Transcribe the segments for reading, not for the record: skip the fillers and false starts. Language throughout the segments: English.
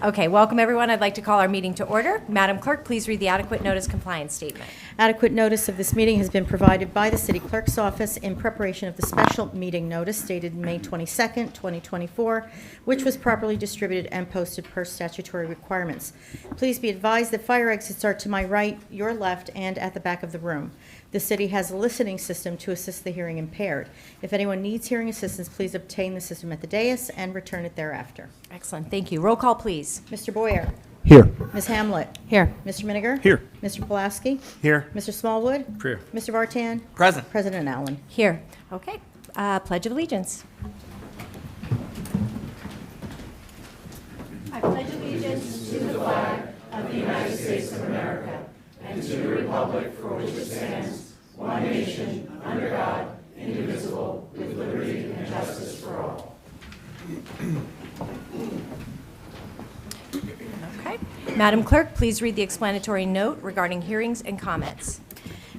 Okay, welcome everyone. I'd like to call our meeting to order. Madam Clerk, please read the adequate notice compliance statement. Adequate notice of this meeting has been provided by the City Clerk's office in preparation of the special meeting notice dated May 22nd, 2024, which was properly distributed and posted per statutory requirements. Please be advised that fire exits are to my right, your left, and at the back of the room. The city has a listening system to assist the hearing impaired. If anyone needs hearing assistance, please obtain the system at the dais and return it thereafter. Excellent, thank you. Roll call, please. Mr. Boyer. Here. Ms. Hamlet. Here. Mr. Miniger. Here. Mr. Pulaski. Here. Mr. Smallwood. Here. Mr. Vartan. Present. President Allen. Here. Okay, Pledge of Allegiance. I pledge allegiance to the flag of the United States of America and to the republic for which it stands, one nation, under God, indivisible, with liberty and justice for all. Okay. Madam Clerk, please read the explanatory note regarding hearings and comments.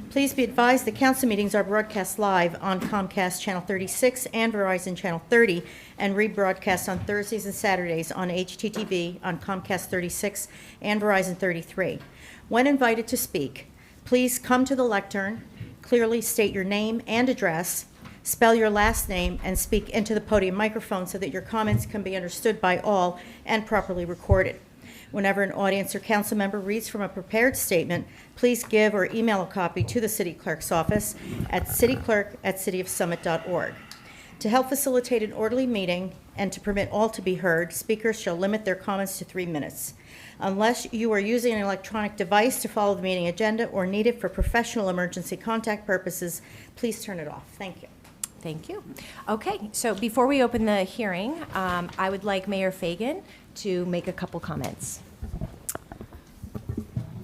Please be advised that council meetings are broadcast live on Comcast Channel 36 and Verizon Channel 30 and rebroadcast on Thursdays and Saturdays on HTTV on Comcast 36 and Verizon 33. When invited to speak, please come to the lectern, clearly state your name and address, spell your last name, and speak into the podium microphone so that your comments can be understood by all and properly recorded. Whenever an audience or council member reads from a prepared statement, please give or email a copy to the City Clerk's office at cityclerk@cityofsummit.org. To help facilitate an orderly meeting and to permit all to be heard, speakers shall limit their comments to 3 minutes. Unless you are using an electronic device to follow the meeting agenda or need it for professional emergency contact purposes, please turn it off. Thank you. Thank you. Okay, so before we open the hearing, I would like Mayor Fagan to make a couple comments.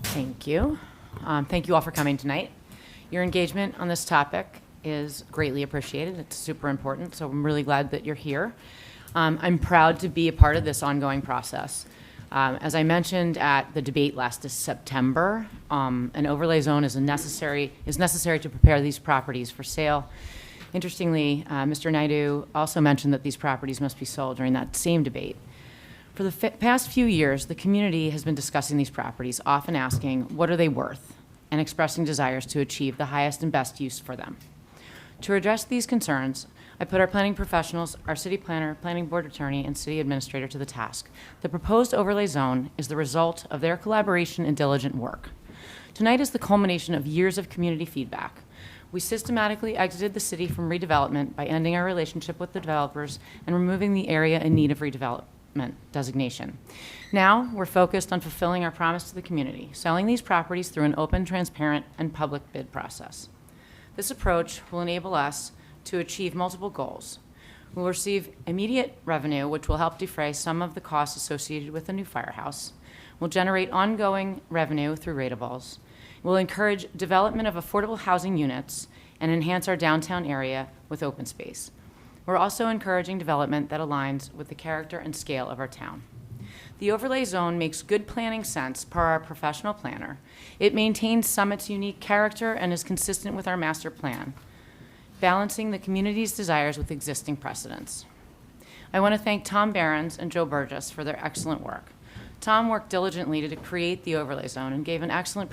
Thank you. Thank you all for coming tonight. Your engagement on this topic is greatly appreciated. It's super important, so I'm really glad that you're here. I'm proud to be a part of this ongoing process. As I mentioned at the debate last September, an overlay zone is necessary to prepare these properties for sale. Interestingly, Mr. Naidu also mentioned that these properties must be sold during that same debate. For the past few years, the community has been discussing these properties, often asking, what are they worth, and expressing desires to achieve the highest and best use for them. To address these concerns, I put our planning professionals, our city planner, planning board attorney, and city administrator to the task. The proposed overlay zone is the result of their collaboration and diligent work. Tonight is the culmination of years of community feedback. We systematically exited the city from redevelopment by ending our relationship with the developers and removing the area in need of redevelopment designation. Now, we're focused on fulfilling our promise to the community, selling these properties through an open, transparent, and public bid process. This approach will enable us to achieve multiple goals. We'll receive immediate revenue, which will help defray some of the costs associated with the new firehouse. We'll generate ongoing revenue through ratables. We'll encourage development of affordable housing units and enhance our downtown area with open space. We're also encouraging development that aligns with the character and scale of our town. The overlay zone makes good planning sense per our professional planner. It maintains Summit's unique character and is consistent with our master plan, balancing the community's desires with existing precedents. I want to thank Tom Behrens and Joe Burgess for their excellent work. Tom worked diligently to create the overlay zone and gave an excellent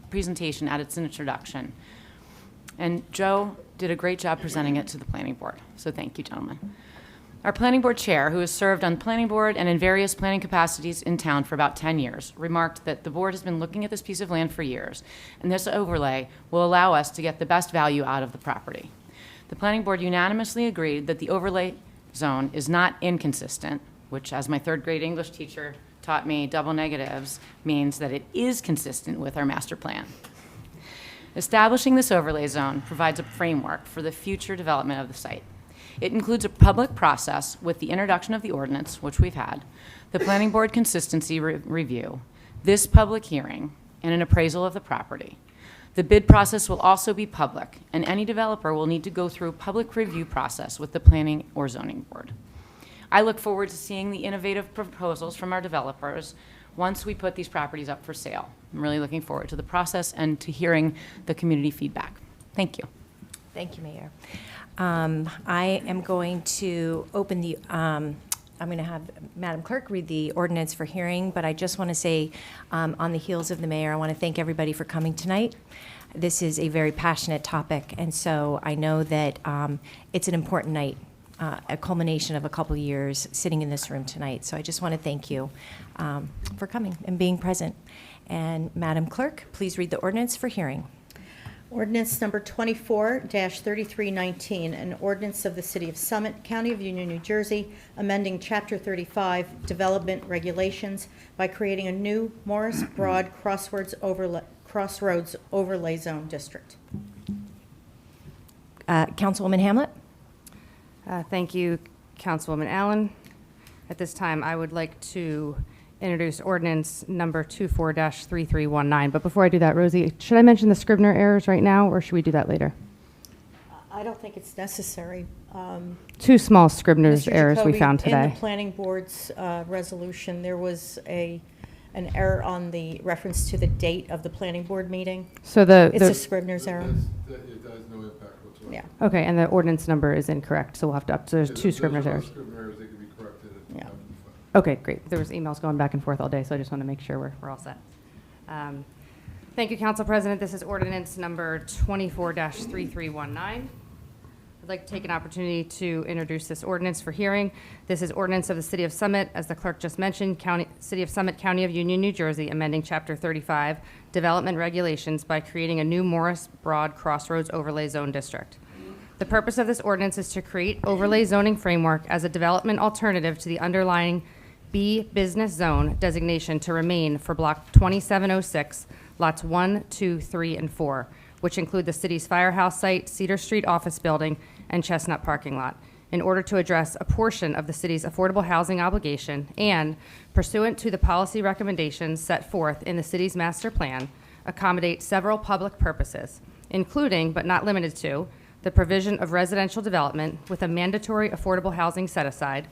presentation at its introduction. And Joe did a great job presenting it to the planning board. So thank you, gentlemen. Our planning board chair, who has served on the planning board and in various planning capacities in town for about 10 years, remarked that the board has been looking at this piece of land for years, and this overlay will allow us to get the best value out of the property. The planning board unanimously agreed that the overlay zone is not inconsistent, which, as my third grade English teacher taught me, double negatives means that it is consistent with our master plan. Establishing this overlay zone provides a framework for the future development of the site. It includes a public process with the introduction of the ordinance, which we've had, the planning board consistency review, this public hearing, and an appraisal of the property. The bid process will also be public, and any developer will need to go through a public review process with the planning or zoning board. I look forward to seeing the innovative proposals from our developers once we put these properties up for sale. I'm really looking forward to the process and to hearing the community feedback. Thank you. Thank you, Mayor. I am going to open the I'm going to have Madam Clerk read the ordinance for hearing, but I just want to say, on the heels of the mayor, I want to thank everybody for coming tonight. This is a very passionate topic, and so I know that it's an important night, a culmination of a couple years sitting in this room tonight. So I just want to thank you for coming and being present. And Madam Clerk, please read the ordinance for hearing. Ordinance number 24-3319, an ordinance of the City of Summit, County of Union, New Jersey, amending Chapter 35 Development Regulations by creating a new Morris Broad Crossroads Overlay Zone District. Councilwoman Hamlet? Thank you, Councilwoman Allen. At this time, I would like to introduce ordinance number 24-3319. But before I do that, Rosie, should I mention the Scribner errors right now, or should we do that later? I don't think it's necessary. Two small Scribner's Mr. errors we Jacoby, found in today. the planning board's resolution, there was an error on the reference to the date of the planning board meeting. So It's a Scribner's error. It has no impact whatsoever. Yeah. okay, and the ordinance number is incorrect, so we'll have to up, so there's two Scribner's errors. Scribner errors, they can be corrected. and Yeah. that would be fine. Okay, great. There was emails going back and forth all day, so I just want to make sure we're all set. Thank you, Council President. This is ordinance number 24-3319. I'd like to take an opportunity to introduce this ordinance for hearing. This is ordinance of the City of Summit, as the clerk just mentioned, City of Summit, County of Union, New Jersey, amending Chapter 35, Development Regulations by creating a new Morris Broad Crossroads Overlay Zone District. The purpose of this ordinance is to create overlay zoning framework as a development alternative to the underlying B Business Zone designation to remain for Block 2706, Lots 1, 2, 3, and 4, which include the city's firehouse site, Cedar Street office building, and Chestnut parking lot, in order to address a portion of the city's affordable housing obligation and, pursuant to the policy recommendations set forth in the city's master plan, accommodate several public purposes, including, but not limited to, the provision of residential development with a mandatory affordable housing set-aside,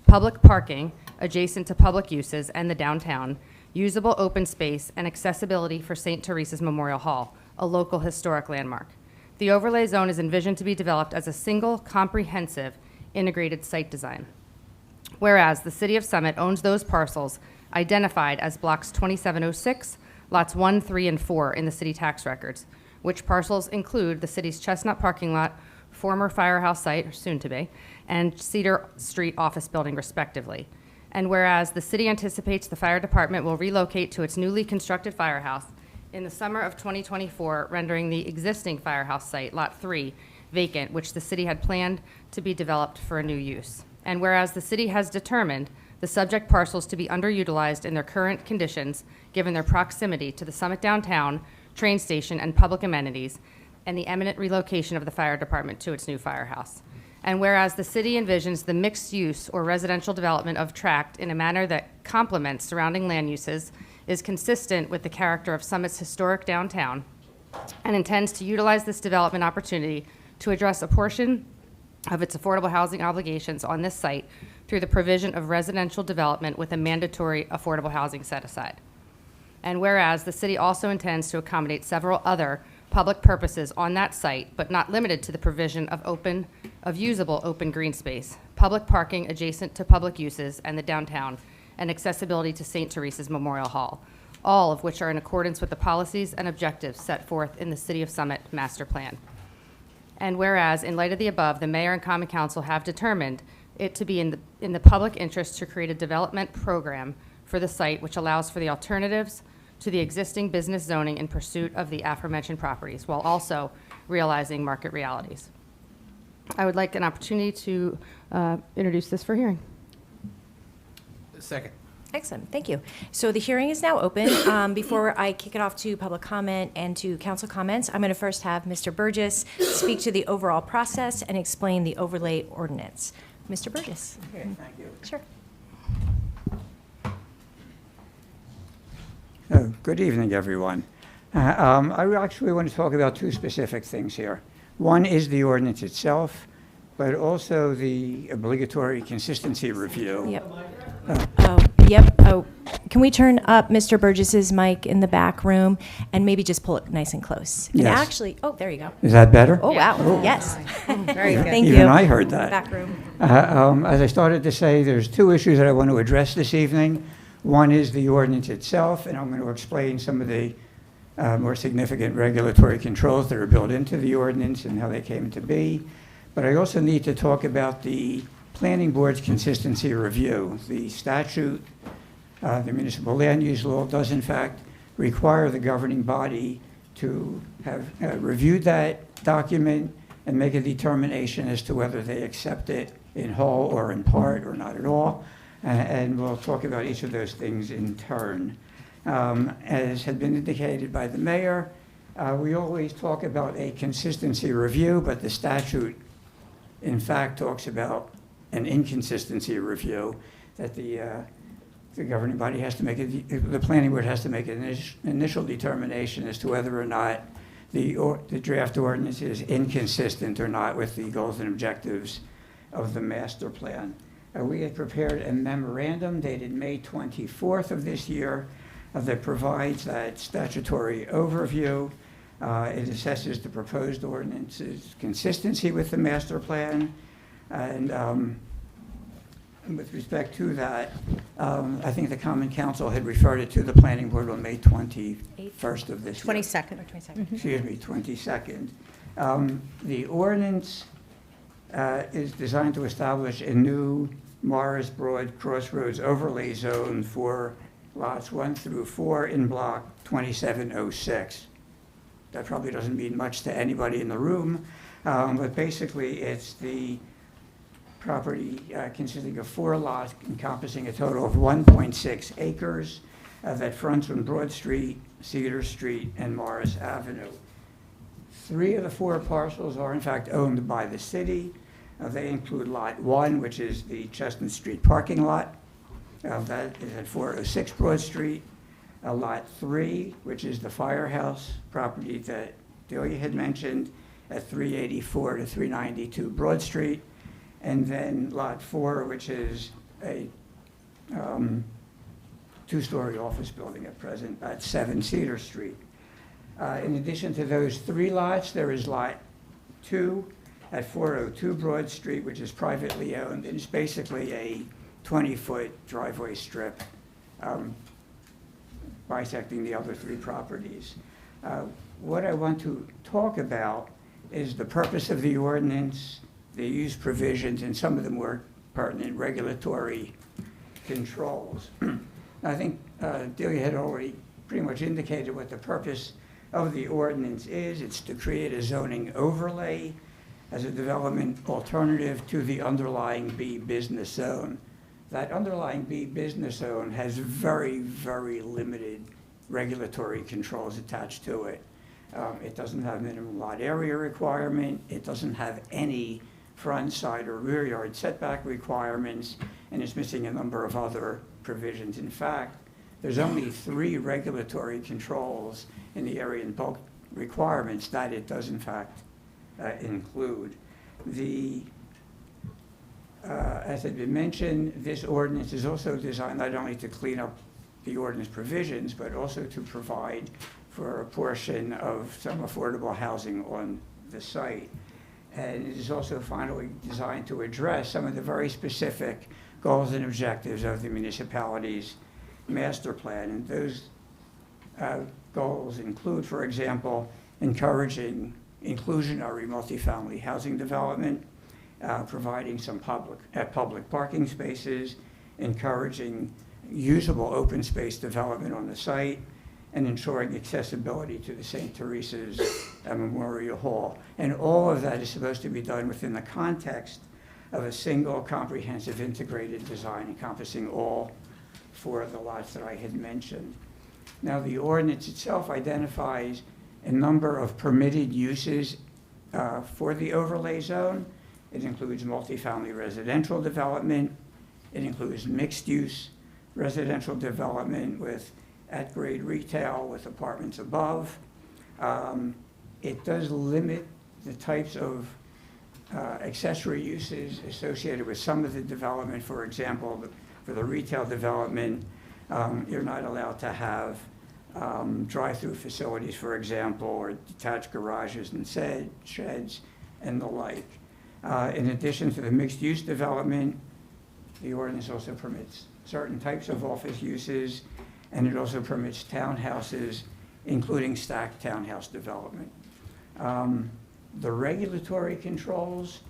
public parking adjacent to public uses and the downtown, usable open space, and accessibility for St. Teresa's Memorial Hall, a local historic landmark. The overlay zone is envisioned to be developed as a single, comprehensive, integrated site design. Whereas the City of Summit owns those parcels identified as Blocks 2706, Lots 1, 3, and 4 in the city tax records, which parcels include the city's Chestnut parking lot, former firehouse site, or soon to be, and Cedar Street office building respectively. And whereas the city anticipates the fire department will relocate to its newly constructed firehouse in the summer of 2024, rendering the existing firehouse site, Lot 3, vacant, which the city had planned to be developed for a new use. And whereas the city has determined the subject parcels to be underutilized in their current conditions, given their proximity to the Summit downtown, train station, and public amenities, and the imminent relocation of the fire department to its new firehouse. And whereas the city envisions the mixed use or residential development of tract in a manner that complements surrounding land uses, is consistent with the character of Summit's historic downtown, and intends to utilize this development opportunity to address a portion of its affordable housing obligations on this site through the provision of residential development with a mandatory affordable housing set-aside. And whereas the city also intends to accommodate several other public purposes on that site, but not limited to the provision of usable open green space, public parking adjacent to public uses and the downtown, and accessibility to St. Teresa's Memorial Hall, all of which are in accordance with the policies and objectives set forth in the City of Summit Master Plan. And whereas, in light of the above, the mayor and common council have determined it to be in the public interest to create a development program for the site which allows for the alternatives to the existing business zoning in pursuit of the aforementioned properties, while also realizing market realities. I would like an opportunity to introduce this for hearing. Second. Excellent, thank you. So the hearing is now open. Before I kick it off to public comment and to council comments, I'm going to first have Mr. Burgess speak to the overall process and explain the overlay ordinance. Mr. Burgess. Okay, thank you. Sure. Good evening, everyone. I actually want to talk about two specific things here. One is the ordinance itself, but also the obligatory consistency review. Yep. Yep. can we turn up Mr. Burgess's mic in the back room and maybe just pull it nice and close? And Yes. actually, oh, there you go. Is that better? Oh, wow, yes. Very good. Thank you. Even I heard that. Back room. As I started to say, there's two issues that I want to address this evening. One is the ordinance itself, and I'm going to explain some of the more significant regulatory controls that are built into the ordinance and how they came to be. But I also need to talk about the Planning Board's consistency review. The statute, the municipal land use law, does in fact require the governing body to have reviewed that document and make a determination as to whether they accept it in whole or in part or not at all. And we'll talk about each of those things in turn. As had been indicated by the mayor, we always talk about a consistency review, but the statute in fact talks about an inconsistency review, that the governing body has to make, the planning board has to make an initial determination as to whether or not the draft ordinance is inconsistent or not with the goals and objectives of the master plan. We had prepared a memorandum dated May 24th of this year that provides that statutory overview. It assesses the proposed ordinance's consistency with the master plan. And with respect to that, I think the Common Council had referred it to the Planning Board on May 21st of this year. 22nd. Or 22nd. Excuse me, 22nd. The ordinance is designed to establish a new Morris Broad Crossroads overlay zone for lots 1 through 4 in block 2706. That probably doesn't mean much to anybody in the room, but basically it's the property consisting of 4 lots encompassing a total of 1.6 acres that fronts on Broad Street, Cedar Street, and Morris Avenue. 3 of the 4 parcels are in fact owned by the city. They include Lot 1, which is the Chestnut Street parking lot. That is at 406 Broad Street. Lot 3, which is the firehouse property that Delia had mentioned, at 384 to 392 Broad Street. And then Lot 4, which is a 2-story office building at present at 7 Cedar Street. In addition to those 3 lots, there is Lot 2 at 402 Broad Street, which is privately owned. It's basically a 20-foot driveway strip bisecting the other 3 properties. What I want to talk about is the purpose of the ordinance, the use provisions, and some of the more pertinent regulatory controls. I think Delia had already pretty much indicated what the purpose of the ordinance is. It's to create a zoning overlay as a development alternative to the underlying B business zone. That underlying B business zone has very, very limited regulatory controls attached to it. It doesn't have minimum lot area requirement. It doesn't have any front, side, or rear yard setback requirements, and it's missing a number of other provisions. In fact, there's only 3 regulatory controls in the area and bulk requirements that it does in fact include. As had been mentioned, this ordinance is also designed not only to clean up the ordinance provisions, but also to provide for a portion of some affordable housing on the site. And it is also finally designed to address some of the very specific goals and objectives of the municipality's master plan. And those goals include, for example, encouraging inclusionary multifamily housing development, providing some public parking spaces, encouraging usable open space development on the site, and ensuring accessibility to the St. Teresa's Memorial Hall. And all of that is supposed to be done within the context of a single comprehensive integrated design encompassing all 4 of the lots that I had mentioned. Now, the ordinance itself identifies a number of permitted uses for the overlay zone. It includes multifamily residential development. It includes mixed-use residential development with at-grade retail with apartments above. It does limit the types of accessory uses associated with some of the development. For example, for the retail development, You're not allowed to have drive-through facilities, for example, or detached garages and sheds and the like. In addition to the mixed-use development, the ordinance also permits certain types of office uses, and it also permits townhouses, including stacked townhouse development. The regulatory controls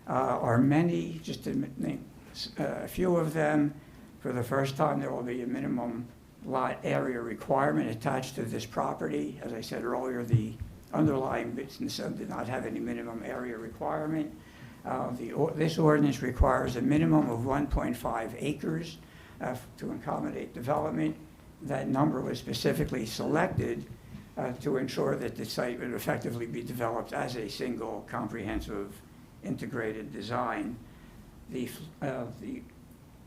are many, just to name a few of them. For the first time, there will be a minimum lot area requirement attached to this property. As I said earlier, the underlying business zone did not have any minimum area requirement. This ordinance requires a minimum of 1.5 acres to accommodate development. That number was specifically selected to ensure that the site would effectively be developed as a single comprehensive integrated design. The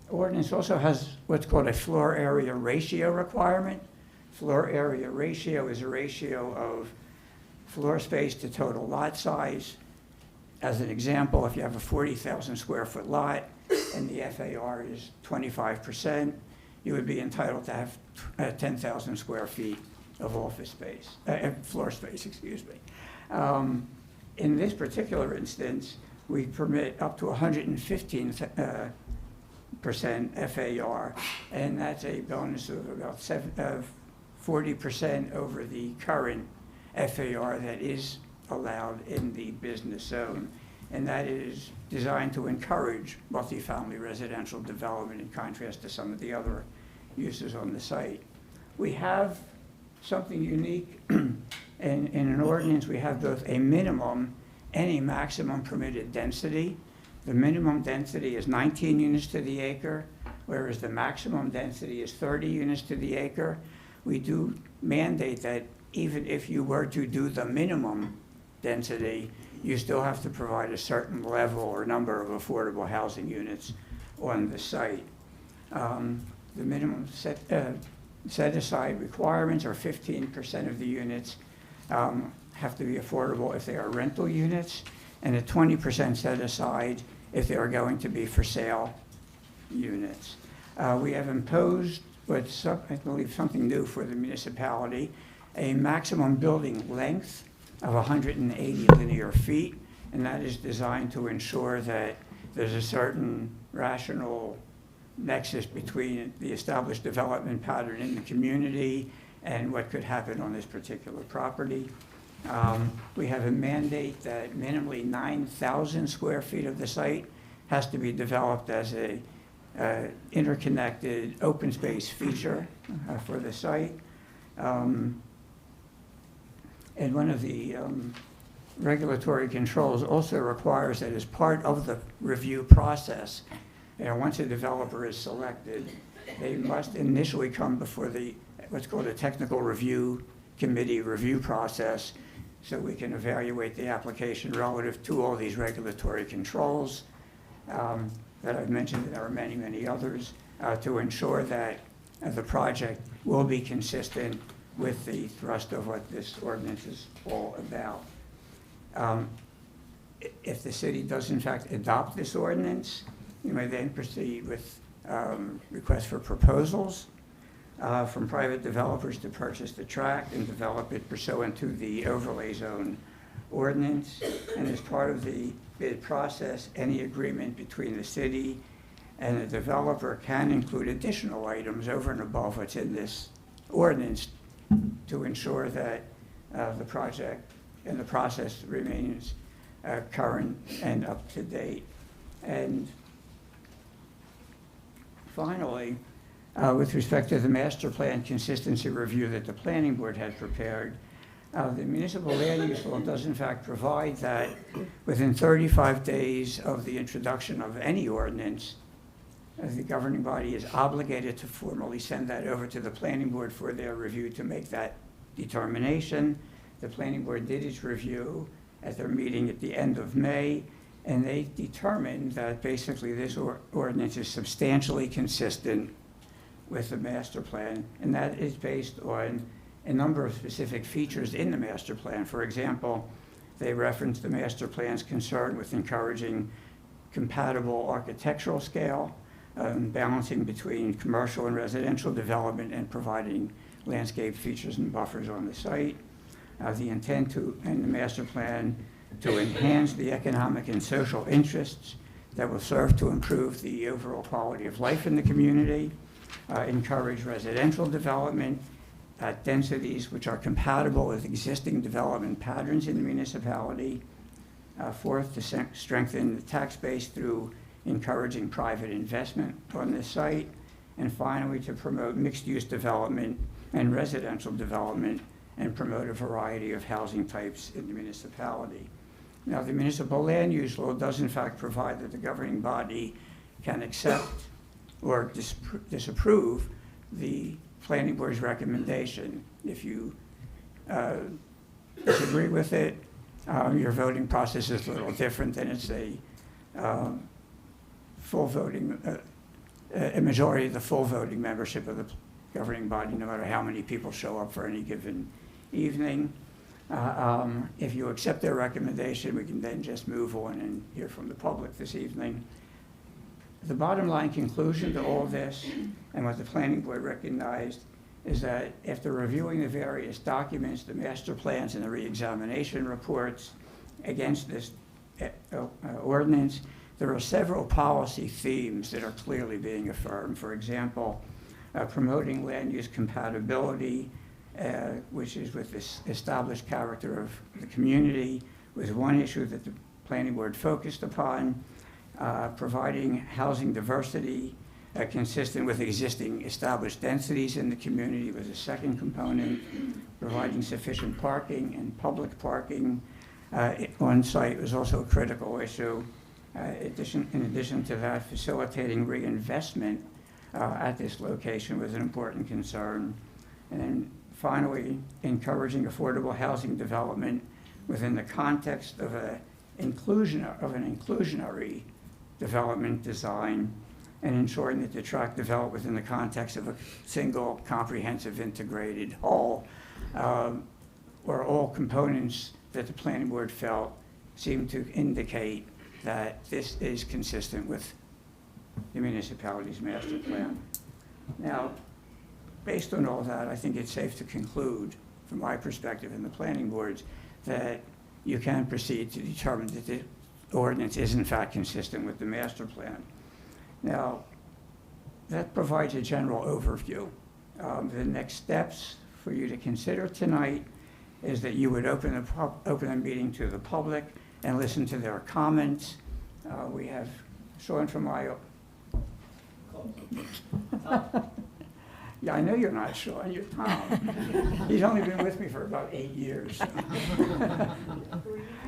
ordinance also has what's called a floor area ratio requirement. Floor area ratio is a ratio of floor space to total lot size. As an example, if you have a 40,000 square foot lot and the FAR is 25%, you would be entitled to have 10,000 square feet of office space, floor space, excuse me. In this particular instance, we permit up to 115% FAR, and that's a bonus of about 40% over the current FAR that is allowed in the business zone, and that is designed to encourage multifamily residential development in contrast to some of the other uses on the site. We have something unique in an ordinance. We have both a minimum and a maximum permitted density. The minimum density is 19 units to the acre, whereas the maximum density is 30 units to the acre. We do mandate that even if you were to do the minimum density, you still have to provide a certain level or number of affordable housing units on the site. The minimum set-aside requirements are 15% of the units have to be affordable if they are rental units, and a 20% set-aside if they are going to be for sale units. We have imposed what's, I believe, something new for the municipality, a maximum building length of 180 linear feet, and that is designed to ensure that there's a certain rational nexus between the established development pattern in the community and what could happen on this particular property. We have a mandate that minimally 9,000 square feet of the site has to be developed as a interconnected open space feature for the site. And one of the regulatory controls also requires that as part of the review process, once a developer is selected, they must initially come before the what's called a technical review committee review process, so we can evaluate the application relative to all these regulatory controls that I've mentioned. There are many, many others to ensure that the project will be consistent with the thrust of what this ordinance is all about. If the city does in fact adopt this ordinance, you may then proceed with requests for proposals from private developers to purchase the tract and develop it pursuant to the overlay zone ordinance. And as part of the bid process, any agreement between the city and the developer can include additional items over and above what's in this ordinance to ensure that the project and the process remains current and up to date. And finally, with respect to the master plan consistency review that the planning board has prepared, the municipal land use law does in fact provide that within 35 days of the introduction of any ordinance, the governing body is obligated to formally send that over to the planning board for their review to make that determination. The planning board did its review at their meeting at the end of May, and they determined that basically this ordinance is substantially consistent with the master plan, and that is based on a number of specific features in the master plan. For example, they referenced the master plan's concern with encouraging compatible architectural scale balancing between commercial and residential development and providing landscape features and buffers on the site. The intent in the master plan to enhance the economic and social interests that will serve to improve the overall quality of life in the community, encourage residential development at densities which are compatible with existing development patterns in the municipality. Fourth, to strengthen the tax base through encouraging private investment on this site. And finally, to promote mixed-use development and residential development and promote a variety of housing types in the municipality. Now, the municipal land use law does in fact provide that the governing body can accept or disapprove the planning board's recommendation. If you disagree with it, your voting process is a little different, and it's a full voting, a majority of the full voting membership of the governing body, no matter how many people show up for any given evening. If you accept their recommendation, we can then just move on and hear from the public this evening. The bottom line conclusion to all this, and what the planning board recognized, is that after reviewing the various documents, the master plans and the reexamination reports against this ordinance, there are several policy themes that are clearly being affirmed. For example, promoting land use compatibility, which is with this established character of the community, was one issue that the planning board focused upon. Providing housing diversity consistent with existing established densities in the community was a second component. Providing sufficient parking and public parking on site was also a critical issue. In addition to that, facilitating reinvestment at this location was an important concern. And then finally, encouraging affordable housing development within the context of an inclusionary development design, and ensuring that the tract developed within the context of a single, comprehensive, integrated whole, were all components that the planning board felt seemed to indicate that this is consistent with the municipality's master plan. Now, based on all that, I think it's safe to conclude, from my perspective and the planning board's, that you can proceed to determine that the ordinance is in fact consistent with the master plan. Now, that provides a general overview. The next steps for you to consider tonight is that you would open the meeting to the public and listen to their comments. We have Sean from Iowa. Yeah, I know you're not Sean, you're Tom. He's only been with me for about 8 years.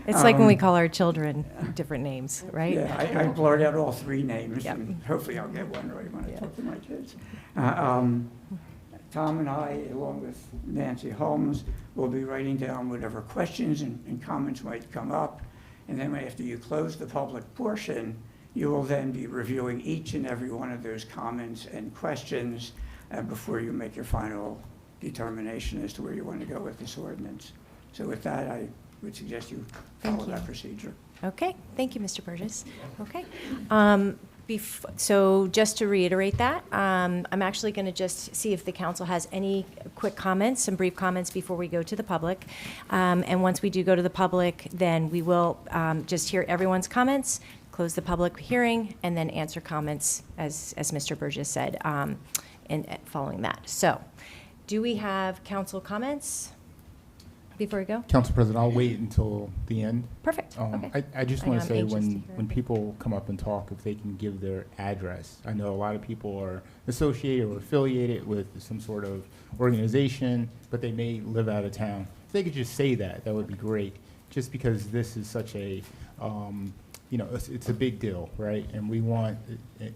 It's like when we call our children different names, right? Yeah, I blurred out all 3 names, Yep. and hopefully I'll get one right when I Yeah. talk to my kids. Tom and I, along with Nancy Holmes, will be writing down whatever questions and comments might come up. And then after you close the public portion, you will then be reviewing each and every one of those comments and questions before you make your final determination as to where you want to go with this ordinance. So with that, I would suggest you follow that procedure. Okay, thank you, Mr. Burgess. Okay. So just to reiterate that, I'm actually going to just see if the council has any quick comments, some brief comments before we go to the public. And once we do go to the public, then we will just hear everyone's comments, close the public hearing, and then answer comments, as Mr. Burgess said, and following that. So do we have council comments before we go? Council President, I'll wait until the end. Perfect, okay. I just I want am to say, anxious to hear when people come up and talk, if they can give their address. I know a lot of people are associated or affiliated with some sort of organization, but they may live out of town. If they could just say that, that would be great, just because this is such a, it's a big deal, right? And we want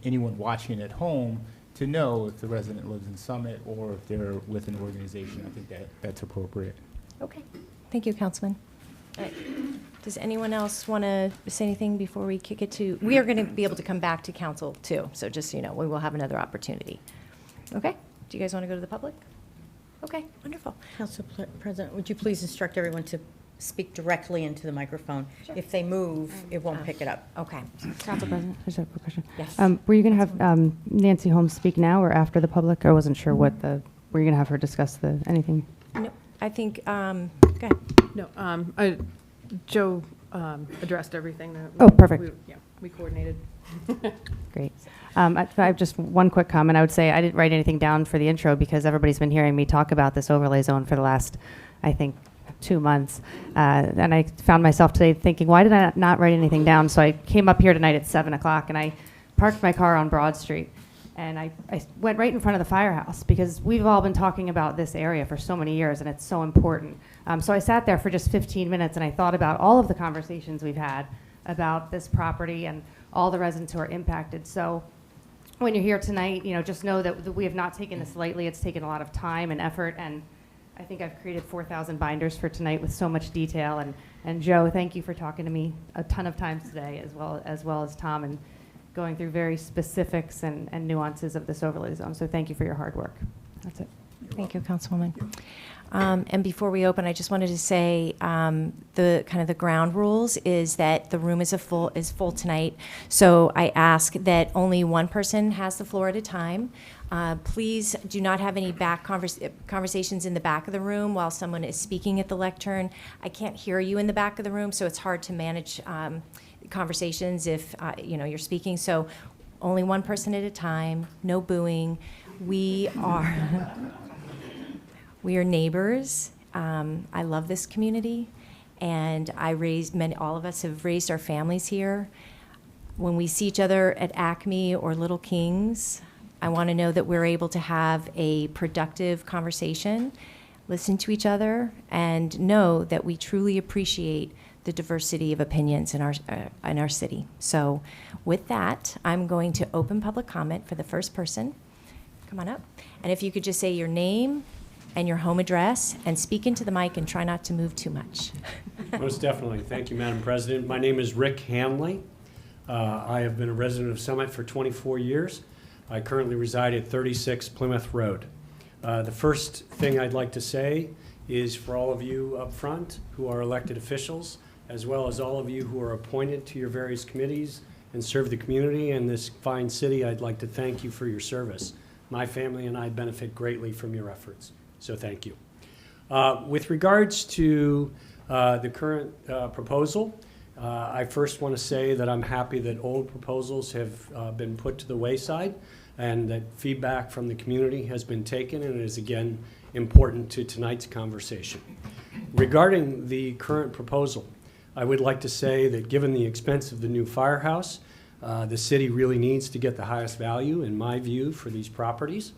anyone watching at home to know if the resident lives in Summit or if they're with an organization. I think that's appropriate. Okay, thank you, Councilman. All right. Does anyone else want to say anything before we kick it to, we are going to be able to come back to council too, so just so you know, we will have another opportunity. Okay, do you guys want to go to the public? Okay, wonderful. Council President, would you please instruct everyone to speak directly into the microphone. If they move, it won't pick it up. Okay. Council President, I just have a question. Yes. Were you going to have Nancy Holmes speak now or after the public? I wasn't sure were you going to have her discuss anything? No, I think, go ahead. No, Joe addressed everything that. Oh, perfect. We coordinated. Great. I have just one quick comment. I would say I didn't write anything down for the intro because everybody's been hearing me talk about this overlay zone for the last, I think, 2 months. And I found myself today thinking, why did I not write anything down? So I came up here tonight at 7 o'clock and I parked my car on Broad Street. And I went right in front of the firehouse because we've all been talking about this area for so many years and it's so important. So I sat there for just 15 minutes and I thought about all of the conversations we've had about this property and all the residents who are impacted. So when you're here tonight, just know that we have not taken this lightly. It's taken a lot of time and effort, and I think I've created 4,000 binders for tonight with so much detail. And Joe, thank you for talking to me a ton of times today, as well as Tom, and going through very specifics and nuances of this overlay zone. So thank you for your hard work. That's it. Thank you, Councilwoman. And before we open, I just wanted to say the ground rules is that the room is full tonight. So I ask that only one person has the floor at a time. Please do not have any back conversations in the back of the room while someone is speaking at the lectern. I can't hear you in the back of the room, so it's hard to manage conversations if you're speaking. So only one person at a time. No booing. We are neighbors. I love this community, and all of us have raised our families here. When we see each other at Acme or Little Kings, I want to know that we're able to have a productive conversation, listen to each other, and know that we truly appreciate the diversity of opinions in our city. So with that, I'm going to open public comment for the first person. Come on up. And if you could just say your name and your home address and speak into the mic and try not to move too much. Most definitely. Thank you, Madam President. My name is Rick Hanley. I have been a resident of Summit for 24 years. I currently reside at 36 Plymouth Road. The first thing I'd like to say is for all of you up front who are elected officials, as well as all of you who are appointed to your various committees and serve the community and this fine city, I'd like to thank you for your service. My family and I benefit greatly from your efforts, so thank you. With regards to the current proposal, I first want to say that I'm happy that old proposals have been put to the wayside and that feedback from the community has been taken and is again important to tonight's conversation. Regarding the current proposal, I would like to say that given the expense of the new firehouse, the city really needs to get the highest value, in my view, for these properties,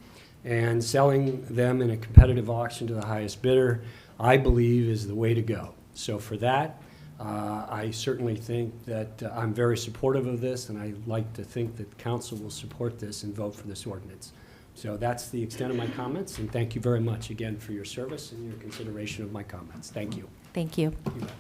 and selling them in a competitive auction to the highest bidder, I believe, is the way to go. So for that, I certainly think that I'm very supportive of this, and I like to think that council will support this and vote for this ordinance. So that's the extent of my comments, and thank you very much again for your service and your consideration of my comments. Thank you. Thank you. You bet.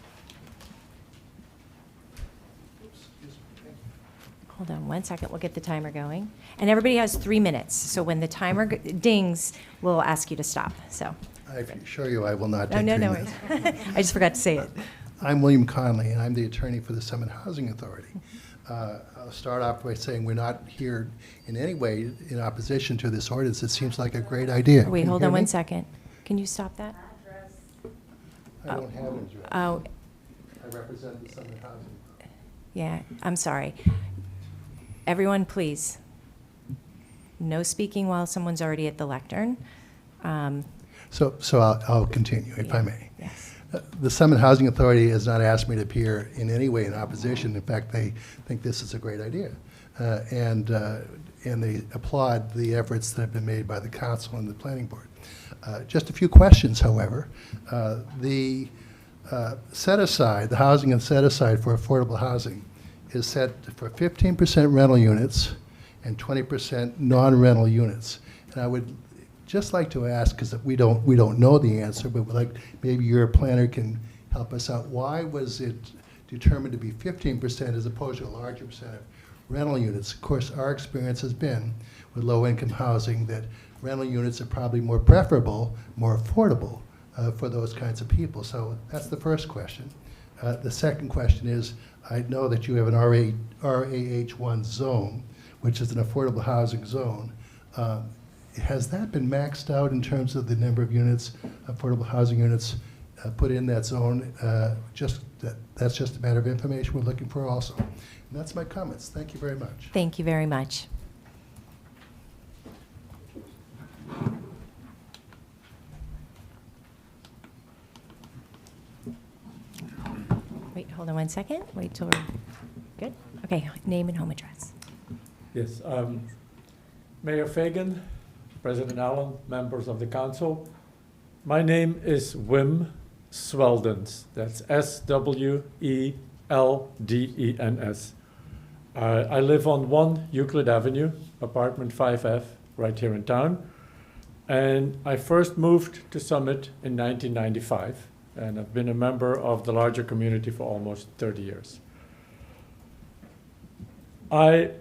Hold on 1 second, we'll get the timer going. And everybody has 3 minutes, so when the timer dings, we'll ask you to stop, so. I assure you I will not Oh, take no, 3 no minutes. worries. I just forgot to say it. I'm William Conley, and I'm the attorney for the Summit Housing Authority. I'll start off by saying we're not here in any way in opposition to this ordinance. It seems like a great idea. Wait, Can you hold hear on me? 1 second. Can you stop that? I don't have an address. Oh, I represent the Summit Housing. yeah, I'm sorry. Everyone, please. No speaking while someone's already at the lectern. So I'll continue, if I may. Yes. The Summit Housing Authority has not asked me to appear in any way in opposition. In fact, they think this is a great idea. And they applaud the efforts that have been made by the council and the planning board. Just a few questions, however. The set-aside, the housing and set-aside for affordable housing is set for 15% rental units and 20% non-rental units. And I would just like to ask, because we don't know the answer, but like maybe your planner can help us out. Why was it determined to be 15% as opposed to a larger percent of rental units? Of course, our experience has been with low-income housing that rental units are probably more preferable, more affordable for those kinds of people. So that's the first question. The second question is, I know that you have an RAH1 zone, which is an affordable housing zone. Has that been maxed out in terms of the number of units, affordable housing units put in that zone? That's just a matter of information we're looking for also. And that's my comments. Thank you very much. Thank you very much. Wait, hold on 1 second. Wait till we're good. Okay, name and home address. Yes, Mayor Fagan, President Allen, members of the council. My name is Wim Sweldens. That's Sweldens. I live on 1 Euclid Avenue, apartment 5F, right here in town. And I first moved to Summit in 1995, and I've been a member of the larger community for almost 30 years. I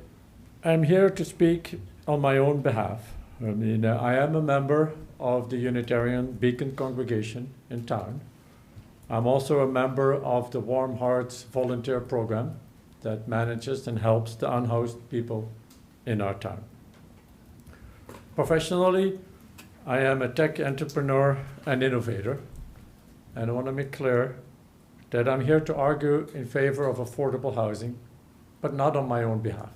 am here to speak on my own behalf. I mean, I am a member of the Unitarian Beacon congregation in town. I'm also a member of the Warm Hearts volunteer program that manages and helps the unhoused people in our town. Professionally, I am a tech entrepreneur and innovator, and I want to make clear that I'm here to argue in favor of affordable housing, but not on my own behalf.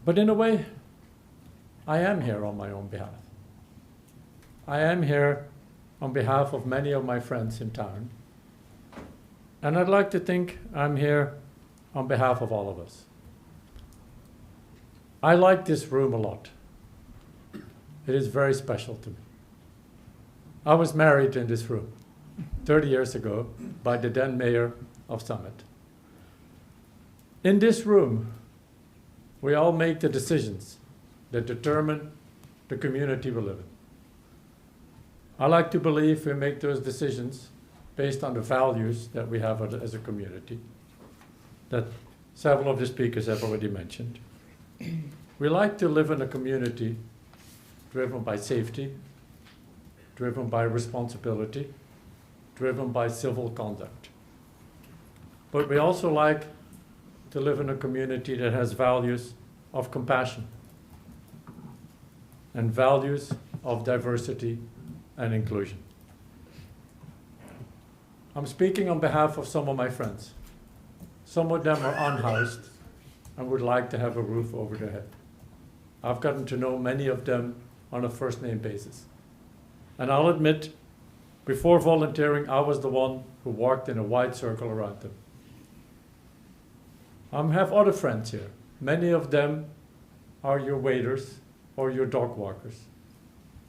But in a way, I am here on my own behalf. I am here on behalf of many of my friends in town. And I'd like to think I'm here on behalf of all of us. I like this room a lot. It is very special to me. I was married in this room 30 years ago by the then mayor of Summit. In this room, we all make the decisions that determine the community we live in. I like to believe we make those decisions based on the values that we have as a community, that several of the speakers have already mentioned. We like to live in a community driven by safety, driven by responsibility, driven by civil conduct. But we also like to live in a community that has values of compassion and values of diversity and inclusion. I'm speaking on behalf of some of my friends. Some of them are unhoused and would like to have a roof over their head. I've gotten to know many of them on a first-name basis. And I'll admit, before volunteering, I was the one who walked in a wide circle around them. I have other friends here. Many of them are your waiters or your dog walkers.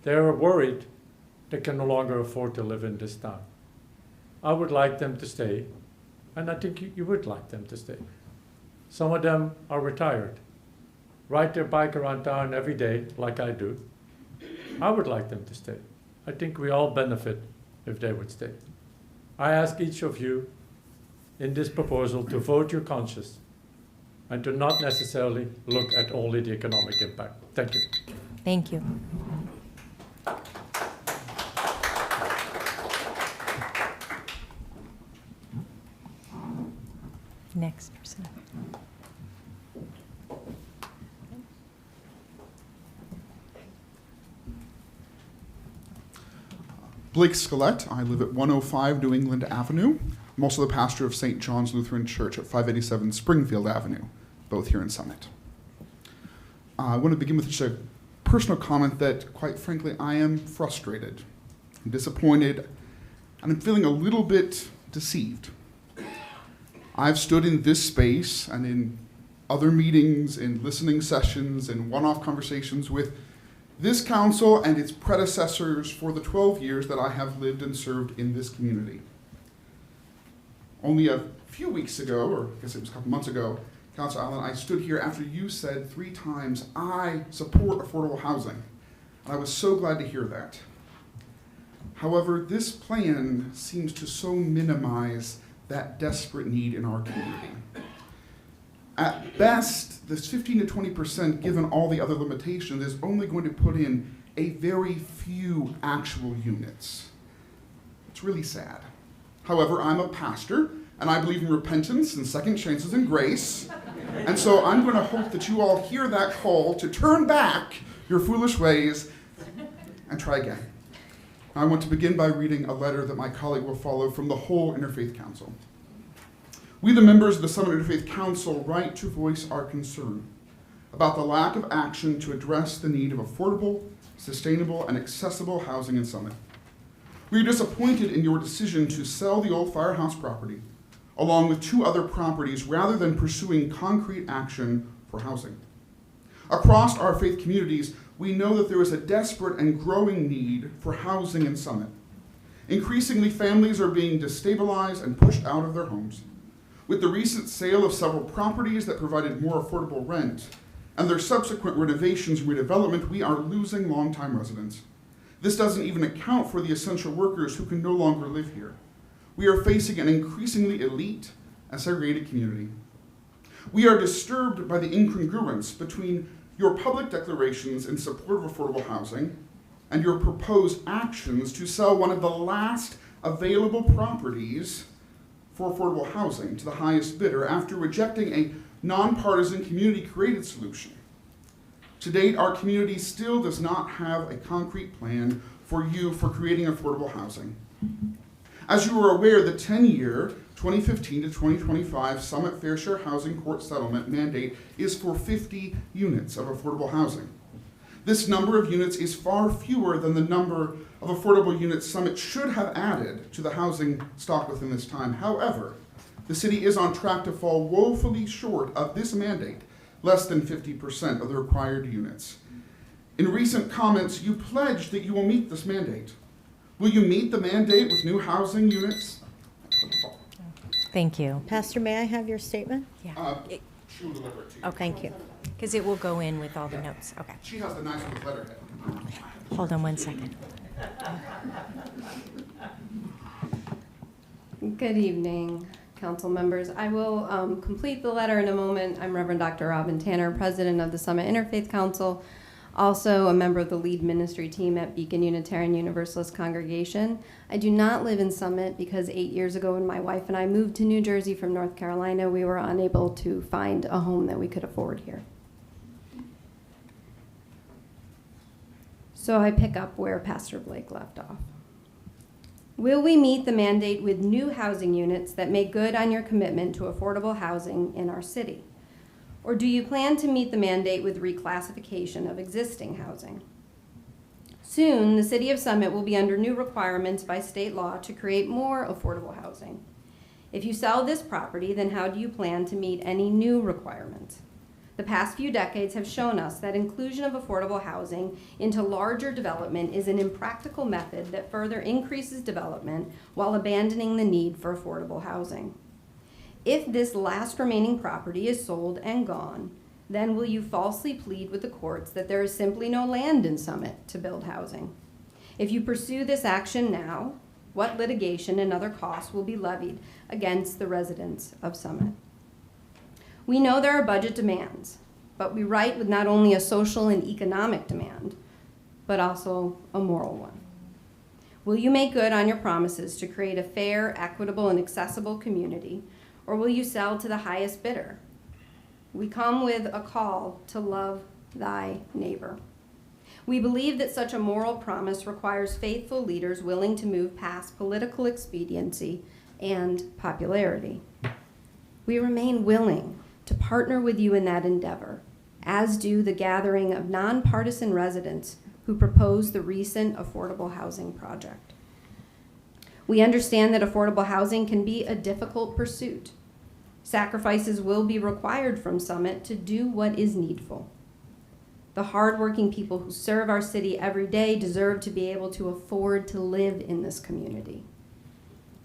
They are worried they can no longer afford to live in this town. I would like them to stay, and I think you would like them to stay. Some of them are retired, ride their bike around town every day like I do. I would like them to stay. I think we all benefit if they would stay. I ask each of you in this proposal to vote your conscience and to not necessarily look at only the economic impact. Thank you. Thank you. Next person. Blake Scalette. I live at 105 New England Avenue. I'm also the pastor of St. John's Lutheran Church at 587 Springfield Avenue, both here in Summit. I want to begin with just a personal comment that, quite frankly, I am frustrated, I'm disappointed, and I'm feeling a little bit deceived. I've stood in this space and in other meetings, in listening sessions, and one-off conversations with this council and its predecessors for the 12 years that I have lived and served in this community. Only a few weeks ago, or I guess it was a couple months ago, Councilor Allen, I stood here after you said 3 times, I support affordable housing. And I was so glad to hear that. However, this plan seems to so minimize that desperate need in our community. At best, this 15 to 20%, given all the other limitations, is only going to put in a very few actual units. It's really sad. However, I'm a pastor, and I believe in repentance and second chances and grace. And so I'm going to hope that you all hear that call to turn back your foolish ways and try again. I want to begin by reading a letter that my colleague will follow from the whole Interfaith Council. We, the members of the Summit Interfaith Council, write to voice our concern about the lack of action to address the need of affordable, sustainable, and accessible housing in Summit. We are disappointed in your decision to sell the old firehouse property, along with 2 other properties, rather than pursuing concrete action for housing. Across our faith communities, we know that there is a desperate and growing need for housing in Summit. Increasingly, families are being destabilized and pushed out of their homes. With the recent sale of several properties that provided more affordable rent and their subsequent renovations and redevelopment, we are losing longtime residents. This doesn't even account for the essential workers who can no longer live here. We are facing an increasingly elite and segregated community. We are disturbed by the incongruence between your public declarations in support of affordable housing and your proposed actions to sell one of the last available properties for affordable housing to the highest bidder after rejecting a nonpartisan community-created solution. To date, our community still does not have a concrete plan for creating affordable housing. As you are aware, the 10-year 2015 to 2025 Summit Fair Share Housing Court Settlement mandate is for 50 units of affordable housing. This number of units is far fewer than the number of affordable units Summit should have added to the housing stock within this time. However, the city is on track to fall woefully short of this mandate, less than 50% of the required units. In recent comments, you pledged that you will meet this mandate. Will you meet the mandate with new housing units? Thank you. Pastor, may I have your statement? Yeah. She will deliver it to you. Oh, thank you. Because it will go in with all the notes. Okay. She has the nice little letterhead. Hold on one second. Good evening, council members. I will complete the letter in a moment. I'm Reverend Dr. Robin Tanner, president of the Summit Interfaith Council, also a member of the lead ministry team at Beacon Unitarian Universalist Congregation. I do not live in Summit because 8 years ago when my wife and I moved to New Jersey from North Carolina, we were unable to find a home that we could afford here. So I pick up where Pastor Blake left off. Will we meet the mandate with new housing units that make good on your commitment to affordable housing in our city? Or do you plan to meet the mandate with reclassification of existing housing? Soon, the City of Summit will be under new requirements by state law to create more affordable housing. If you sell this property, then how do you plan to meet any new requirements? The past few decades have shown us that inclusion of affordable housing into larger development is an impractical method that further increases development while abandoning the need for affordable housing. If this last remaining property is sold and gone, then will you falsely plead with the courts that there is simply no land in Summit to build housing? If you pursue this action now, what litigation and other costs will be levied against the residents of Summit? We know there are budget demands, but we write with not only a social and economic demand, but also a moral one. Will you make good on your promises to create a fair, equitable, and accessible community, or will you sell to the highest bidder? We come with a call to love thy neighbor. We believe that such a moral promise requires faithful leaders willing to move past political expediency and popularity. We remain willing to partner with you in that endeavor, as do the gathering of nonpartisan residents who proposed the recent affordable housing project. We understand that affordable housing can be a difficult pursuit. Sacrifices will be required from Summit to do what is needful. The hardworking people who serve our city every day deserve to be able to afford to live in this community.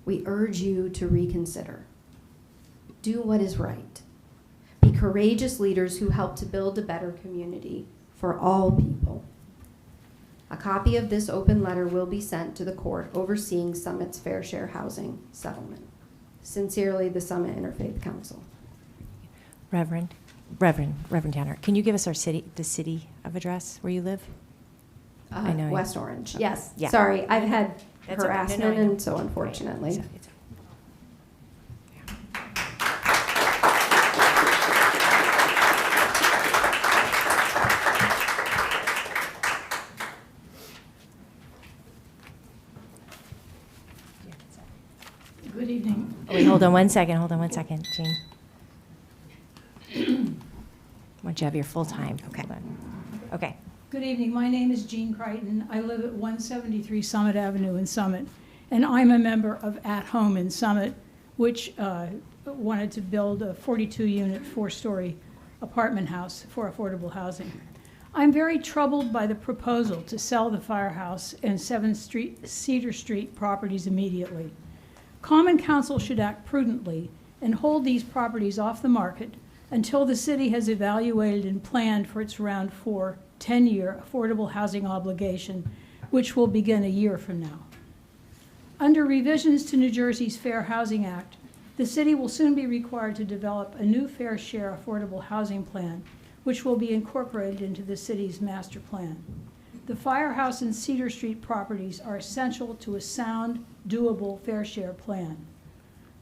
We urge you to reconsider. Do what is right. Be courageous leaders who help to build a better community for all people. A copy of this open letter will be sent to the court overseeing Summit's Fair Share Housing Settlement. Sincerely, the Summit Interfaith Council. Reverend Tanner, can you give us the city of address where you live? I know. West Orange. Yes. Yeah. Sorry, I've had That's okay. No, harassment, no, I know. and so unfortunately. It's- it's- Good evening. Oh, wait, hold on one second, Jean. Once you have your full time. Okay. Hold on. Okay. Good evening. My name is Jean Crichton. I live at 173 Summit Avenue in Summit, and I'm a member of At Home in Summit, which wanted to build a 42-unit, 4-story apartment house for affordable housing. I'm very troubled by the proposal to sell the firehouse and 7th Cedar Street properties immediately. Common Council should act prudently and hold these properties off the market until the city has evaluated and planned for its Round 4 10-year affordable housing obligation, which will begin a year from now. Under revisions to New Jersey's Fair Housing Act, the city will soon be required to develop a new fair share affordable housing plan, which will be incorporated into the city's master plan. The firehouse and Cedar Street properties are essential to a sound, doable fair share plan.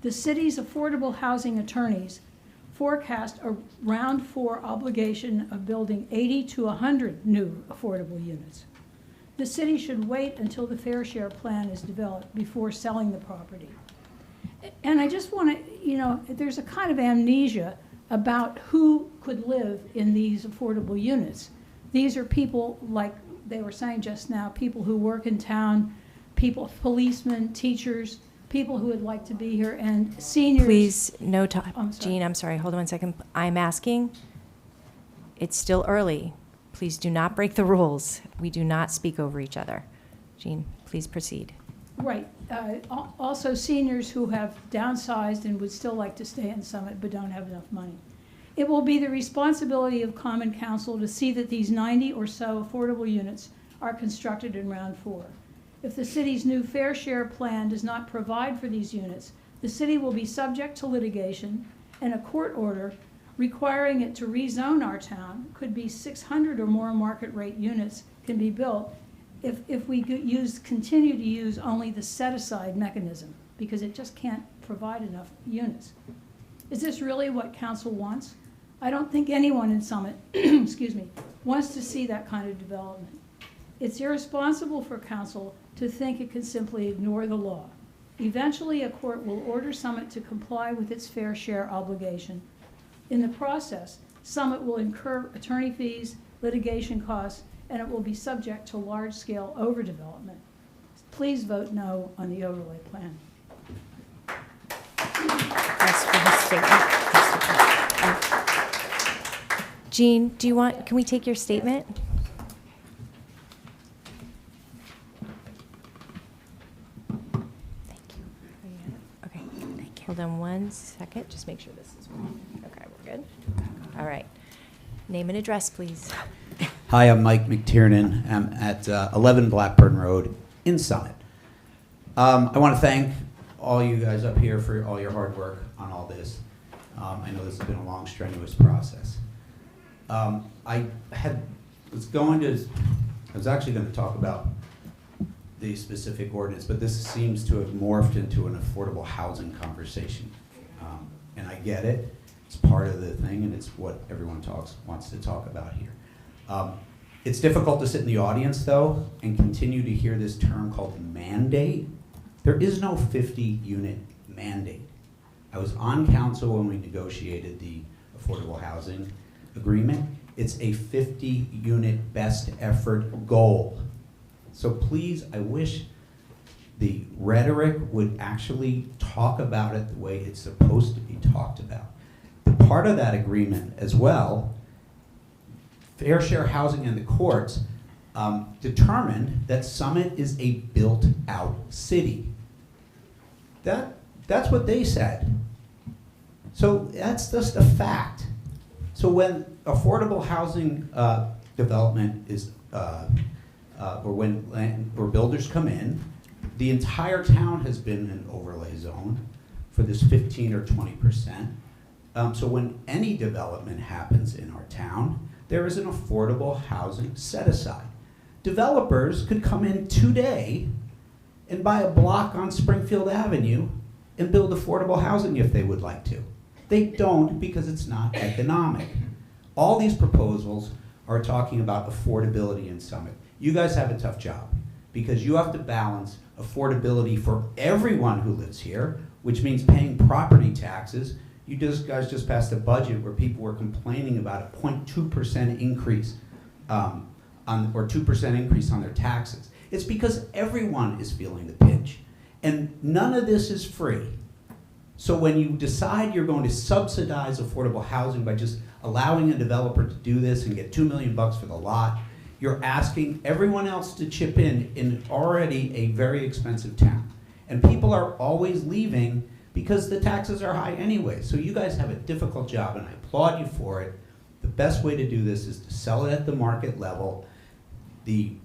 The city's affordable housing attorneys forecast a Round 4 obligation of building 80 to 100 new affordable units. The city should wait until the fair share plan is developed before selling the property. And I just want to, there's a kind of amnesia about who could live in these affordable units. These are people, like they were saying just now, people who work in town, people, policemen, teachers, people who would like to be here, and seniors. Please, no time. I'm sorry. Jean, I'm sorry, hold on one second. I'm asking, it's still early. Please do not break the rules. We do not speak over each other. Jean, please proceed. Right. Also seniors who have downsized and would still like to stay in Summit but don't have enough money. It will be the responsibility of Common Council to see that these 90 or so affordable units are constructed in Round 4. If the city's new fair share plan does not provide for these units, the city will be subject to litigation, and a court order requiring it to rezone our town could be 600 or more market rate units can be built if we continue to use only the set-aside mechanism, because it just can't provide enough units. Is this really what council wants? I don't think anyone in Summit, excuse me, wants to see that kind of development. It's irresponsible for council to think it can simply ignore the law. Eventually, a court will order Summit to comply with its fair share obligation. In the process, Summit will incur attorney fees, litigation costs, and it will be subject to large-scale overdevelopment. Please vote no on the overlay plan. Yes, for his statement. Jean, can we take your statement? Thank you. Okay, thank you. Hold on one second, just make sure this is working. Okay, we're good. All right. Name and address, please. Hi, I'm Mike McTiernan. I'm at 11 Blackburn Road in Summit. I want to thank all you guys up here for all your hard work on all this. I know this has been a long, strenuous process. I was actually going to talk about the specific ordinance, but this seems to have morphed into an affordable housing conversation. And I get it. It's part of the thing, and it's what everyone wants to talk about here. It's difficult to sit in the audience, though, and continue to hear this term called mandate. There is no 50-unit mandate. I was on council when we negotiated the affordable housing agreement. It's a 50-unit best effort goal. So please, I wish the rhetoric would actually talk about it the way it's supposed to be talked about. The part of that agreement as well, Fair Share Housing and the courts determined that Summit is a built-out city. That's what they said. So that's just a fact. So when affordable housing development is, or when builders come in, the entire town has been an overlay zone for this 15 or 20%. So when any development happens in our town, there is an affordable housing set aside. developers could come in today and buy a block on Springfield Avenue and build affordable housing if they would like to. They don't because it's not economic. All these proposals are talking about affordability in Summit. You guys have a tough job because you have to balance affordability for everyone who lives here, which means paying property taxes. You guys just passed a budget where people were complaining about a 0.2% increase or 2% increase on their taxes. It's because everyone is feeling the pinch. And none of this is free. So when you decide you're going to subsidize affordable housing by just allowing a developer to do this and get $2 million for the lot, you're asking everyone else to chip in already a very expensive town. And people are always leaving because the taxes are high anyway. So you guys have a difficult job, and I applaud you for it. The best way to do this is to sell it at the market level. The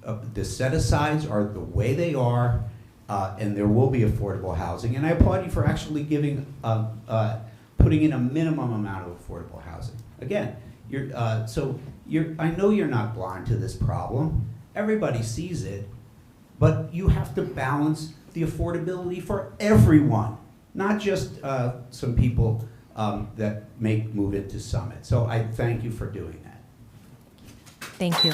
set-asides are the way they are, and there will be affordable housing. And I applaud you for actually putting in a minimum amount of affordable housing. Again, I know you're not blind to this problem. Everybody sees it, but you have to balance the affordability for everyone, not just some people that may move into Summit. So I thank you for doing that. Thank you.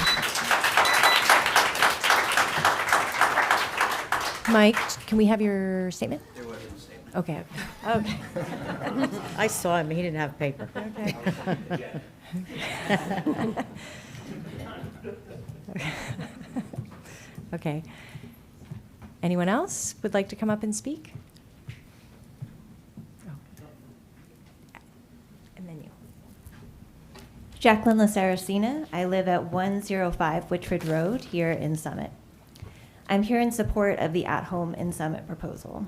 Mike, can we have your statement? There wasn't a statement. Okay. Okay. I saw him, he didn't have paper. Okay. Anyone else would like to come up and speak? And then you. Jacqueline LaSaracina. I live at 105 Witchford Road here in Summit. I'm here in support of the At Home in Summit proposal.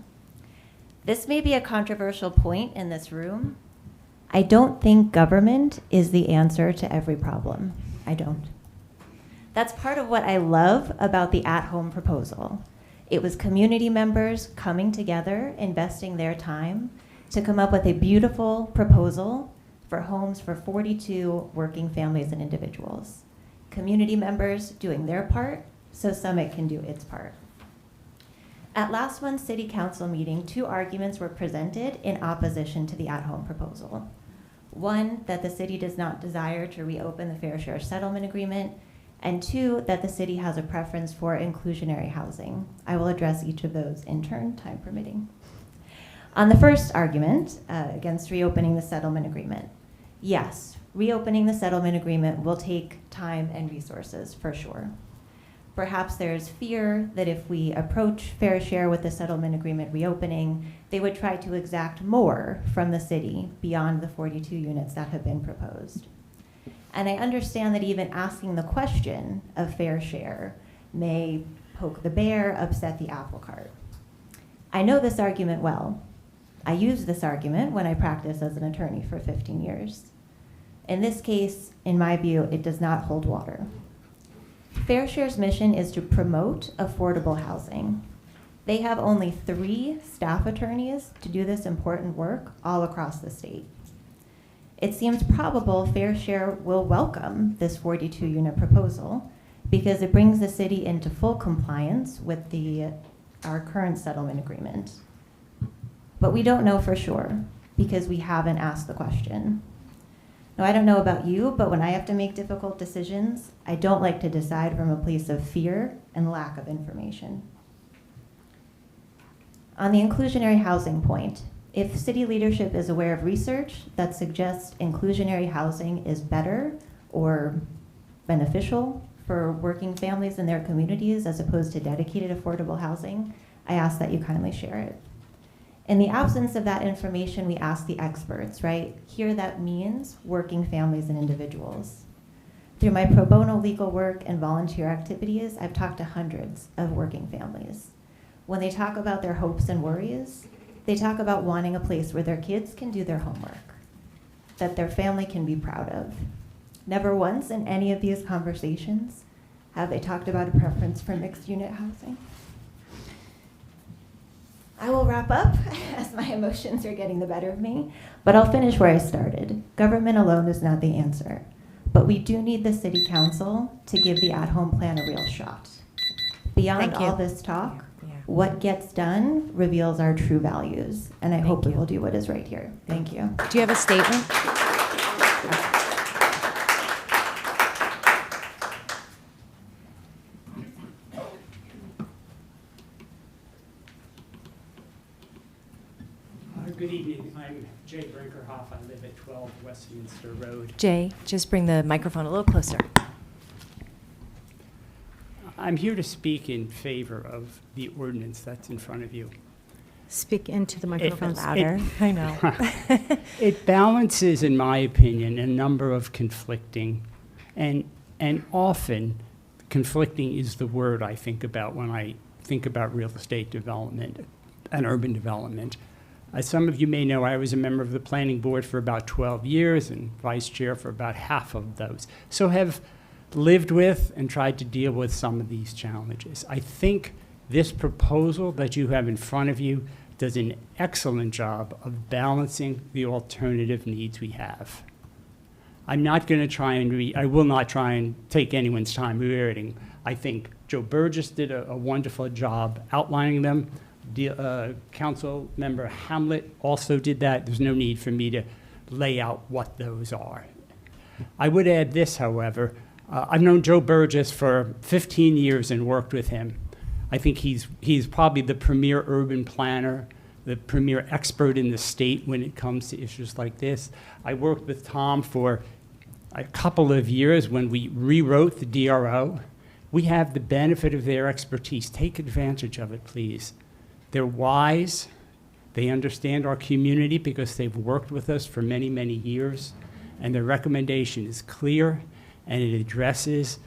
This may be a controversial point in this room. I don't think government is the answer to every problem. I don't. That's part of what I love about the At Home proposal. It was community members coming together, investing their time to come up with a beautiful proposal for homes for 42 working families and individuals. Community members doing their part so Summit can do its part. At last month's City Council meeting, 2 arguments were presented in opposition to the At Home proposal. One, that the city does not desire to reopen the Fair Share Settlement Agreement, and 2, that the city has a preference for inclusionary housing. I will address each of those in turn, time permitting. On the first argument, against reopening the settlement agreement, yes, reopening the settlement agreement will take time and resources, for sure. Perhaps there's fear that if we approach Fair Share with the settlement agreement reopening, they would try to exact more from the city beyond the 42 units that have been proposed. And I understand that even asking the question of Fair Share may poke the bear, upset the apple cart. I know this argument well. I used this argument when I practiced as an attorney for 15 years. In this case, in my view, it does not hold water. Fair Share's mission is to promote affordable housing. They have only 3 staff attorneys to do this important work all across the state. It seems probable Fair Share will welcome this 42-unit proposal because it brings the city into full compliance with our current settlement agreement. But we don't know for sure because we haven't asked the question. Now, I don't know about you, but when I have to make difficult decisions, I don't like to decide from a place of fear and lack of information. On the inclusionary housing point, if city leadership is aware of research that suggests inclusionary housing is better or beneficial for working families in their communities as opposed to dedicated affordable housing, I ask that you kindly share it. In the absence of that information, we ask the experts, right? Here that means working families and individuals. Through my pro bono legal work and volunteer activities, I've talked to hundreds of working families. When they talk about their hopes and worries, they talk about wanting a place where their kids can do their homework, that their family can be proud of. Never once in any of these conversations have they talked about a preference for mixed unit housing. I will wrap up as my emotions are getting the better of me, but I'll finish where I started. Government alone is not the answer, but we we do need the city council to give the at-home plan a real shot. Beyond Thank you. all this talk, Yeah. what gets done reveals our true values, and I hope we you. will do what is right here. Thank you. Do you have a statement? Good evening. I'm Jay Brinkerhoff. I live at 12 Westminster Road. Jay, just bring the microphone a little closer. I'm here to speak in favor of the ordinance that's in front of you. Speak into the microphone. Louder. I know. It balances, in my opinion, a number of conflicting, and often conflicting is the word I think about when I think about real estate development and urban development. As some of you may know, I was a member of the planning board for about 12 years and vice chair for about half of those. So have lived with and tried to deal with some of these challenges. I think this proposal that you have in front of you does an excellent job of balancing the alternative needs we have. I'm not going to try and I will not try and take anyone's time reiterating. I think Joe Burgess did a wonderful job outlining them. Council member Hamlet also did that. There's no need for me to lay out what those are. I would add this, however. I've known Joe Burgess for 15 years and worked with him. I think he's probably the premier urban planner, the premier expert in the state when it comes to issues like this. I worked with Tom for a couple of years when we rewrote the DRO. We have the benefit of their expertise. Take advantage of it, please. They're wise. They understand our community because they've worked with us for many, many years. And their recommendation is clear, and it addresses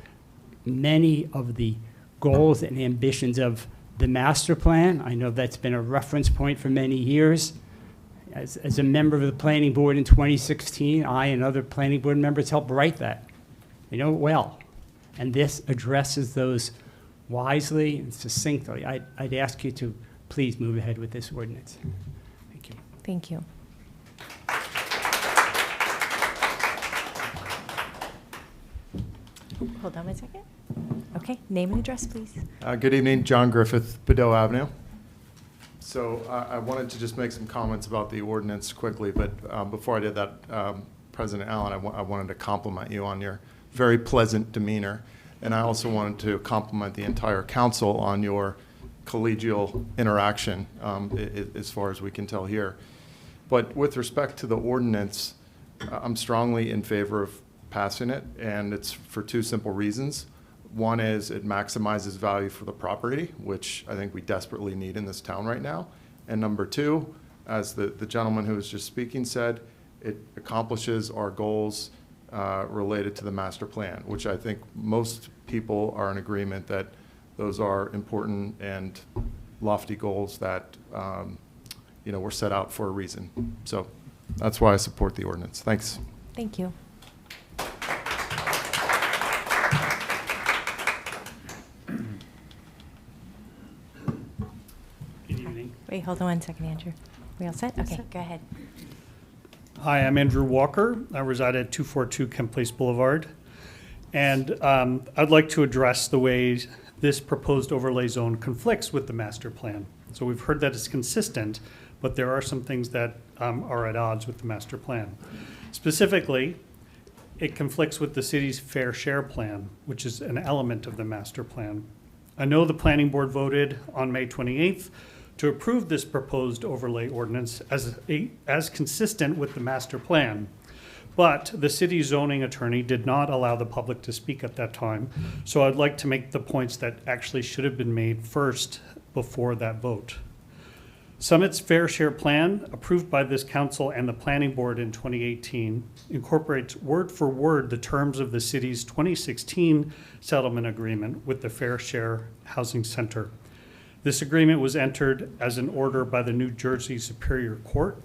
many of the goals and ambitions of the master plan. I know that's been a reference point for many years. As a member of the planning board in 2016, I and other planning board members helped write that. They know it well. And this addresses those wisely and succinctly. I'd ask you to please move ahead with this ordinance. Thank you. Thank you. Hold on one second. Okay, name and address, please. Good evening, John Griffith, Bedell Avenue. So I wanted to just make some comments about the ordinance quickly, but before I did that, President Allen, I wanted to compliment you on your very pleasant demeanor, and I also wanted to compliment the entire council on your collegial interaction, as far as we can tell here. But with respect to the ordinance, I'm strongly in favor of passing it, and it's for two simple reasons. One is it maximizes value for the property, which I think we desperately need in this town right now. And number two, as the gentleman who was just speaking said, it accomplishes our goals related to the master plan, which I think most people are in agreement that those are important and lofty goals that were set out for a reason. So that's why I support the ordinance. Thanks. Thank you. Good evening. Wait, hold on one second, Andrew. We all set? Okay, go ahead. Hi, I'm Andrew Walker. I reside at 242 Kent Place Boulevard. And I'd like to address the ways this proposed overlay zone conflicts with the master plan. So we've heard that it's consistent, but there are some things that are at odds with the master plan. Specifically, it conflicts with the city's fair share plan, which is an element of the master plan. I know the planning board voted on May 28th to approve this proposed overlay ordinance as consistent with the master plan. But the city zoning attorney did not allow the public to speak at that time. So I'd like to make the points that actually should have been made first before that vote. Summit's fair share plan, approved by this council and the planning board in 2018, incorporates word for word the terms of the city's 2016 settlement agreement with the Fair Share Housing Center. This agreement was entered as an order by the New Jersey Superior Court,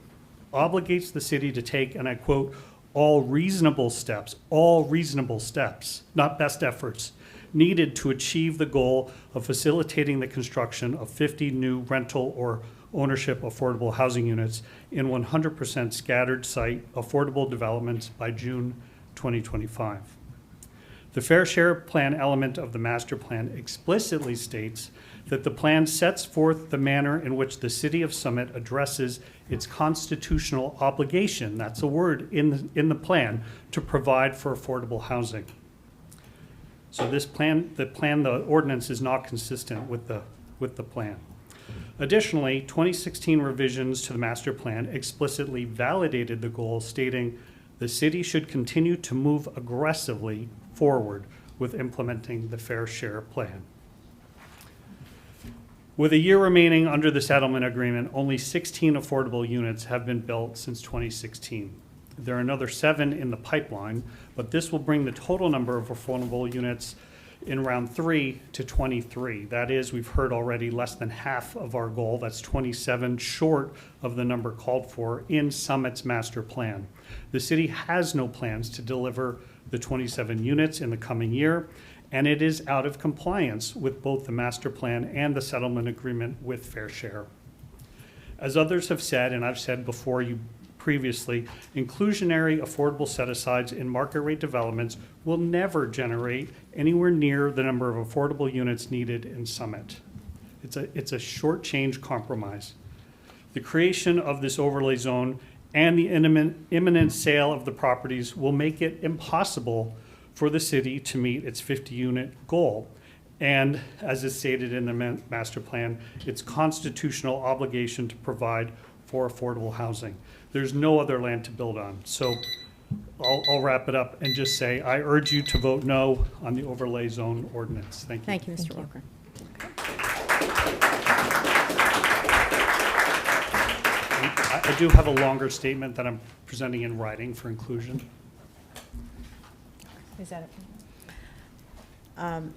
obligates the city to take, and I quote, all reasonable steps, not best efforts, needed to achieve the goal of facilitating the construction of 50 new rental or ownership affordable housing units in 100% scattered site affordable developments by June 2025. The Fair Share Plan element of the master plan explicitly states that the plan sets forth the manner in which the City of Summit addresses its constitutional obligation, that's a word in the plan, to provide for affordable housing. So this plan, the ordinance is not consistent with the plan. Additionally, 2016 revisions to the master plan explicitly validated the goal, stating the city should continue to move aggressively forward with implementing the Fair Share Plan. With a year remaining under the settlement agreement, only 16 affordable units have been built since 2016. There are another 7 in the pipeline, but this will bring the total number of affordable units in round 3 to 23. That is, we've heard already, less than half of our goal. That's 27 short of the number called for in Summit's master plan. The city has no plans to deliver the 27 units in the coming year, and it is out of compliance with both the master plan and the settlement agreement with Fair Share. As others have said, and I've said before you previously, inclusionary affordable set-asides in market rate developments will never generate anywhere near the number of affordable units needed in Summit. It's a short-change compromise. The creation of this overlay zone and the imminent sale of the properties will make it impossible for the city to meet its 50-unit goal. And as is stated in the master plan, its constitutional obligation to provide for affordable housing. There's no other land to build on. So I'll wrap it up and just say, I urge you to vote no on the overlay zone ordinance. Thank you. Thank you, Mr. Walker. I do have a longer statement that I'm presenting in writing for inclusion. Is that okay?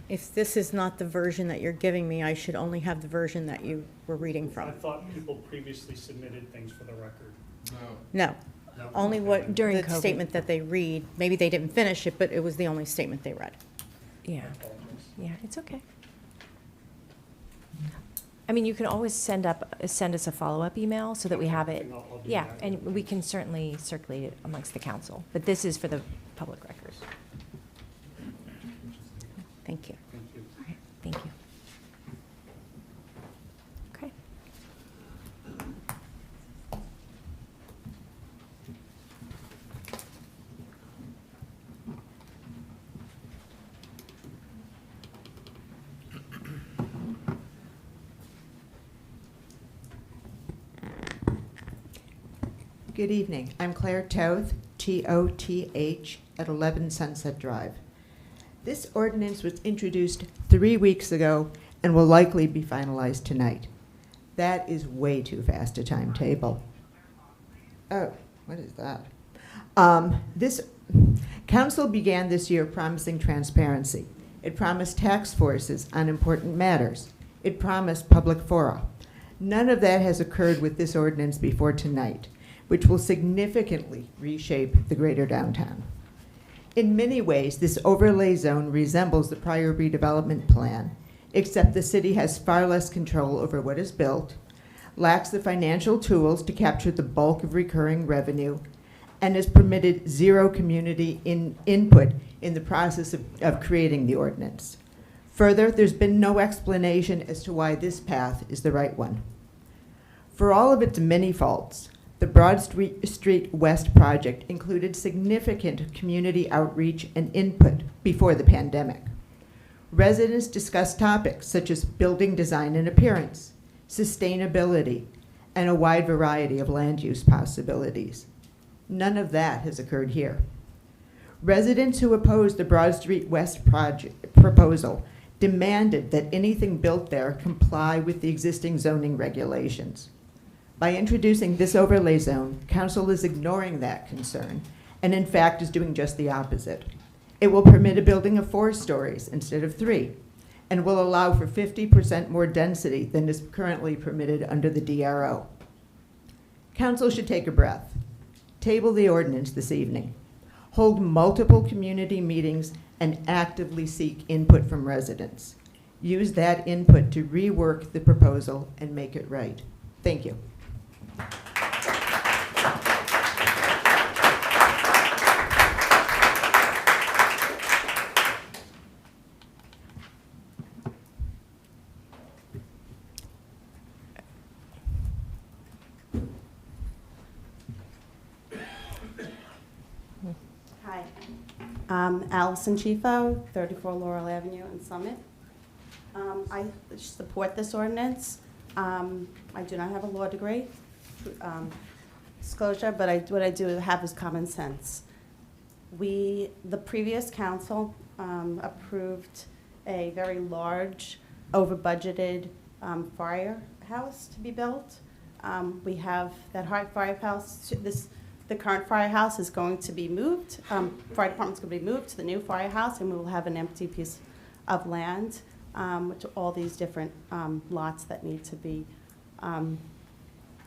If this is not the version that you're giving me, I should only have the version that you were reading from. I thought people previously submitted things for the record. No, only what, During the COVID. statement that they read. Maybe they didn't finish it, but it was the only statement they read. Yeah, it's okay. I mean, you can always send us a follow-up email so that we have it. I'll do Yeah, that. and we can certainly circulate it amongst the council, but this is for the public records. Thank you. Thank you. All right, thank you. Okay. Good evening. I'm Claire Toth, T-O-T-H, at 11 Sunset Drive. This ordinance was introduced 3 weeks ago and will likely be finalized tonight. That is way too fast a timetable. Oh, what is that? This council began this year promising transparency. It promised task forces on important matters. It promised public fora. None of that has occurred with this ordinance before tonight, which will significantly reshape the greater downtown. In many ways, this overlay zone resembles the prior redevelopment plan, except the city has far less control over what is built, lacks the financial tools to capture the bulk of recurring revenue, and has permitted zero community input in the process of creating the ordinance. Further, there's been no explanation as to why this path is the right one. For all of its many faults, the Broad Street West project included significant community outreach and input before the pandemic. Residents discussed topics such as building design and appearance, sustainability, and a wide variety of land use possibilities. None of that has occurred here. Residents who opposed the Broad Street West proposal demanded that anything built there comply with the existing zoning regulations. By introducing this overlay zone, council is ignoring that concern and in fact is doing just the opposite. It will permit a building of 4 stories instead of 3 and will allow for 50% more density than is currently permitted under the DRO. Council should take a breath. Table the ordinance this evening. Hold multiple community meetings and actively seek input from residents. Use that input to rework the proposal and make it right. Thank you. Allison Chifo, 34 Laurel Avenue in Summit. I support this ordinance. I do not have a law degree, disclosure, but what I do have is common sense. The previous council approved a very large, over-budgeted firehouse to be built. We have that firehouse, the current firehouse is going to be moved. Fire department's going to be moved to the new firehouse, and we will have an empty piece of land, which are all these different lots that need to be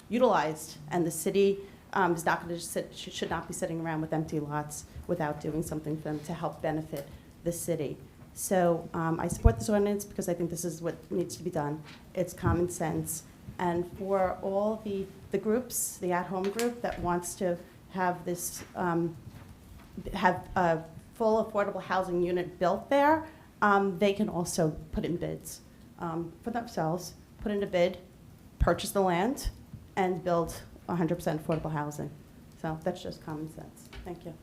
utilized. And the city is not going to should not be sitting around with empty lots without doing something for them to help benefit the city. So I support this ordinance because I think this is what needs to be done. It's common sense. And for all the groups, the at-home group that wants to have this, have a full affordable housing unit built there, they can also put in bids for themselves, put in a bid, purchase the land, and build 100% affordable housing. So that's just common sense. Thank you.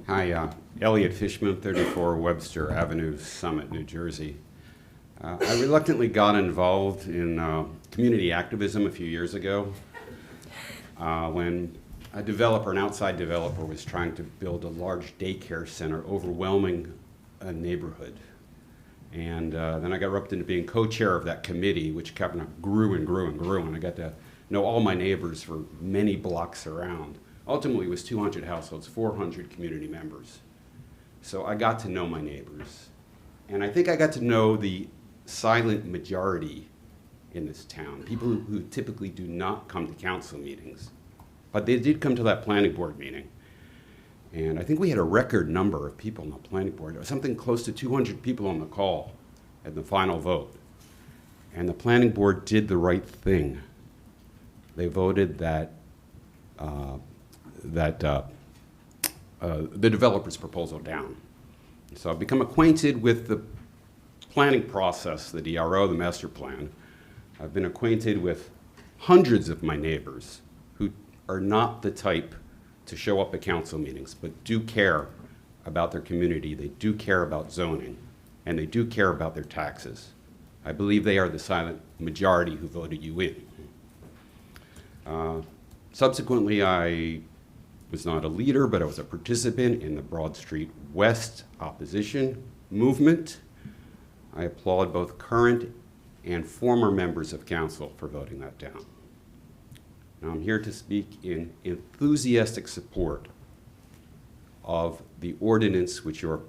Hi, Elliot Fishman, 34 Webster Avenue, Summit, New Jersey. I reluctantly got involved in community activism a few years ago when a developer, an outside developer, was trying to build a large daycare center overwhelming a neighborhood. And then I got roped into being co-chair of that committee, which kind of grew and grew and grew, and I got to know all my neighbors for many blocks around. Ultimately, it was 200 households, 400 community members. So I got to know my neighbors. And I think I got to know the silent majority in this town, people who typically do not come to council meetings. But they did come to that planning board meeting. And I think we had a record number of people on the planning board. There was something close to 200 people on the call at the final vote. And the planning board did the right thing. They voted that the developer's proposal down. So I've become acquainted with the planning process, the DRO, the master plan. I've been acquainted with hundreds of my neighbors who are not the type to show up at council meetings, but do care about their community, they do care about zoning, and they do care about their taxes. I believe they are the silent majority who voted you in. Subsequently, I was not a leader, but I was a participant in the Broad Street West opposition movement. I applaud both current and former members of council for voting that down. Now I'm here to speak in enthusiastic support of the ordinance which you're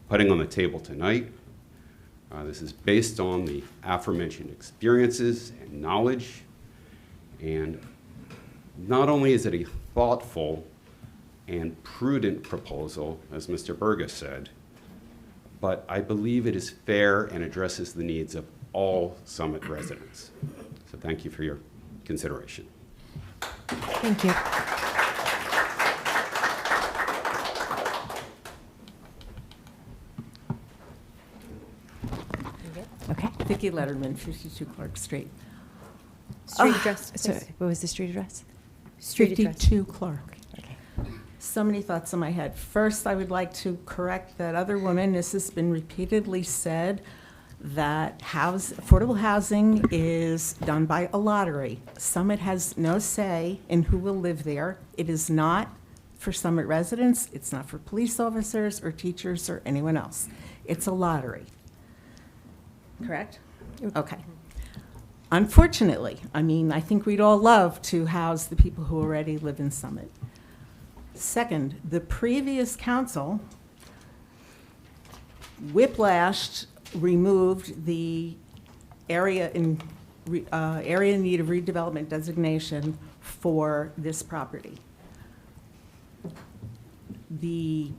putting on the table tonight. This is based on the aforementioned experiences and knowledge, and not only is it a thoughtful and prudent proposal, as Mr. Burgess said, but I believe it is fair and addresses the needs of all Summit residents. So thank you for your consideration. Thank you. Okay. Vicki Letterman, 52 Clark Street. Street address, sorry, what was the street address? Street address. 52 Clark. Okay. So many thoughts in my head. First, I would like to correct that other woman. This has been repeatedly said that affordable housing is done by a lottery. Summit has no say in who will live there. It is not for Summit residents. It's not for police officers or teachers or anyone else. It's a lottery. Correct? Okay. Unfortunately, I think we'd all love to house the people who already live in Summit. Second, the previous council whiplashed, removed the area in need of redevelopment designation for this property. The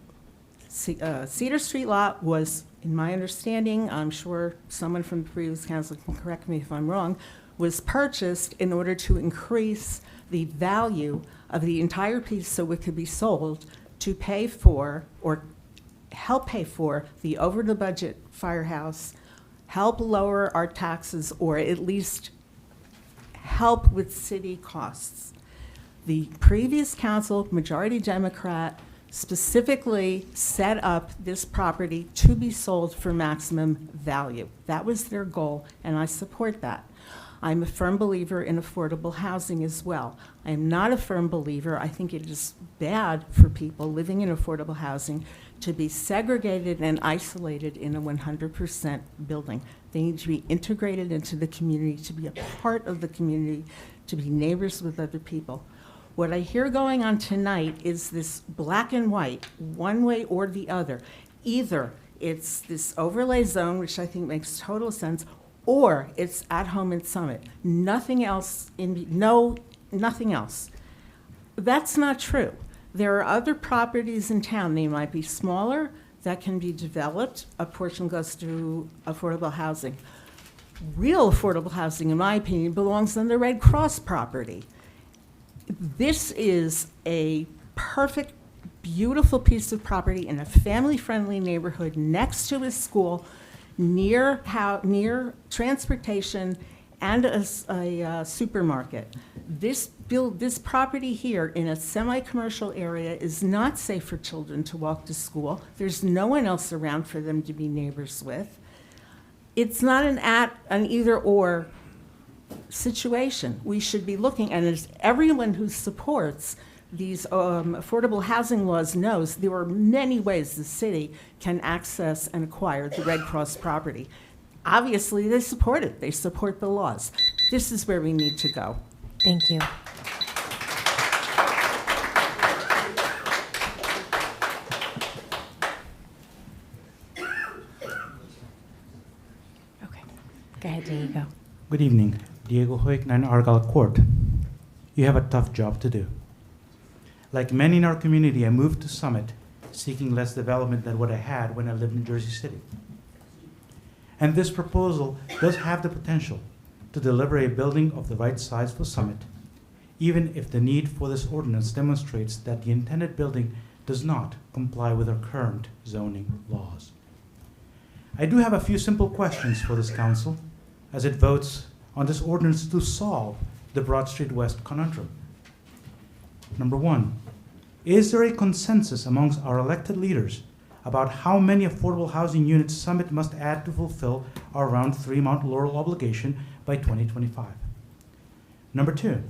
Cedar Street lot was, in my understanding, I'm sure someone from the previous council can correct me if I'm wrong, was purchased in order to increase the value of the entire piece so it could be sold to pay for or help pay for the over-the-budget firehouse help lower our taxes, or at least help with city costs. The previous council, majority Democrat, specifically set up this property to be sold for maximum value. That was their goal, and I support that. I'm a firm believer in affordable housing as well. I am not a firm believer. I think it is bad for people living in affordable housing to be segregated and isolated in a 100% building. They need to be integrated into the community, to be a part of the community, to be neighbors with other people. What I hear going on tonight is this black and white, one way or the other. Either it's this overlay zone, which I think makes total sense, or it's at home in Summit. Nothing else, nothing else. That's not true. There are other properties in town. They might be smaller, that can be developed. A portion goes to affordable housing. Real affordable housing, in my opinion, belongs on the Red Cross property. This is a perfect, beautiful piece of property in a family-friendly neighborhood next to a school, near transportation and a supermarket. This property here in a semi-commercial area is not safe for children to walk to school. There's no one else around for them to be neighbors with. It's not an either-or situation. We should be looking, and as everyone who supports these affordable housing laws knows, there are many ways the city can access and acquire the Red Cross property. Obviously, they support it. They support the laws. This is where we need to go. Thank you. Okay. Go ahead, Diego. Good evening. Diego Hoyk, 9 Argyle Court. You have a tough job to do. Like many in our community, I moved to Summit seeking less development than what I had when I lived in Jersey City. And this proposal does have the potential to deliver a building of the right size for Summit, even if the need for this ordinance demonstrates that the intended building does not comply with our current zoning laws. I do have a few simple questions for this council as it votes on this ordinance to solve the Broad Street West conundrum. Number one, is there a consensus amongst our elected leaders about how many affordable housing units Summit must add to fulfill our round 3 Mount Laurel obligation by 2025? Number two,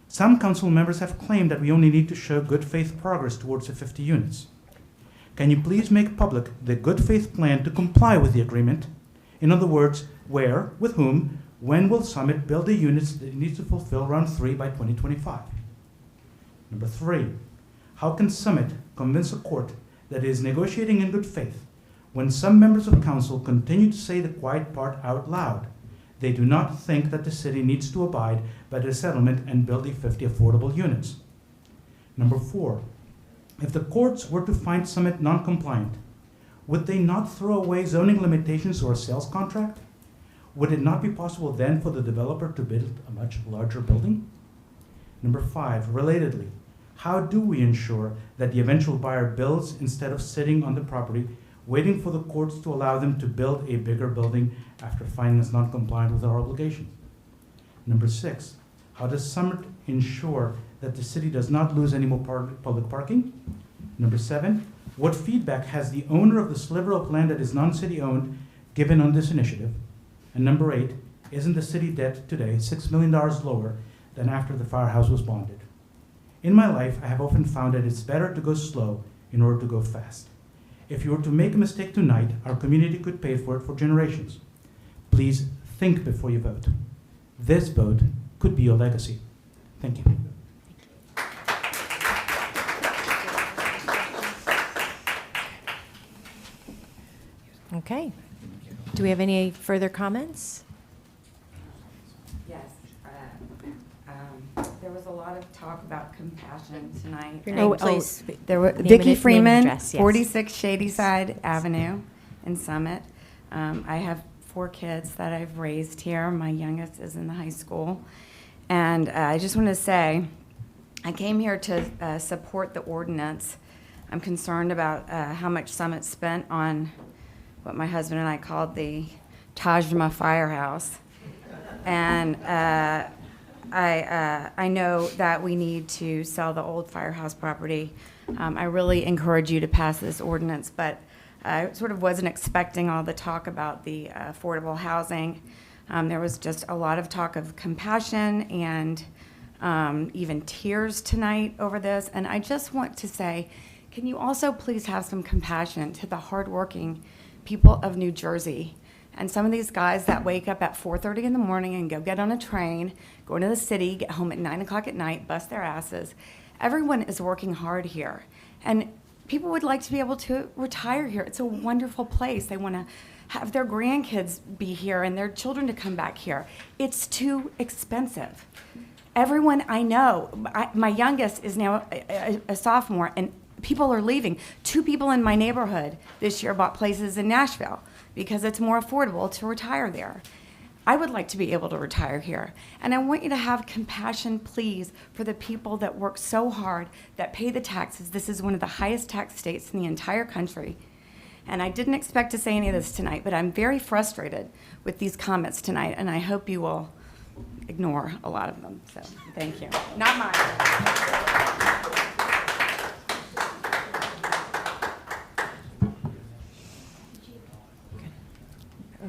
some council members have claimed that we only need to show good faith progress towards the 50 units. Can you please make public the good faith plan to comply with the agreement? In other words, where, with whom, when will Summit build the units that it needs to fulfill round 3 by 2025? Number three, how can Summit convince a court that it is negotiating in good faith when some members of council continue to say the quiet part out loud? They do not think that the city needs to abide by the settlement and build the 50 affordable units. Number four, if the courts were to find Summit non-compliant, would they not throw away zoning limitations or a sales contract? Would it not be possible then for the developer to build a much larger building? Number five, relatedly, how do we ensure that the eventual buyer builds instead of sitting on the property, waiting for the courts to allow them to build a bigger building after finding us not compliant with our obligation? Number six, how does Summit ensure that the city does not lose any more public parking? Number seven, what feedback has the owner of the sliver of land that is non-city owned given on this initiative? And number eight, isn't the city debt today $6 million lower than after the firehouse was bonded? In my life, I have often found that it's better to go slow in order to go fast. If you were to make a mistake tonight, our community could pay for it for generations. Please think before you vote. This vote could be your legacy. Thank you. Okay. Do we have any further comments? Yes. There was a lot of talk about compassion tonight. Your name, please. There were Name Vicki and Freeman, address, yes. 46 Shadyside Avenue in Summit. I have 4 kids that I've raised here. My youngest is in the high school. And I just want to say, I came here to support the ordinance. I'm concerned about how much Summit spent on what my husband and I called the Tajma Firehouse. And I know that we need to sell the old firehouse property. I really encourage you to pass this ordinance, but I sort of wasn't expecting all the talk about the affordable housing. There was just a lot of talk of compassion and even tears tonight over this. And I just want to say, can you also please have some compassion to the hardworking people of New Jersey? And some of these guys that wake up at 4:30 in the morning and go get on a train, go into the city, get home at 9 o'clock at night, bust their asses. Everyone is working hard here. And people would like to be able to retire here. It's a wonderful place. They want to have their grandkids be here and their children to come back here. It's too expensive. Everyone I know, my youngest is now a sophomore, and people are leaving. 2 people in my neighborhood this year bought places in Nashville because it's more affordable to retire there. I would like to be able to retire here. And I want you to have compassion, please, for the people that work so hard, that pay the taxes. This is one of the highest tax states in the entire country. And I didn't expect to say any of this tonight, but I'm very frustrated with these comments tonight, and I hope you will ignore a lot of them. So, thank you. Not mine.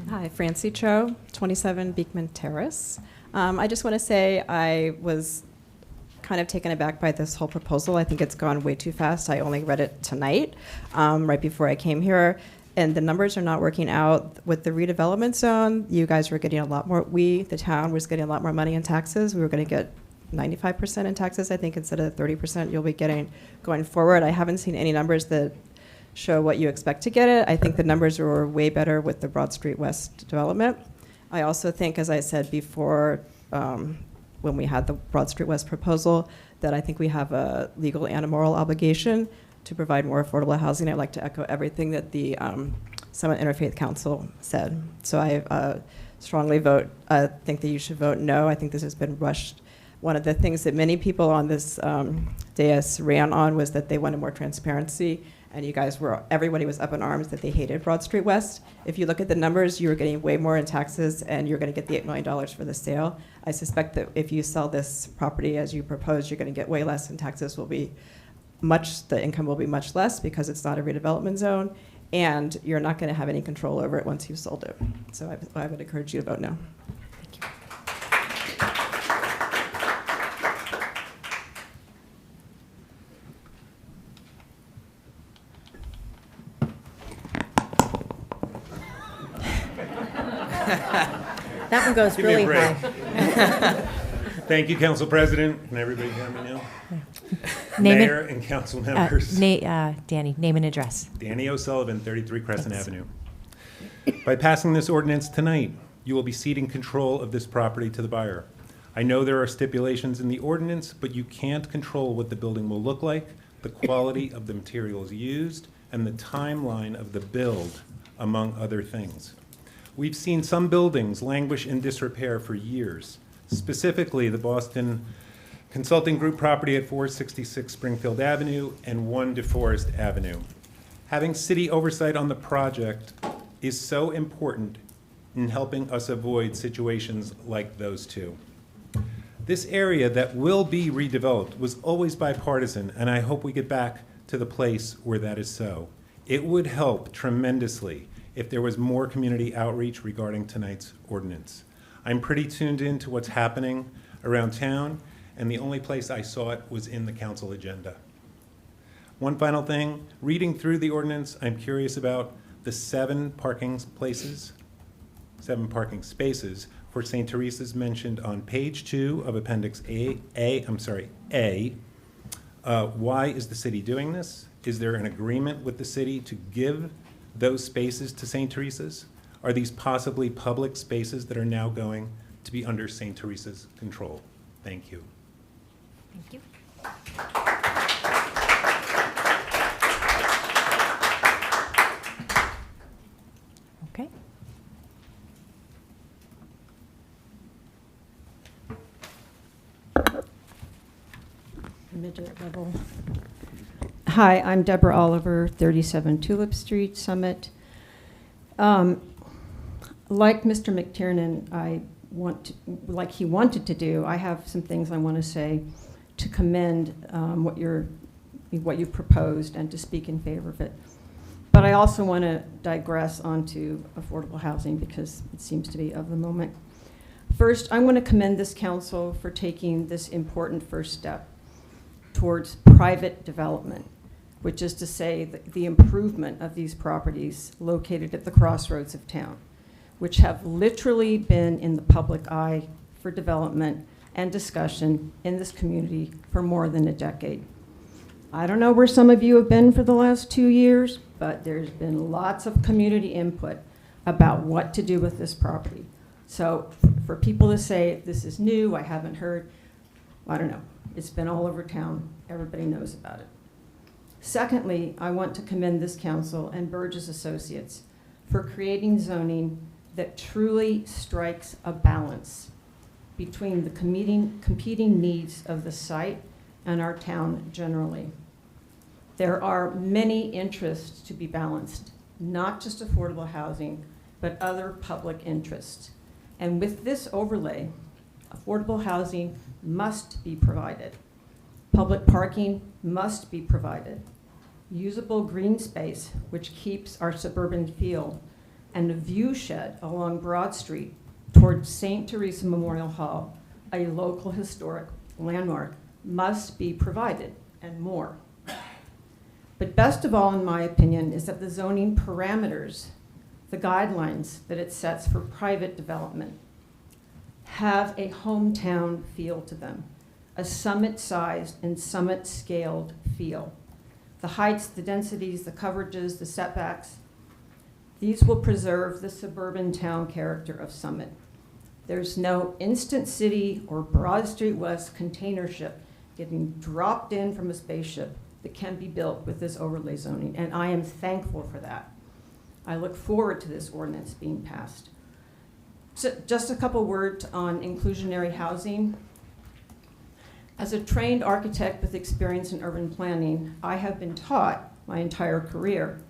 Hi, Francie Cho, 27 Beekman Terrace. I just want to say I was kind of taken aback by this whole proposal. I think it's gone way too fast. I only read it tonight, right before I came here, and the numbers are not working out. With the redevelopment zone, you guys were getting a lot more, the town, was getting a lot more money in taxes. We were going to get 95% in taxes, I think, instead of the 30% you'll be getting going forward. I haven't seen any numbers that show what you expect to get it. I think the numbers were way better with the Broad Street West development. I also think, as I said before, when we had the Broad Street West proposal, that I think we have a legal and a moral obligation to provide more affordable housing. I'd like to echo everything that the Summit Interfaith Council said. So I strongly think that you should vote no. I think this has been rushed. One of the things that many people on this dais ran on was that they wanted more transparency. And you guys everybody was up in arms that they hated Broad Street West. If you look at the numbers, you were getting way more in taxes, and you're going to get the $8 million for the sale. I suspect that if you sell this property as you propose, you're going to get way less, and taxes will be the income will be much less because it's not a redevelopment zone, and you're not going to have any control over it once you've sold it. So I would encourage you to vote no. Thank you. That one goes Give me a really break. high. Thank you, Council President. Can everybody hear me now? Name Mayor and council members. Danny, name and address. Danny O'Sullivan, 33 Crescent Avenue. By passing this ordinance tonight, you will be ceding control of this property to the buyer. I know there are stipulations in the ordinance, but you can't control what the building will look like, the quality of the materials used, and the timeline of the build, among other things. We've seen some buildings languish in disrepair for years, specifically the Boston Consulting Group property at 466 Springfield Avenue and 1 DeForest Avenue. Having city oversight on the project is so important in helping us avoid situations like those two. This area that will be redeveloped was always bipartisan, and I hope we get back to the place where that is so. It would help tremendously if there was more community outreach regarding tonight's ordinance. I'm pretty tuned in to what's happening around town, and the only place I saw it was in the council agenda. One final thing, reading through the ordinance, I'm curious about the 7 parking spaces for St. Teresa's mentioned on page 2 of Appendix A. Why is the city doing this? Is there an agreement with the city to give those spaces to St. Teresa's? Are these possibly public spaces that are now going to be under St. Teresa's control? Thank you. Thank you. Okay. Midget level. Hi, I'm Deborah Oliver, 37 Tulip Street, Summit. like Mr. McTiernan, like he wanted to do, I have some things I want to say to commend what you've proposed and to speak in favor of it. But I also want to digress onto affordable housing because it seems to be of the moment. First, I want to commend this council for taking this important first step towards private development, which is to say the improvement of these properties located at the crossroads of town, which have literally been in the public eye for development and discussion in this community for more than a decade. I don't know where some of you have been for the last 2 years, but there's been lots of community input about what to do with this property. So for people to say this is new, I haven't heard, I don't know. It's been all over town. Everybody knows about it. Secondly, I want to commend this council and Burgess Associates for creating zoning that truly strikes a balance between the competing needs of the site and our town generally. There are many interests to be balanced, not just affordable housing, but other public interests. And with this overlay, affordable housing must be provided. Public parking must be provided. Usable green space, which keeps our suburban feel, and a view shed along Broad Street towards St. Teresa Memorial Hall, a local historic landmark, must be provided, and more. But best of all, in my opinion, is that the zoning parameters, the guidelines that it sets for private development, have a hometown feel to them, a summit-sized and summit-scaled feel. The heights, the densities, the coverages, the setbacks, these will preserve the suburban town character of Summit. There's no Instant City or Broad Street West container ship getting dropped in from a spaceship that can be built with this overlay zoning, and I am thankful for that. I look forward to this ordinance being passed. So just a couple words on inclusionary housing. As a trained architect with experience in urban planning, I have been taught my entire career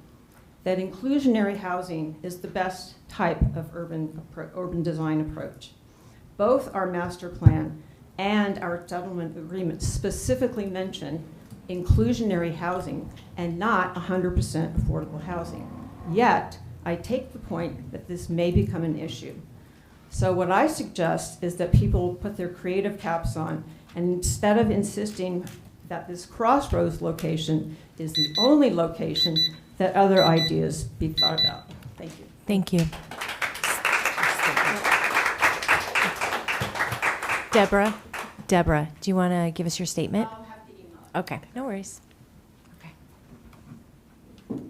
that inclusionary housing is the best type of urban design approach. Both our master plan and our settlement agreement specifically mention inclusionary housing and not 100% affordable housing. Yet, I take the point that this may become an issue. So what I suggest is that people put their creative caps on, and instead of insisting that this crossroads location is the only location, that other ideas be thought about. Thank you. Thank you. Deborah, do you want to give us your statement? I'll have to email it. Okay, no worries. Okay.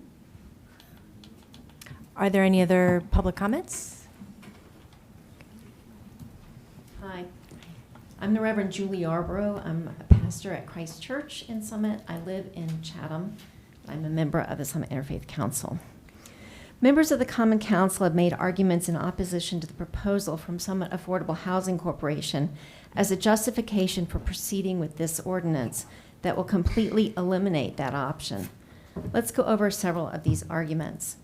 Are there any other public comments? Hi, I'm the Reverend Julie Yarborough. I'm a pastor at Christ Church in Summit. I live in Chatham. I'm a member of the Summit Interfaith Council. Members of the Common Council have made arguments in opposition to the proposal from Summit Affordable Housing Corporation as a justification for proceeding with this ordinance that will completely eliminate that option. Let's go over several of these arguments.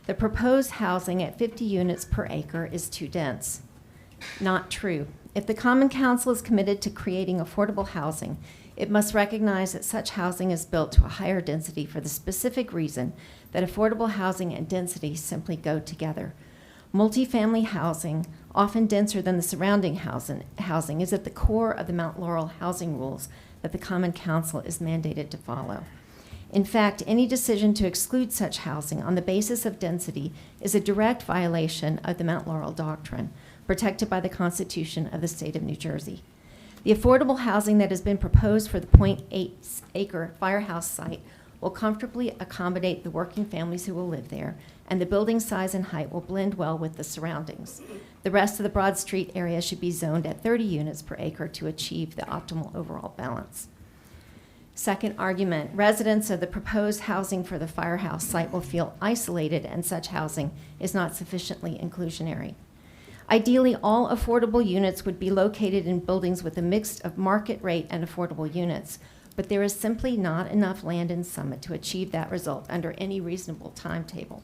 The proposed housing at 50 units per acre is too dense. Not true. If the Common Council is committed to creating affordable housing, it must recognize that such housing is built to a higher density for the specific reason that affordable housing and density simply go together. Multifamily housing, often denser than the surrounding housing, is at the core of the Mount Laurel housing rules that the Common Council is mandated to follow. In fact, any decision to exclude such housing on the basis of density is a direct violation of the Mount Laurel Doctrine, protected by the Constitution of the State of New Jersey. The affordable housing that has been proposed for the 0.8-acre firehouse site will comfortably accommodate the working families who will live there, and the building size and height will blend well with the surroundings. The rest of the Broad Street area should be zoned at 30 units per acre to achieve the optimal overall balance. Second argument, residents of the proposed housing for the firehouse site will feel isolated, and such housing is not sufficiently inclusionary. Ideally, all affordable units would be located in buildings with a mix of market rate and affordable units, but there is simply not enough land in Summit to achieve that result under any reasonable timetable.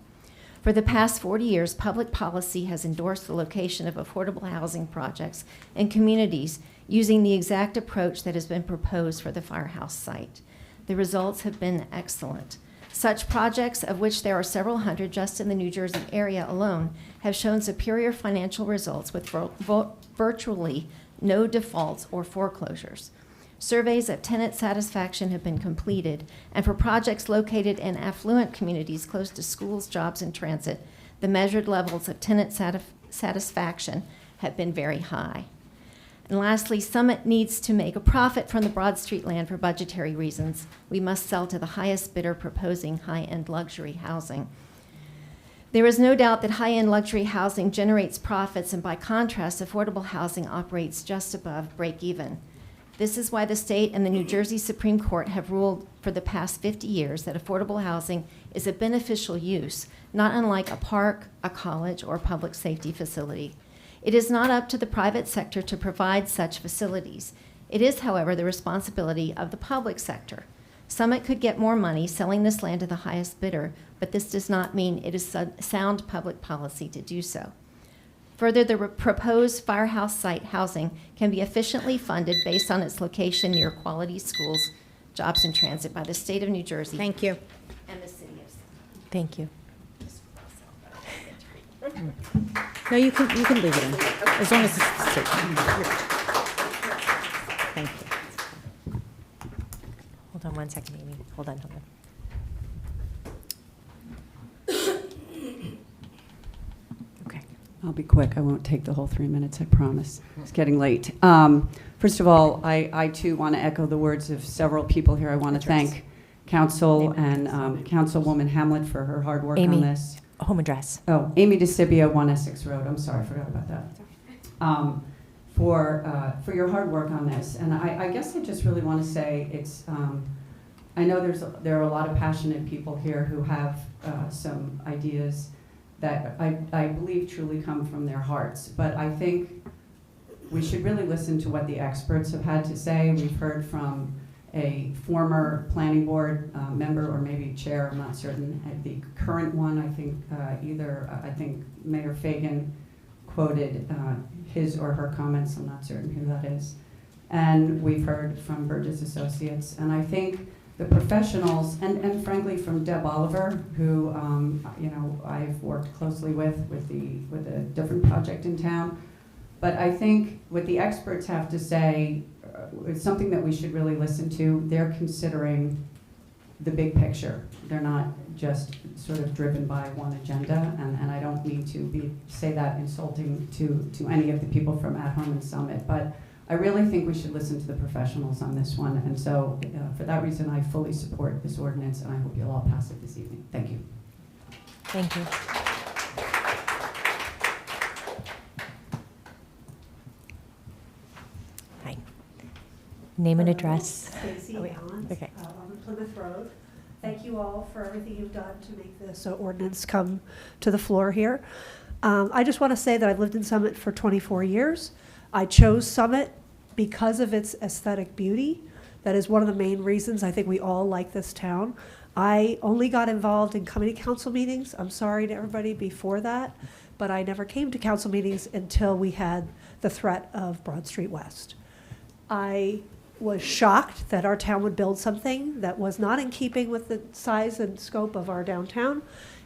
For the past 40 years, public policy has endorsed the location of affordable housing projects in communities using the exact approach that has been proposed for the firehouse site. The results have been excellent. Such projects, of which there are several hundred just in the New Jersey area alone, have shown superior financial results with virtually no defaults or foreclosures. Surveys of tenant satisfaction have been completed, and for projects located in affluent communities close to schools, jobs, and transit, the measured levels of tenant satisfaction have been very high. And lastly, Summit needs to make a profit from the Broad Street land for budgetary reasons. We must sell to the highest bidder proposing high-end luxury housing. There is no doubt that high-end luxury housing generates profits, and by contrast, affordable housing operates just above break-even. This is why the state and the New Jersey Supreme Court have ruled for the past 50 years that affordable housing is a beneficial use, not unlike a park, a college, or a public safety facility. It is not up to the private sector to provide such facilities. It is, however, the responsibility of the public sector. Summit could get more money selling this land to the highest bidder, but this does not mean it is sound public policy to do so. Further, the proposed firehouse site housing can be efficiently funded based on its location near quality schools, jobs, and transit by the state of New Jersey. Thank you. And the city of. Thank you. No, you can leave it in, as long as it's safe. Thank you. Hold on one second, Amy. Hold on. Okay. I'll be quick. I won't take the whole 3 minutes, I promise. It's getting late. First of all, I too want to echo the words of several people here. I want to thank Council and Councilwoman Hamlet for her hard work on this. Home address. Oh, Amy DeCibia, 1 Essex Road. I'm sorry, I forgot about that. For your hard work on this. And I guess I just really want to say it's, I know there are a lot of passionate people here who have some ideas that I believe truly come from their hearts. But I think we should really listen to what the experts have had to say. We've heard from a former planning board member or maybe chair, I'm not certain. The current one, I think Mayor Fagan quoted his or her comments, I'm not certain who that is. And we've heard from Burgess Associates. And I think the professionals, and frankly from Deb Oliver, who I've worked closely with a different project in town. But I think what the experts have to say is something that we should really listen to. They're considering the big picture. They're not just sort of driven by one agenda, and I don't mean to say that insulting to any of the people from At Home and Summit, but I really think we should listen to the professionals on this one, and so for that reason, I fully support this ordinance, and I hope you'll all pass it this evening. Thank you. Thank you. Hi. Name and address. Stacy Allen, Okay. on Plymouth Road. Thank you all for everything you've done to make this ordinance come to the floor here. I just want to say that I've lived in Summit for 24 years. I chose Summit because of its aesthetic beauty. That is one of the main reasons I think we all like this town. I only got involved in community council meetings. I'm sorry to everybody before that, but I never came to council meetings until we had the threat of Broad Street West. I was shocked that our town would build something that was not in keeping with the size and scope of our downtown,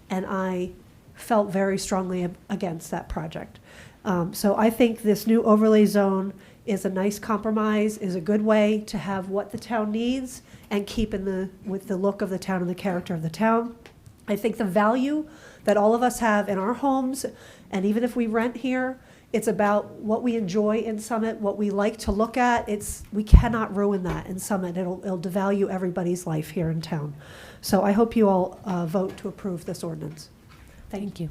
and I felt very strongly against that project. So I think this new overlay zone is a nice compromise, is a good way to have what the town needs and keep with the look of the town and the character of the town. I think the value that all of us have in our homes, and even if we rent here, it's about what we enjoy in Summit, what we like to look at. We cannot ruin that in Summit. It'll devalue everybody's life here in town. So I hope you all vote to approve this ordinance. Thank you.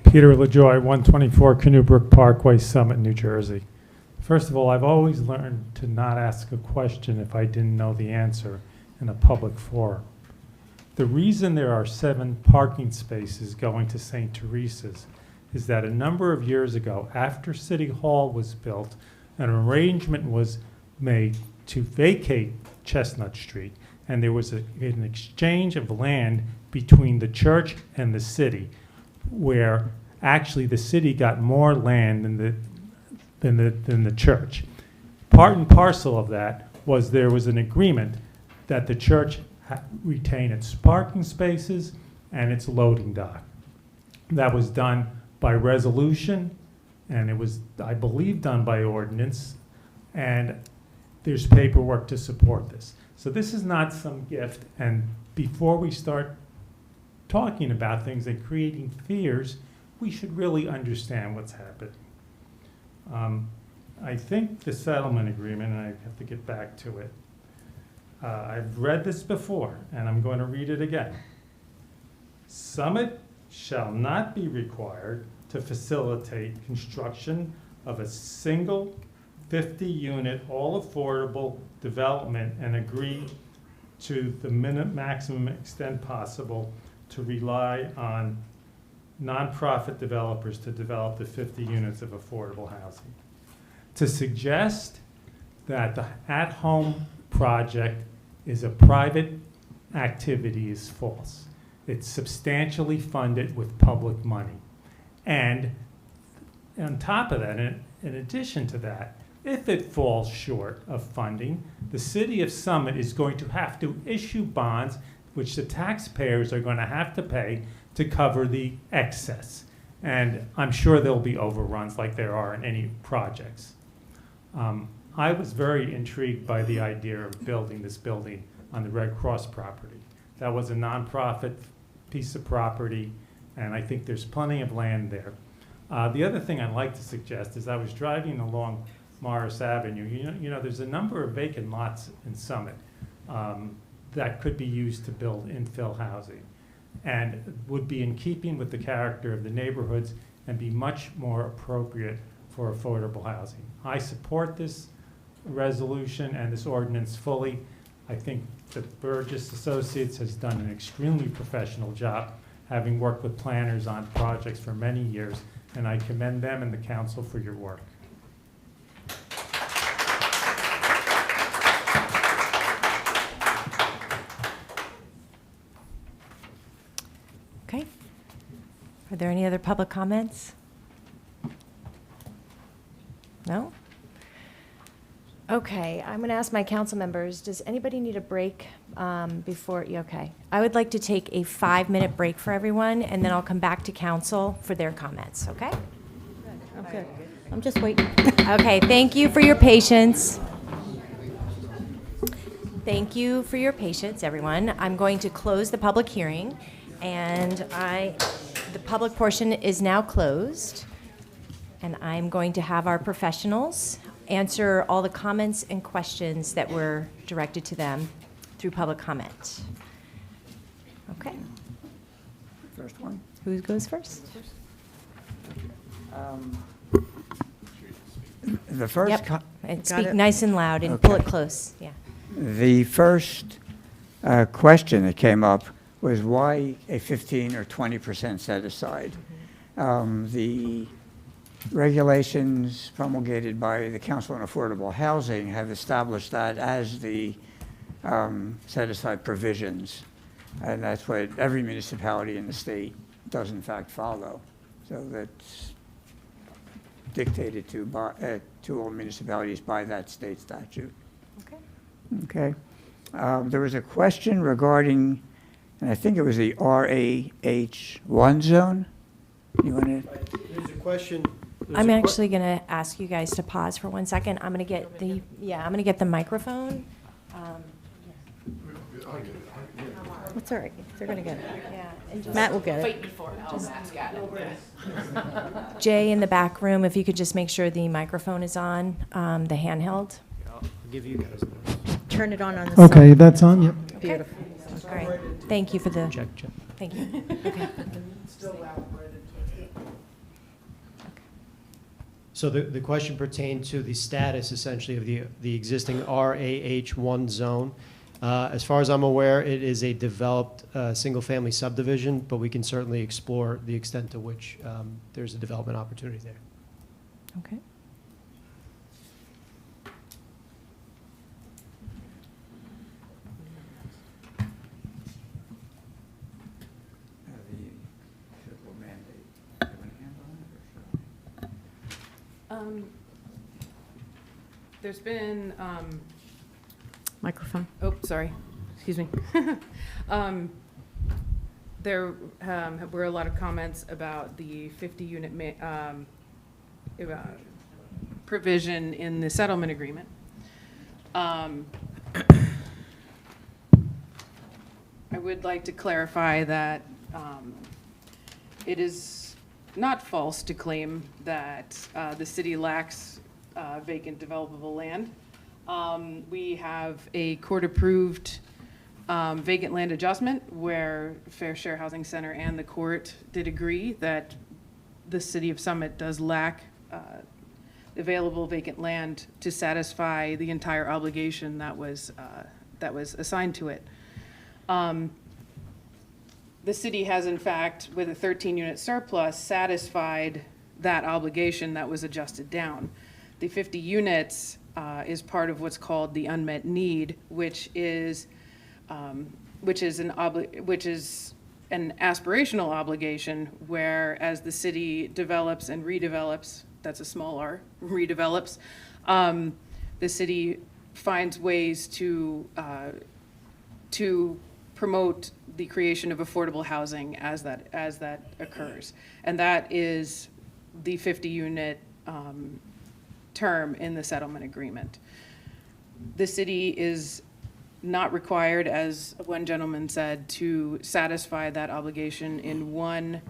Peter LaJoy, 124 Canoe Brook Parkway, Summit, New Jersey. First of all, I've always learned to not ask a question if I didn't know the answer in a public forum. The reason there are 7 parking spaces going to St. Teresa's is that a number of years ago, after City Hall was built, an arrangement was made to vacate Chestnut Street, and there was an exchange of land between the church and the city, where actually the city got more land than the church. Part and parcel of that was there was an agreement that the church retain its parking spaces and its loading dock. That was done by resolution, and it was, I believe, done by ordinance, and there's paperwork to support this. So this is not some gift, and before we start talking about things and creating fears, we should really understand what's happening. I think the settlement agreement, and I have to get back to it, I've read this before, and I'm going to read it again. Summit shall not be required to facilitate construction of a single 50-unit all-affordable development and agree to the maximum extent possible to rely on nonprofit developers to develop the 50 units of affordable housing. To suggest that the at-home project is a private activity is false. It's substantially funded with public money. And on top of that, in addition to that, if it falls short of funding, the city of Summit is going to have to issue bonds which the taxpayers are going to have to pay to cover the excess. And I'm sure there'll be overruns like there are in any projects. I was very intrigued by the idea of building this building on the Red Cross property. That was a nonprofit piece of property, and I think there's plenty of land there. The other thing I'd like to suggest is I was driving along Morris Avenue. You know, there's a number of vacant lots in Summit that could be used to build infill housing, and would be in keeping with the character of the neighborhoods and be much more appropriate for affordable housing. I support this resolution and this ordinance fully. I think that Burgess Associates has done an extremely professional job, having worked with planners on projects for many years, and I commend them and the council for your work. Okay. Are there any other public comments? No? Okay, I'm going to ask my council members, does anybody need a break before? Okay. I would like to take a 5-minute break for everyone, and then I'll come back to council for their comments, okay? I'm good. I'm just waiting. Okay, thank you for your patience. Thank you for your patience, everyone. I'm going to close the public hearing, and the public portion is now closed, and I'm going to have our professionals answer all the comments and questions that were directed to them through public comment. Okay. First one. Who goes first? The first. Yep. And speak nice and loud and pull it close. Yeah. The first question that came up was why a 15 or 20% set aside. The regulations promulgated by the Council on Affordable Housing have established that as the set-aside provisions, and that's what every municipality in the state does in fact follow. So that's dictated to all municipalities by that state statute. Okay. There was a question regarding, and I think it was the RAH1 zone. You want to? There's a question. I'm actually going to ask you guys to pause for 1 second. I'm going to get I'm going to get the microphone. It's all right. They're going to get it. Yeah. And just Matt will get it. Fight before Jay in the back room, if you could just make sure the microphone is on, the handheld. I'll give you guys those. Turn it on the Okay, side. that's on, yep. Beautiful. All right. Thank you for the. Check. Thank you. Okay. So the question pertained to the status essentially of the existing RAH1 zone. As far as I'm aware, it is a developed single-family subdivision, but we can certainly explore the extent to which there's a development opportunity there. Okay. There's been, Microphone. oh, sorry, excuse me. There were a lot of comments about the 50-unit provision in the settlement agreement. I would like to clarify that it is not false to claim that the city lacks vacant developable land. We have a court-approved vacant land adjustment where Fair Share Housing Center and the court did agree that the city of Summit does lack available vacant land to satisfy the entire obligation that was assigned to it. The city has, in fact, with a 13-unit surplus, satisfied that obligation that was adjusted down. The 50 units is part of what's called the unmet need, which is an aspirational obligation, where as the city develops and redevelops, that's a small r, redevelops, the city finds ways to promote the creation of affordable housing as that occurs, and that is the 50-unit term in the settlement agreement. The city is not required, as one gentleman said, to satisfy that obligation in one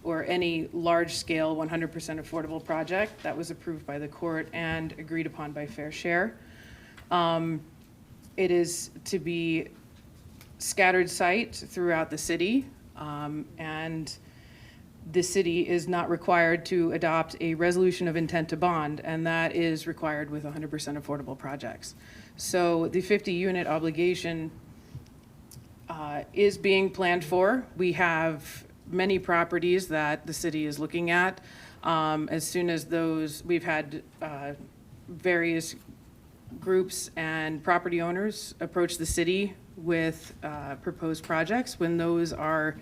or any large-scale 100% affordable project that was approved by the court and agreed upon by Fair Share. It is to be scattered site throughout the city, and the city is not required to adopt a resolution of intent to bond, and that is required with 100% affordable projects. So the 50-unit obligation is being planned for. We have many properties that the city is looking at. As soon as those, we've had various groups and property owners approach the city with proposed projects. When those are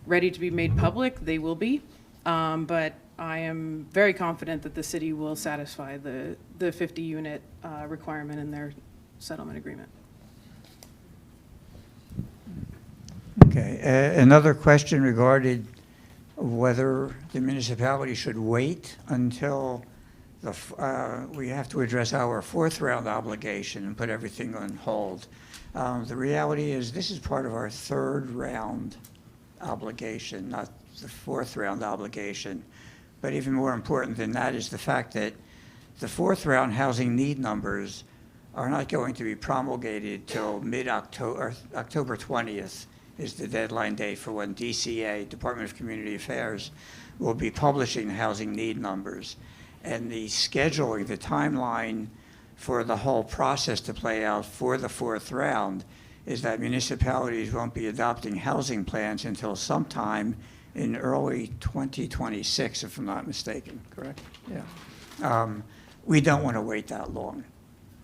ready to be made public, they will be. But I am very confident that the city will satisfy the 50-unit requirement in their settlement agreement. Okay, another question regarding whether the municipality should wait until we have to address our fourth round obligation and put everything on hold. The reality is this is part of our third round obligation, not the fourth round obligation. But even more important than that is the fact that the fourth round housing need numbers are not going to be promulgated till mid-October. October 20th is the deadline date for when DCA, Department of Community Affairs, will be publishing the housing need numbers. And the scheduling, the timeline for the whole process to play out for the fourth round is that municipalities won't be adopting housing plans until sometime in early 2026, if I'm not mistaken, correct? Yeah. We don't want to wait that long,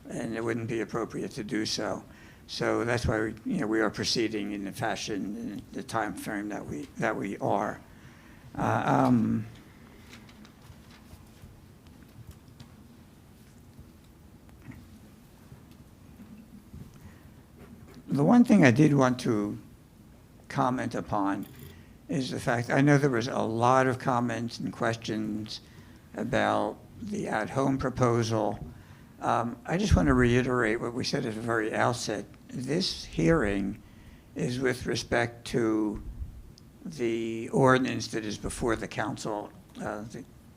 and it wouldn't be appropriate to do so. So that's why we are proceeding in the fashion, in the time frame that we are. The one thing I did want to comment upon is the fact, I know there was a lot of comments and questions about the at-home proposal. I just want to reiterate what we said at the very outset. This hearing is with respect to the ordinance that is before the council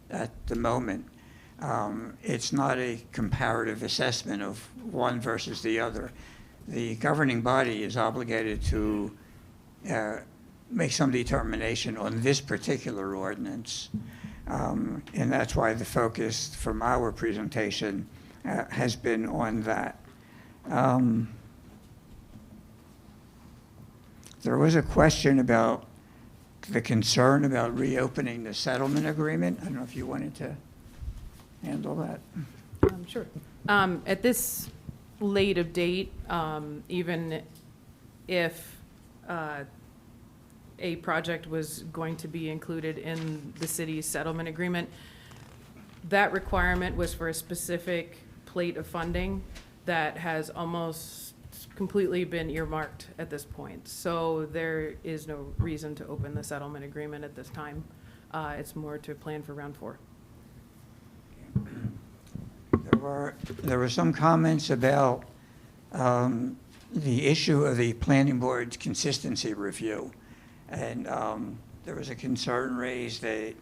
at the moment. It's not a comparative assessment of one versus the other. The governing body is obligated to make some determination on this particular ordinance. And that's why the focus from our presentation has been on that. There was a question about the concern about reopening the settlement agreement. I don't know if you wanted to handle that. Sure. At this late of date, even if a project was going to be included in the city's settlement agreement, that requirement was for a specific plate of funding that has almost completely been earmarked at this point. So there is no reason to open the settlement agreement at this time. It's more to plan for round 4. There were some comments about the issue of the planning board's consistency review. And there was a concern raised that,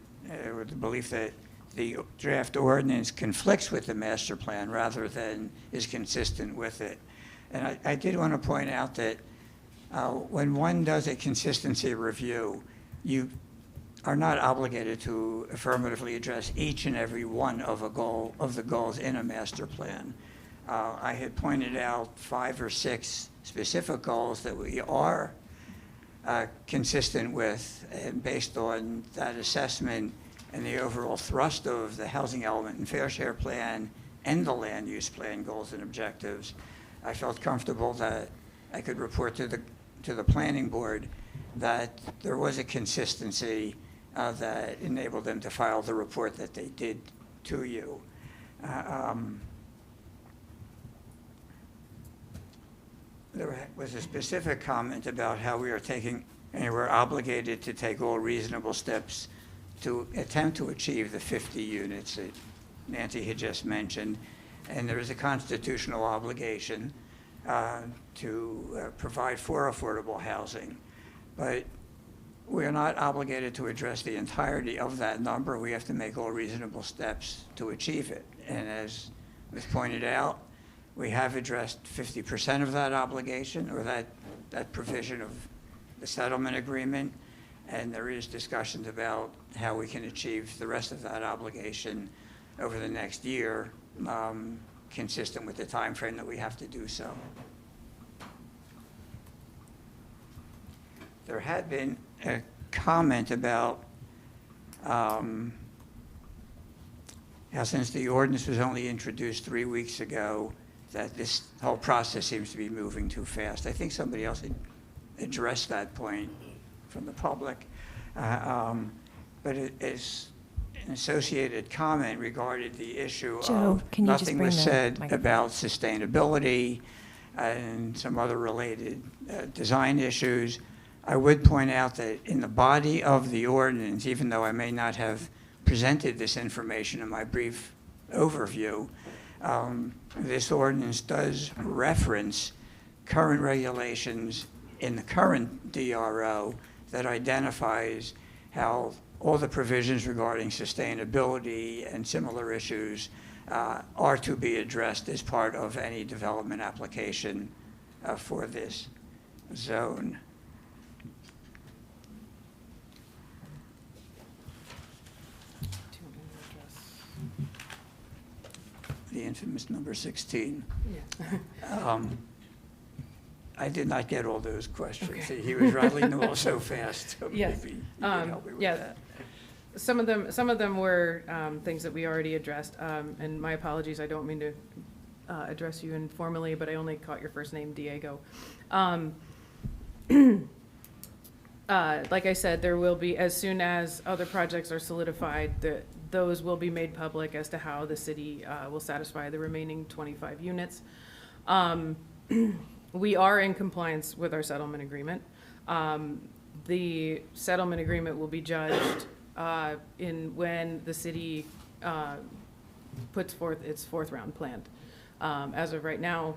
with the belief that the draft ordinance conflicts with the master plan rather than is consistent with it. And I did want to point out that when one does a consistency review, you are not obligated to affirmatively address each and every one of the goals in a master plan. I had pointed out 5 or 6 specific goals that we are consistent with, and based on that assessment and the overall thrust of the housing element and fair share plan and the land use plan goals and objectives, I felt comfortable that I could report to the planning board that there was a consistency that enabled them to file the report that they did to you. There was a specific comment about how we are taking, and we're obligated to take all reasonable steps to attempt to achieve the 50 units that Nancy had just mentioned. And there is a constitutional obligation to provide for affordable housing. But we are not obligated to address the entirety of that number. We have to make all reasonable steps to achieve it. And as was pointed out, we have addressed 50% of that obligation, or that provision of the settlement agreement, and there is discussions about how we can achieve the rest of that obligation over the next year, consistent with the time frame that we have to do so. There had been a comment about how since the ordinance was only introduced 3 weeks ago, that this whole process seems to be moving too fast. I think somebody else had addressed that point from the public. But it is an associated comment regarding the issue Joe, of can you just nothing bring was the said microphone? about sustainability and some other related design issues. I would point out that in the body of the ordinance, even though I may not have presented this information in my brief overview, this ordinance does reference current regulations in the current DRO that identifies how all the provisions regarding sustainability and similar issues are to be addressed as part of any development application for this zone. The infamous number 16. Yeah. I did not get all those questions. Okay. He was rattling them all so fast. So Yes. maybe you could help me with Yeah. that. Some of them were things that we already addressed, and my apologies, I don't mean to address you informally, but I only caught your first name, Diego. Like I said, there will be, as soon as other projects are solidified, those will be made public as to how the city will satisfy the remaining 25 units. We are in compliance with our settlement agreement. The settlement agreement will be judged when the city puts forth its 4th round plan. As of right now,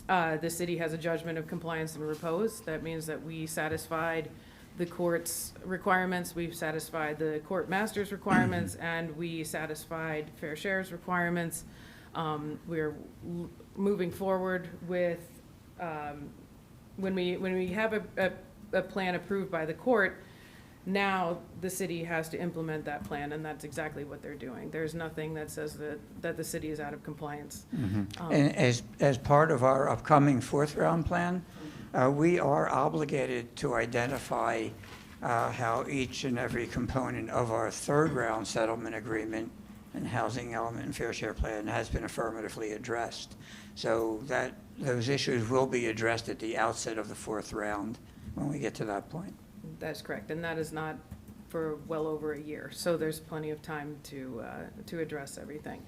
the city has a judgment of compliance and repose. That means that we satisfied the court's requirements, we've satisfied the court master's requirements, and we satisfied fair share's requirements. We're moving forward with, when we have a plan approved by the court, now the city has to implement that plan, and that's exactly what they're doing. There's nothing that says that the city is out of compliance. And as part of our upcoming 4th round plan, We are obligated to identify how each and every component of our third round settlement agreement and housing element and fair share plan has been affirmatively addressed. So that those issues will be addressed at the outset of the fourth round when we get to that point. That's correct, and that is not for well over a year, so there's plenty of time to address everything.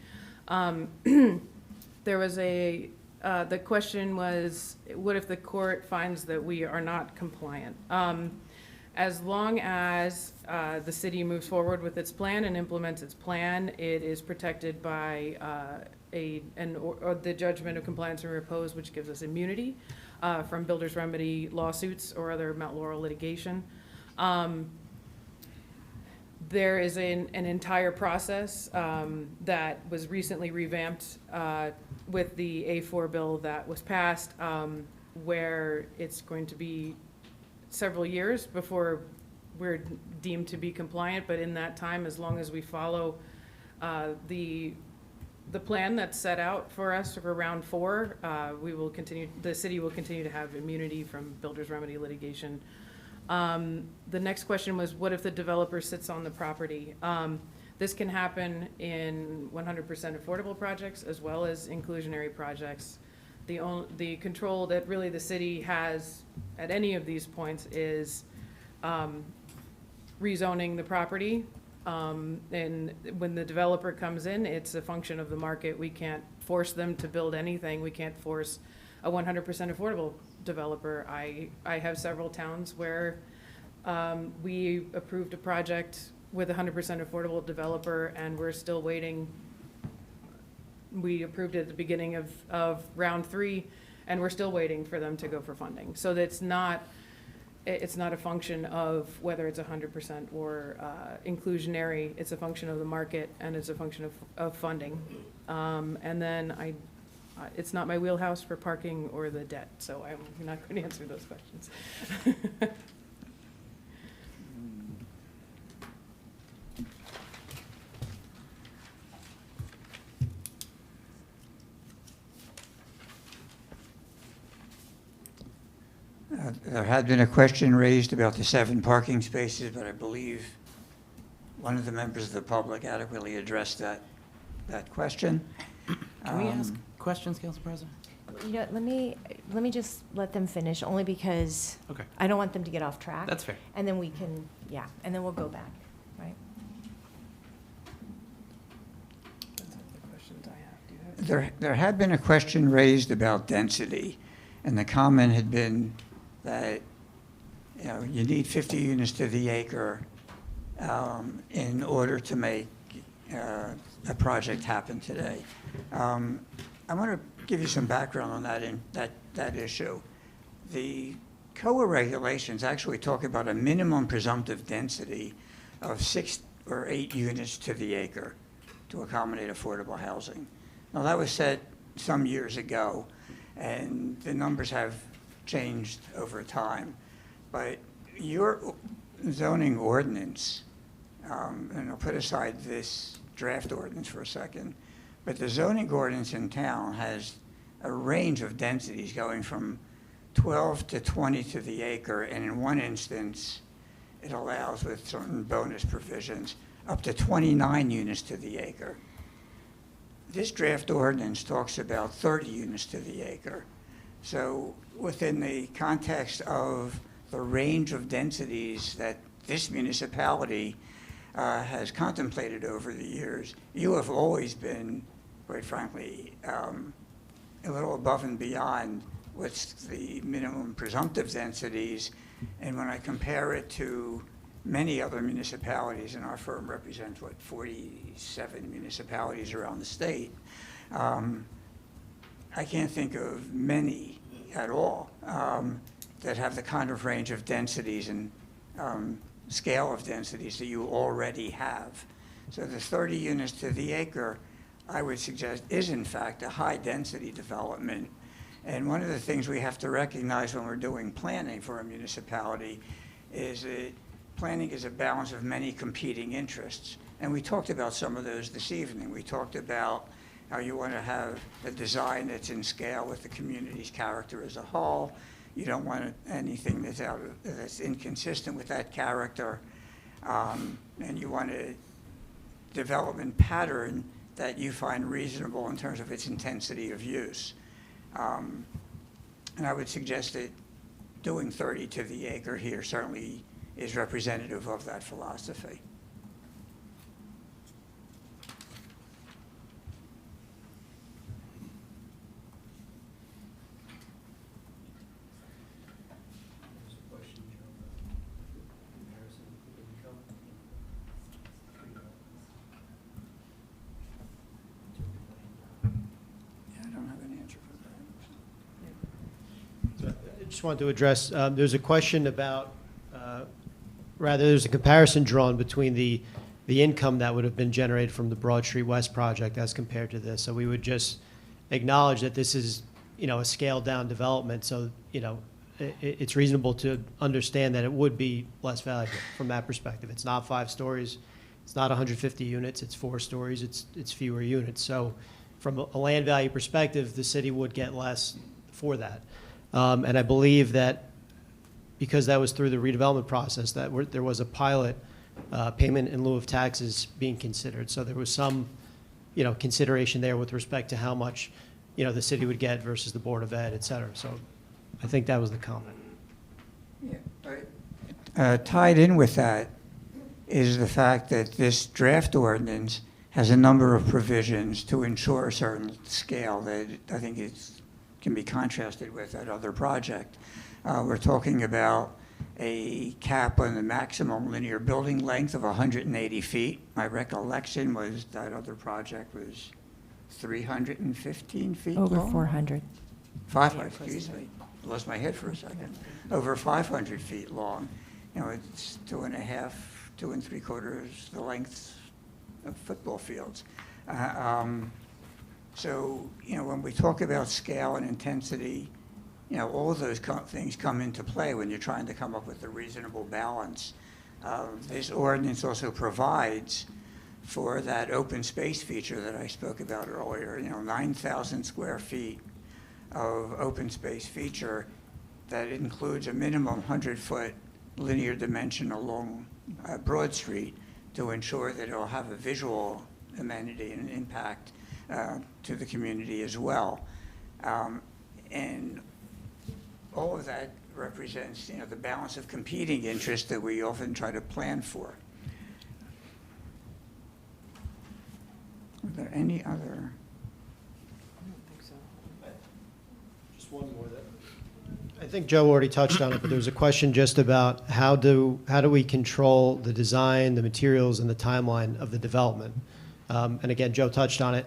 There was the question was, what if the court finds that we are not compliant? As long as the city moves forward with its plan and implements its plan, it is protected by the judgment of compliance and repose, which gives us immunity from builder's remedy lawsuits or other Mount Laurel litigation. There is an entire process that was recently revamped with the A4 bill that was passed, where it's going to be several years before we're deemed to be compliant, but in that time, as long as we follow the plan that's set out for us for round 4, the city will continue to have immunity from builder's remedy litigation. The next question was, what if the developer sits on the property? This can happen in 100% affordable projects as well as inclusionary projects. The control that really the city has at any of these points is rezoning the property. And when the developer comes in, it's a function of the market. We can't force them to build anything. We can't force a 100% affordable developer. I have several towns where we approved a project with a 100% affordable developer, and we're still waiting. We approved it at the beginning of round 3, and we're still waiting for them to go for funding. So that's not, it's not a function of whether it's 100% or inclusionary. It's a function of the market, and it's a function of funding. And then it's not my wheelhouse for parking or the debt, so I'm not going to answer those questions. There had been a question raised about the 7 parking spaces, but I believe one of the members of the public adequately addressed that question. Can we ask questions, Council President? You know, let me just let them finish, only because Okay. I don't want them to get off track. That's fair. And then we can, and then we'll go back, right? That's all the questions I have. Do you have? There had been a question raised about density, and the comment had been that, you need 50 units to the acre in order to make a project happen today. I want to give you some background on that issue. The COA regulations actually talk about a minimum presumptive density of 6 or 8 units to the acre to accommodate affordable housing. Now, that was set some years ago, and the numbers have changed over time. But your zoning ordinance, and I'll put aside this draft ordinance for a second, but the zoning ordinance in town has a range of densities going from 12 to 20 to the acre, and in one instance, it allows, with certain bonus provisions, up to 29 units to the acre. This draft ordinance talks about 30 units to the acre. So within the context of the range of densities that this municipality has contemplated over the years, you have always been, quite frankly, a little above and beyond what's the minimum presumptive densities. And when I compare it to many other municipalities, and our firm represents, 47 municipalities around the state, I can't think of many at all that have the kind of range of densities and scale of densities that you already have. So the 30 units to the acre, I would suggest, is in fact a high-density development. And one of the things we have to recognize when we're doing planning for a municipality is that planning is a balance of many competing interests. And we talked about some of those this evening. We talked about how you want to have a design that's in scale with the community's character as a whole. You don't want anything that's inconsistent with that character. And you want a development pattern that you find reasonable in terms of its intensity of use. And I would suggest that doing 30 to the acre here certainly is representative of that philosophy. I just wanted to address, there's a question about, rather, there's a comparison drawn between the income that would have been generated from the Broad Street West project as compared to this. So we would just acknowledge that this is, a scaled-down development, so, it's reasonable to understand that it would be less valuable from that perspective. It's not 5 stories, it's not 150 units, it's 4 stories, it's fewer units. So from a land value perspective, the city would get less for that. And I believe that because that was through the redevelopment process, that there was a pilot payment in lieu of taxes being considered. So there was some, consideration there with respect to how much, the city would get versus the Board of Ed, et cetera. So I think that was the comment. Yeah, tied in with that is the fact that this draft ordinance has a number of provisions to ensure a certain scale that I think can be contrasted with that other project. We're talking about a cap on the maximum linear building length of 180 feet. My recollection was that other project was 315 feet Over long? 400. 500, excuse me. Lost my head for a second. Over 500 feet long. It's 2.5, 2 3/4 the length of football fields. So, when we talk about scale and intensity, all of those things come into play when you're trying to come up with a reasonable balance. This ordinance also provides for that open space feature that I spoke about earlier, 9,000 square feet of open space feature that includes a minimum 100-foot linear dimension along Broad Street to ensure that it'll have a visual amenity and impact to the community as well. And all of that represents, the balance of competing interests that we often try to plan for. Are there any other? Just one more. I think Joe already touched on it, but there was a question just about how do we control the design, the materials, and the timeline of the development. And again, Joe touched on it.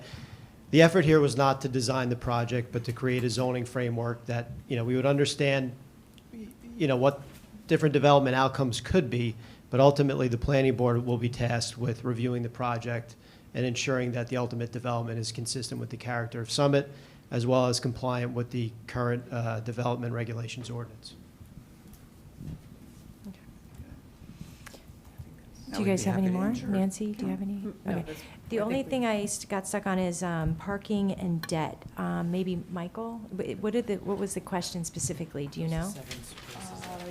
The effort here was not to design the project, but to create a zoning framework that, we would understand, what different development outcomes could be, but ultimately the planning board will be tasked with reviewing the project and ensuring that the ultimate development is consistent with the character of Summit, as well as compliant with the current development regulations ordinance. Do you guys have any more? Nancy, do you have any? Okay. The only thing I got stuck on is parking and debt. Maybe Michael? What was the question specifically? Do you know?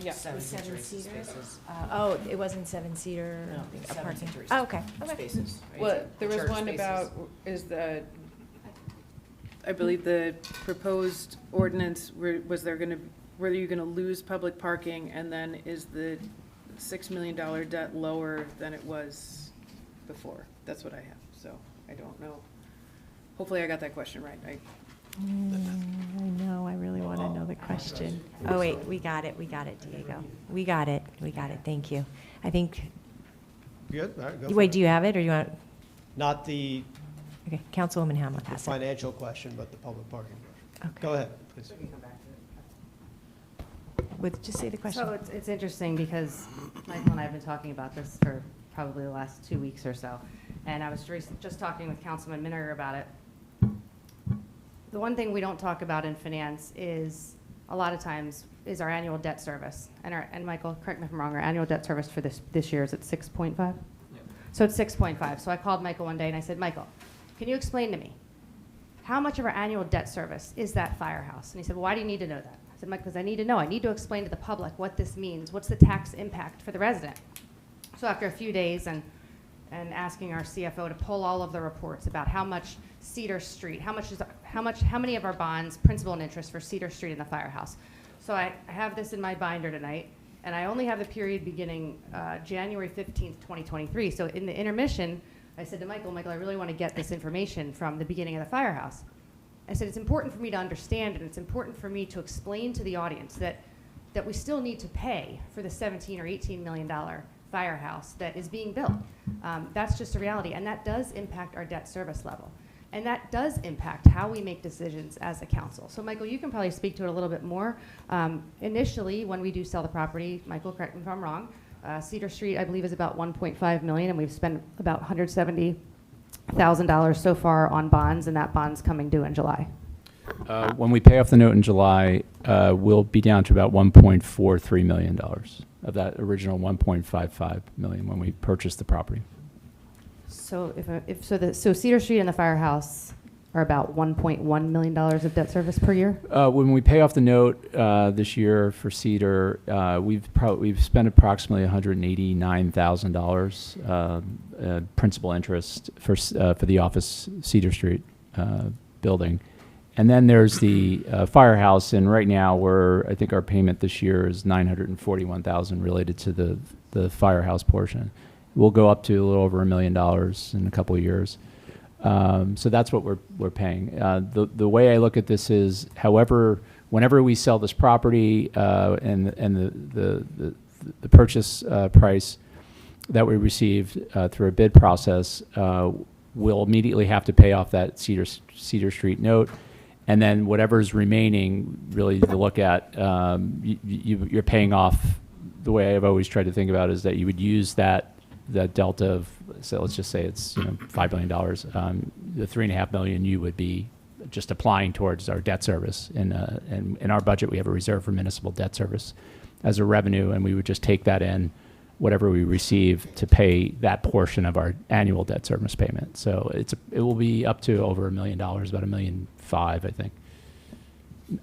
Yeah. Seven-seaters? Oh, it wasn't seven-seater? No, parking. seven-seaters. Oh, okay. Spaces. right? Well, there was Church one spaces. about, I believe the proposed ordinance, were you gonna lose public parking, and then is the $6 million debt lower than it was before? That's what I have, so I don't know. Hopefully I got that question right. I know, I really want to know the question. Oh, wait, we got it, Diego. We got it, thank you. I think, Good? All right, go for wait, it. do you have it, or you want? Not the Okay, Councilwoman Hamlin the has it. financial question, but the public parking question. Okay. Go ahead, please. Just say the question. So it's interesting because Michael and I have been talking about this for probably the last 2 weeks or so. And I was just talking with Councilman Minner about it. The one thing we don't talk about in finance is, a lot of times, is our annual debt service. And Michael, correct me if I'm wrong, our annual debt service for this year is at 6.5? Yep. So it's 6.5. So I called Michael one day and I said, Michael, can you explain to me, how much of our annual debt service is that firehouse? And he said, well, why do you need to know that? I said, Mike, because I need to know. I need to explain to the public what this means. What's the tax impact for the resident? So after a few days and asking our CFO to pull all of the reports about how much Cedar Street, how many of our bonds, principal and interest for Cedar Street and the firehouse. So I have this in my binder tonight, and I only have the period beginning January 15th, 2023. So in the intermission, I said to Michael, I really want to get this information from the beginning of the firehouse. I said, it's important for me to understand, and it's important for me to explain to the audience that we still need to pay for the $17 or $18 million firehouse that is being built. That's just a reality, and that does impact our debt service level. And that does impact how we make decisions as a council. So Michael, you can probably speak to it a little bit more. Initially, when we do sell the property, Michael, correct me if I'm wrong, Cedar Street, I believe, is about $1.5 million, and we've spent about $170,000 so far on bonds, and that bond's coming due in July. When we pay off the note in July, we'll be down to about $1.43 million of that original $1.55 million when we purchased the property. So so Cedar Street and the firehouse are about $1.1 million of debt service per year? When we pay off the note this year for Cedar, we've spent approximately $189,000 principal interest for the office Cedar Street building. And then there's the firehouse, and right now I think our payment this year is $941,000 related to the firehouse portion. We'll go up to a little over $1 million in a couple of years. So that's what we're paying. The way I look at this is, however, whenever we sell this property and the purchase price that we received through a bid process, we'll immediately have to pay off that Cedar Street note. And then whatever's remaining, really to look at, you're paying off. The way I've always tried to think about it is that you would use that delta of, so let's just say it's $5 million. The $3.5 million you would be just applying towards our debt service. And in our budget, we have a reserve for municipal debt service as a revenue, and we would just take that in, whatever we receive, to pay that portion of our annual debt service payment. So it will be up to over $1 million, about $1.5 million, I think.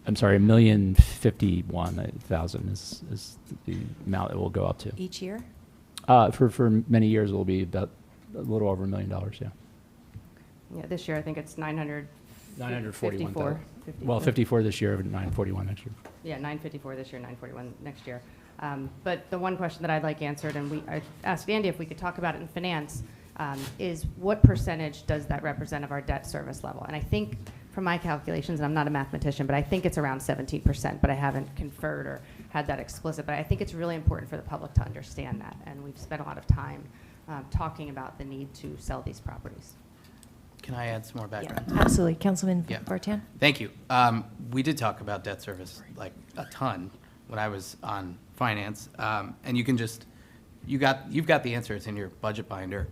I'm sorry, $1,051,000 is the amount it will go up to. Each year? For many years, it will be about a little over $1 million, yeah. Yeah, this year I think it's 941. Well, 54 this year, 941 next year. Yeah, 954 this year, 941 next year. But the one question that I'd like answered, and I asked Andy if we could talk about it in finance, is what percentage does that represent of our debt service level? And I think from my calculations, and I'm not a mathematician, but I think it's around 17%, but I haven't conferred or had that explicit. But I think it's really important for the public to understand that, and we've spent a lot of time talking about the need to sell these properties. Can I add some more background? Yeah, absolutely. Councilman Yeah. Vartan? Thank you. We did talk about debt service like a ton when I was on finance, and you've got the answer. It's in your budget binder.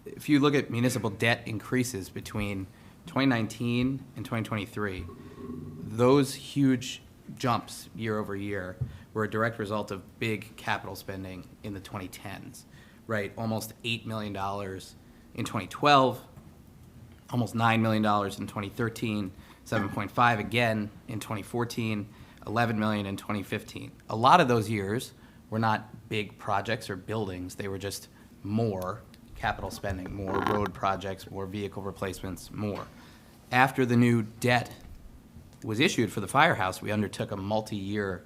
If you look at municipal debt increases between 2019 and 2023, those huge jumps year over year were a direct result of big capital spending in the 2010s, right? Almost $8 million in 2012, almost $9 million in 2013, 7.5 again in 2014, 11 million in 2015. A lot of those years were not big projects or buildings. They were just more capital spending, more road projects, more vehicle replacements, more. After the new debt was issued for the firehouse, we undertook a multi-year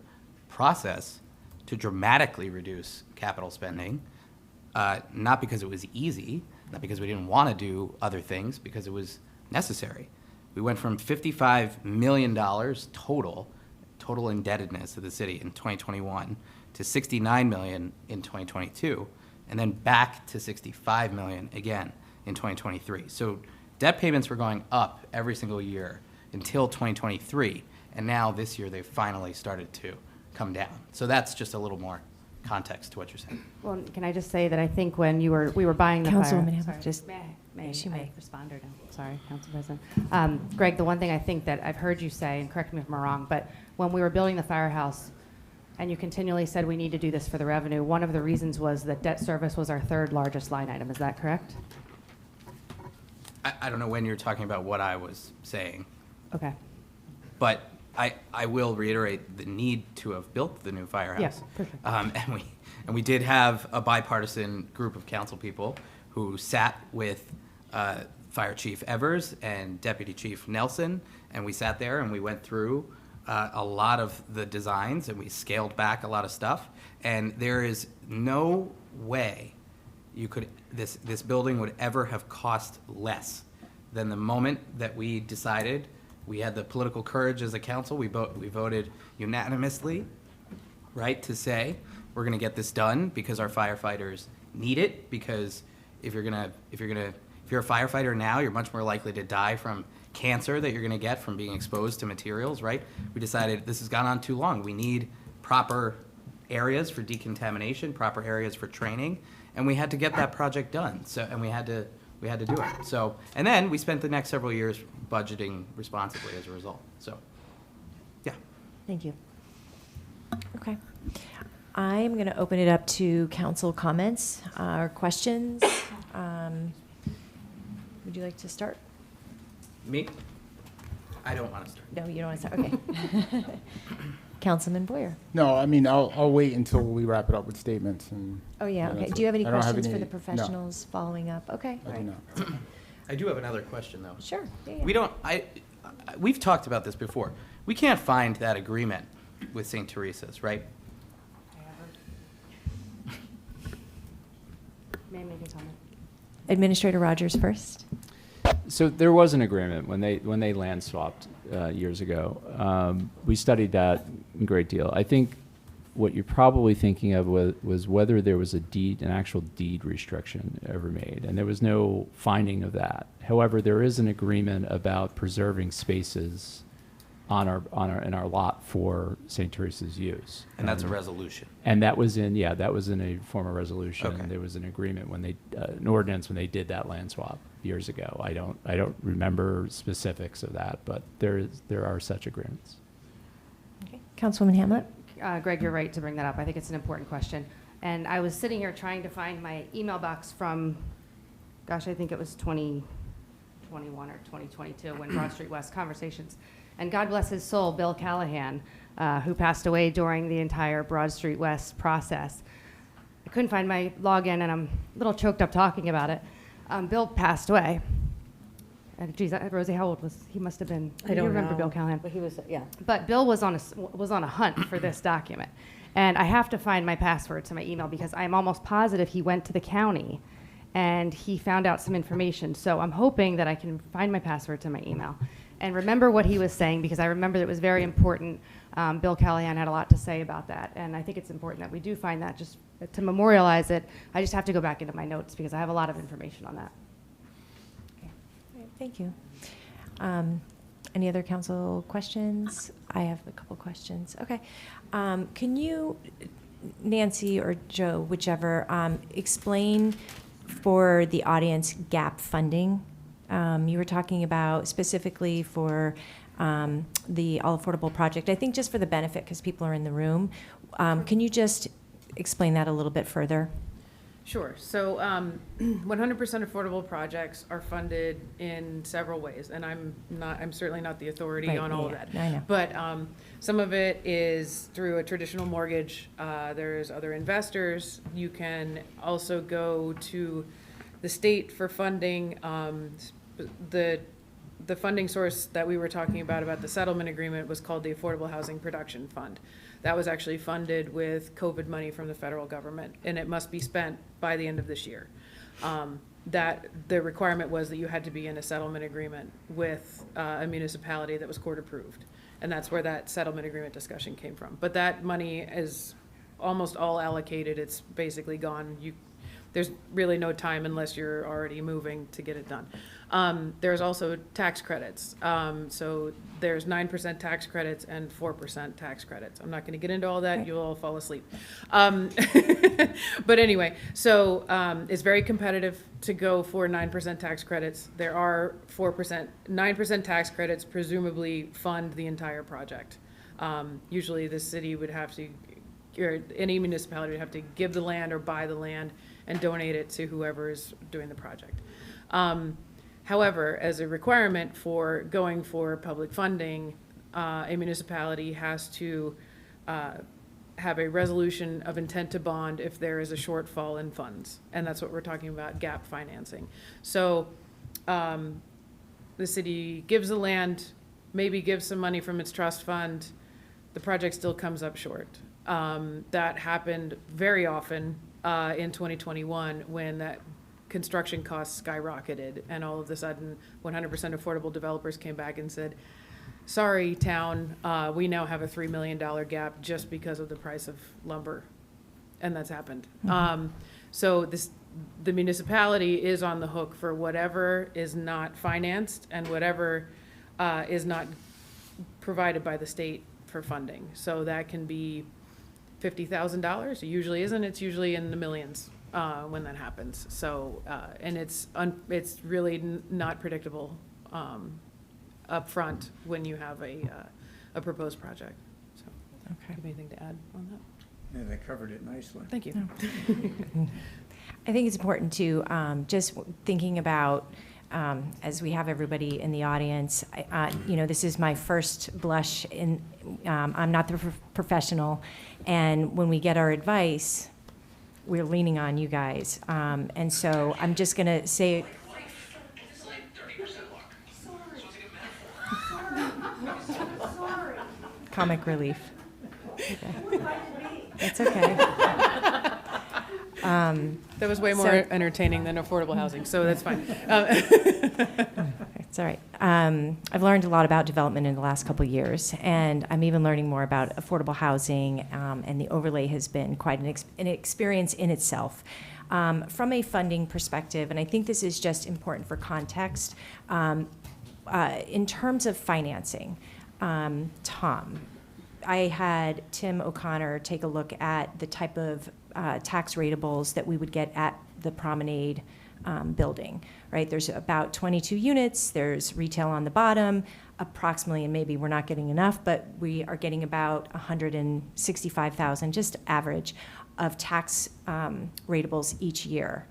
process to dramatically reduce capital spending, not because it was easy, not because we didn't want to do other things, because it was necessary. We went from $55 million total indebtedness of the city in 2021 to $69 million in 2022, and then back to $65 million again in 2023. So debt payments were going up every single year until 2023, and now this year they've finally started to come down. So that's just a little more context to what you're saying. Well, can I just say that I think when we were buying the Councilwoman fire, Hamel, just may she may respond or no? Sorry, Council President. Greg, the one thing I think that I've heard you say, and correct me if I'm wrong, but when we were building the firehouse, and you continually said we need to do this for the revenue, one of the reasons was that debt service was our third largest line item. Is that correct? I don't know when you're talking about what I was saying, Okay. but I will reiterate the need to have built the new firehouse. Yes, perfect. And we did have a bipartisan group of council people who sat with Fire Chief Evers and Deputy Chief Nelson, and we sat there and we went through a lot of the designs and we scaled back a lot of stuff. And there is no way this building would ever have cost less than the moment that we decided. We had the political courage as a council. We voted unanimously, right, to say we're going to get this done because our firefighters need it. Because if you're a firefighter now, you're much more likely to die from cancer that you're going to get from being exposed to materials, right? We decided this has gone on too long. We need proper areas for decontamination, proper areas for training, and we had to get that project done. So, and we had to do it. So, and then we spent the next several years budgeting responsibly as a result. So, yeah. Thank you. Okay. I'm going to open it up to council comments or questions. Would you like to start? Me? I don't want to start. No, you don't want to start. Okay. Councilman Boyer. No, I mean, I'll wait until we wrap it up with statements and. Oh, yeah, and okay. that's Do you have it. any I don't questions for any- the professionals following up? Okay. No, I all do right. not. I do have another question, though. Sure. Yeah, yeah. We don't, we've talked about this before. We can't find that agreement with St. Teresa's, right? May I make a comment? Administrator Rogers first. So there was an agreement when they land swapped years ago. We studied that in great deal. I think what you're probably thinking of was whether there was an actual deed restriction ever made, and there was no finding of that. However, there is an agreement about preserving spaces in our lot for St. Teresa's use. And that's a resolution. And that was in a form of resolution. Okay. There was an agreement when an ordinance when they did that land swap years ago. I don't remember specifics of that, but there are such agreements. Okay. Councilwoman Hamlet. Greg, you're right to bring that up. I think it's an important question. And I was sitting here trying to find my email box from, gosh, I think it was 2021 or 2022 when Broad Street West Conversations. And God bless his soul, Bill Callahan, who passed away during the entire Broad Street West process. I couldn't find my login, and I'm a little choked up talking about it. Bill passed away. And geez, Rosie, how old was he? Must have been. I don't you remember know. Bill Callahan? But he was, yeah. But Bill was on a hunt for this document, and I have to find my password to my email because I'm almost positive he went to the county, and he found out some information. So I'm hoping that I can find my password to my email, and remember what he was saying because I remember that it was very important. Bill Callahan had a lot to say about that, and I think it's important that we do find that just to memorialize it. I just have to go back into my notes because I have a lot of information on that. Thank you. Any other council questions? I have a couple questions. Okay. Can you, Nancy or Joe, whichever, explain for the audience gap funding? You were talking about specifically for the All Affordable Project. I think just for the benefit, because people are in the room. Can you just explain that a little bit further? Sure. So 100% affordable projects are funded in several ways, and I'm certainly not the authority Right, on all yeah, of I know. that. But some of it is through a traditional mortgage. There's other investors. You can also go to the state for funding. The funding source that we were talking about the settlement agreement was called the Affordable Housing Production Fund. That was actually funded with COVID money from the federal government, and it must be spent by the end of this year. That the requirement was that you had to be in a settlement agreement with a municipality that was court approved. And that's where that settlement agreement discussion came from. But that money is almost all allocated. It's basically gone. There's really no time unless you're already moving to get it done. There's also tax credits. So there's 9% tax credits and 4% tax credits. I'm not going to get into all that. You'll all fall asleep. But anyway, so it's very competitive to go for 9% tax credits. There are 9% tax credits presumably fund the entire project. Usually the city would have to, or any municipality would have to give the land or buy the land and donate it to whoever is doing the project. However, as a requirement for going for public funding, a municipality has to have a resolution of intent to bond if there is a shortfall in funds. And that's what we're talking about, gap financing. So the city gives the land, maybe gives some money from its trust fund, the project still comes up short. That happened very often in 2021 when that construction costs skyrocketed, and all of a sudden 100% affordable developers came back and said, sorry, town, we now have a $3 million gap just because of the price of lumber. And that's happened. So the municipality is on the hook for whatever is not financed and whatever is not provided by the state for funding. So that can be $50,000. It usually isn't. It's usually in the millions when that happens. So, and it's really not predictable up front when you have a proposed project. So, Okay. do you have anything to add on that? Yeah, they covered it nicely. Thank you. I think it's important to just thinking about, as we have everybody in the audience, this is my first blush in, I'm not the professional, and when we get our advice, we're leaning on you guys. And so I'm just going to say, comic relief. That's okay. That was way more entertaining than affordable housing, so that's fine. It's all right. I've learned a lot about development in the last couple of years, and I'm even learning more about affordable housing, and the overlay has been quite an experience in itself. From a funding perspective, and I think this is just important for context, in terms of financing, Tom, I had Tim O'Connor take a look at the type of tax ratables that we would get at the Promenade building, right? There's about 22 units, there's retail on the bottom, approximately, and maybe we're not getting enough, but we are getting about 165,000, just average, of tax ratables each year.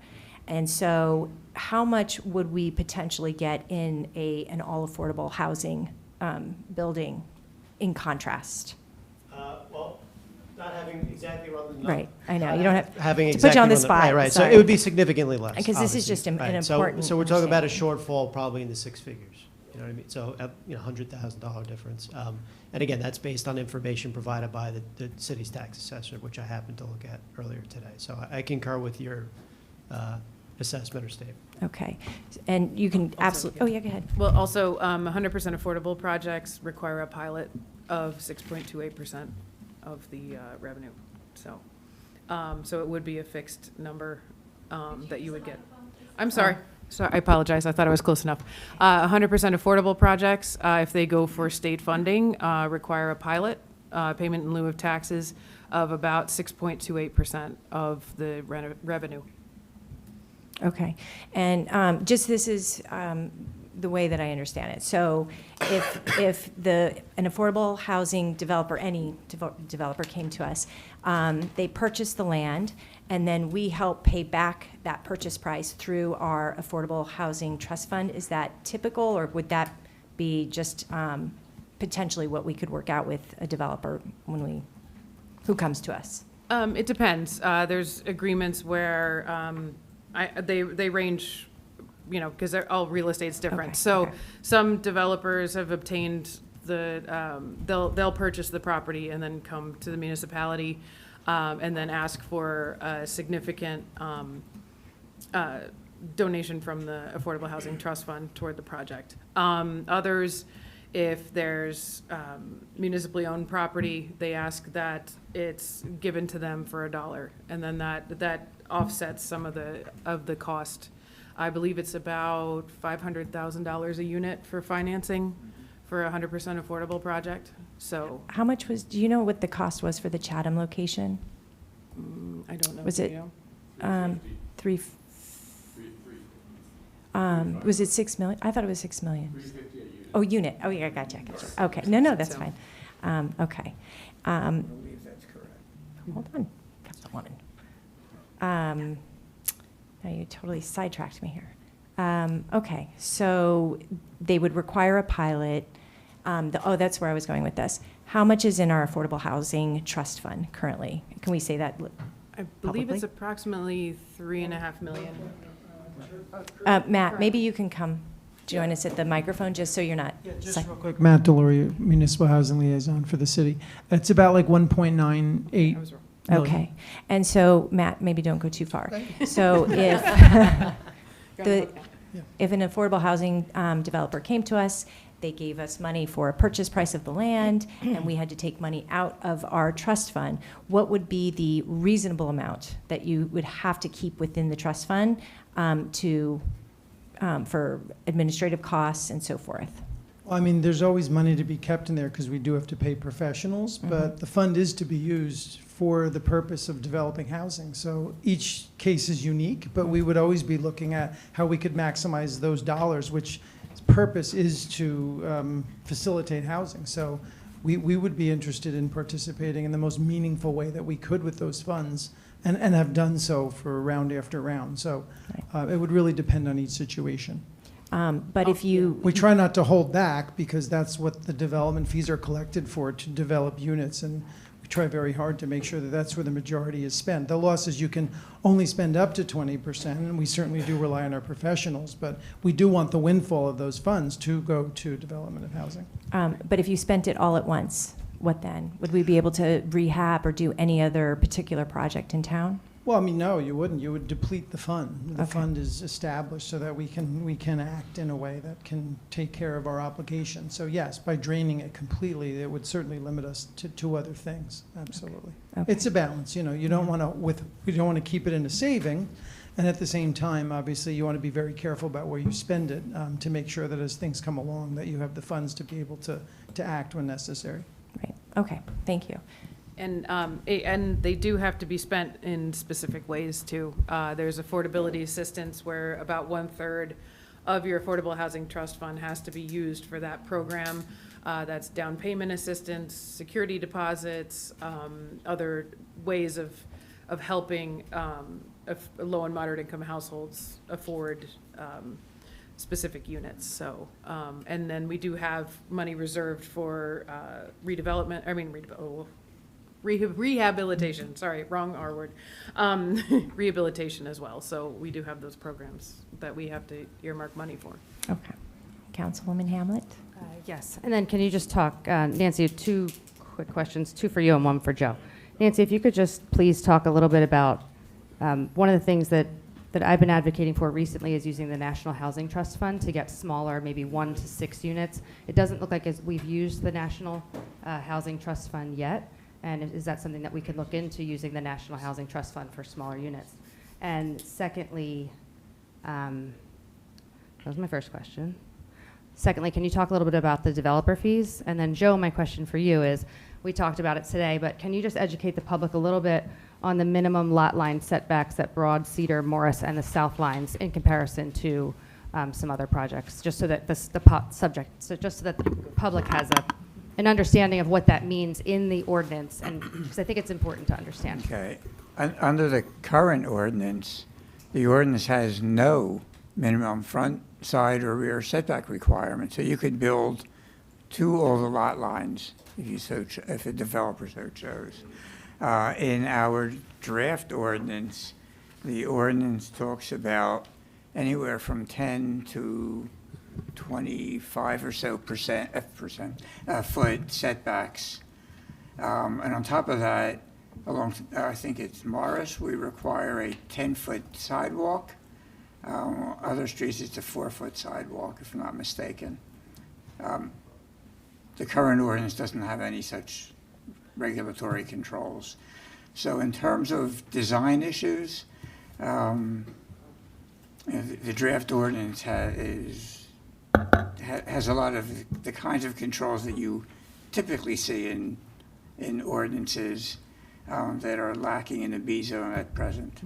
And so how much would we potentially get in an all-affordable housing building in contrast? Well, not having exactly run the Right, I know, you don't have having to put you on the exactly spot. right. So sorry. it would be significantly less. Because this is obviously. just an Right. important. So we're talking about a understanding. shortfall probably in the six figures. You know what I mean? So $100,000 difference. And again, that's based on information provided by the city's tax assessor, which I happened to look at earlier today. So I concur with your assessment or statement. Okay, and you can absolutely. Oh yeah, go ahead. Well, also, 100% affordable projects require a pilot of 6.28% of the revenue. So, so it would be a fixed number that you would get. I'm sorry. Sorry, I apologize. I thought I was close enough. 100% affordable projects, if they go for state funding, require a pilot payment in lieu of taxes of about 6.28% of the revenue. Okay, and just this is the way that I understand it. So if an affordable housing developer, any developer came to us, they purchase the land, and then we help pay back that purchase price through our affordable housing trust fund. Is that typical, or would that be just potentially what we could work out with a developer who comes to us? It depends. There's agreements where they range, because all real estate's different. Okay, So okay. some developers have obtained they'll purchase the property and then come to the municipality and then ask for a significant donation from the Affordable Housing Trust Fund toward the project. Others, if there's municipally owned property, they ask that it's given to them for $1, and then that offsets some of the cost. I believe it's about $500,000 a unit for financing for a 100% affordable project. So How much do you know what the cost was for the Chatham location? I don't know. Was Do it you know? was it 6 million? I thought it was 6 million. Oh, unit. Oh, yeah, gotcha. Okay, no, that's fine. Okay. I believe that's correct. Hold on, Councilwoman. Now you totally sidetracked me here. Okay, so they would require a pilot. That's where I was going with this. How much is in our affordable housing trust fund currently? Can we say that? I believe Publicly? it's approximately 3.5 million. Matt, maybe you can come join us at the microphone, just so you're not. Just real quick, Matt Deloria, Municipal Housing Liaison for the city. It's about like 1.98 million. Okay. And so, Matt, maybe don't go too far. So if if an affordable housing developer came to us, they gave us money for a purchase price of the land, and we had to take money out of our trust fund, what would be the reasonable amount that you would have to keep within the trust fund for administrative costs and so forth? Well, I mean, there's always money to be kept in there because we do have to pay professionals, but the fund is to be used for the purpose of developing housing. So each case is unique, but we would always be looking at how we could maximize those dollars, which purpose is to facilitate housing. So we would be interested in participating in the most meaningful way that we could with those funds, and have done so for round after round. So it would really depend on each situation. But if you... We try not to hold back because that's what the development fees are collected for, to develop units, and we try very hard to make sure that that's where the majority is spent. The law says you can only spend up to 20%, and we certainly do rely on our professionals, but we do want the windfall of those funds to go to development of housing. But if you spent it all at once, what then? Would we be able to rehab or do any other particular project in town? Well, I mean, no, you wouldn't. You would deplete the fund. The Okay. fund is established so that we can act in a way that can take care of our obligation. So yes, by draining it completely, it would certainly limit us to other things. Absolutely. Okay. It's a balance. You know, you don't want to keep it in a saving, and at the same time, obviously, you want to be very careful about where you spend it to make sure that as things come along, that you have the funds to be able to act when necessary. Right. Okay. Thank you. And they do have to be spent in specific ways too. There's affordability assistance where about 1/3 of your affordable housing trust fund has to be used for that program. That's down payment assistance, security deposits, other ways of helping low and moderate income households afford specific units. So, and then we do have money reserved for rehabilitation, sorry, wrong R word, rehabilitation as well. So we do have those programs that we have to earmark money for. Okay. Councilwoman Hamlet? Yes, and then can you just talk, Nancy, 2 quick questions, 2 for you and 1 for Joe. Nancy, if you could just please talk a little bit about, one of the things that I've been advocating for recently is using the National Housing Trust Fund to get smaller, maybe 1 to 6 units. It doesn't look like we've used the National Housing Trust Fund yet. And is that something that we could look into, using the National Housing Trust Fund for smaller units? And secondly, that was my first question. Secondly, can you talk a little bit about the developer fees? And then Joe, my question for you is, we talked about it today, but can you just educate the public a little bit on the minimum lot line setbacks at Broad, Cedar, Morris, and the South lines in comparison to some other projects, just so that just so that the public has an understanding of what that means in the ordinance, and because I think it's important to understand. Okay. Under the current ordinance, the ordinance has no minimum front, side, or rear setback requirement. So you could build to all the lot lines if a developer so chose. In our draft ordinance, the ordinance talks about anywhere from 10 to 25 or so foot setbacks. And on top of that, I think it's Morris, we require a 10-foot sidewalk. Other streets, it's a 4-foot sidewalk, if I'm not mistaken. The current ordinance doesn't have any such regulatory controls. So in terms of design issues, the draft ordinance has a lot of the kinds of controls that you typically see in ordinances that are lacking in the B zone at present.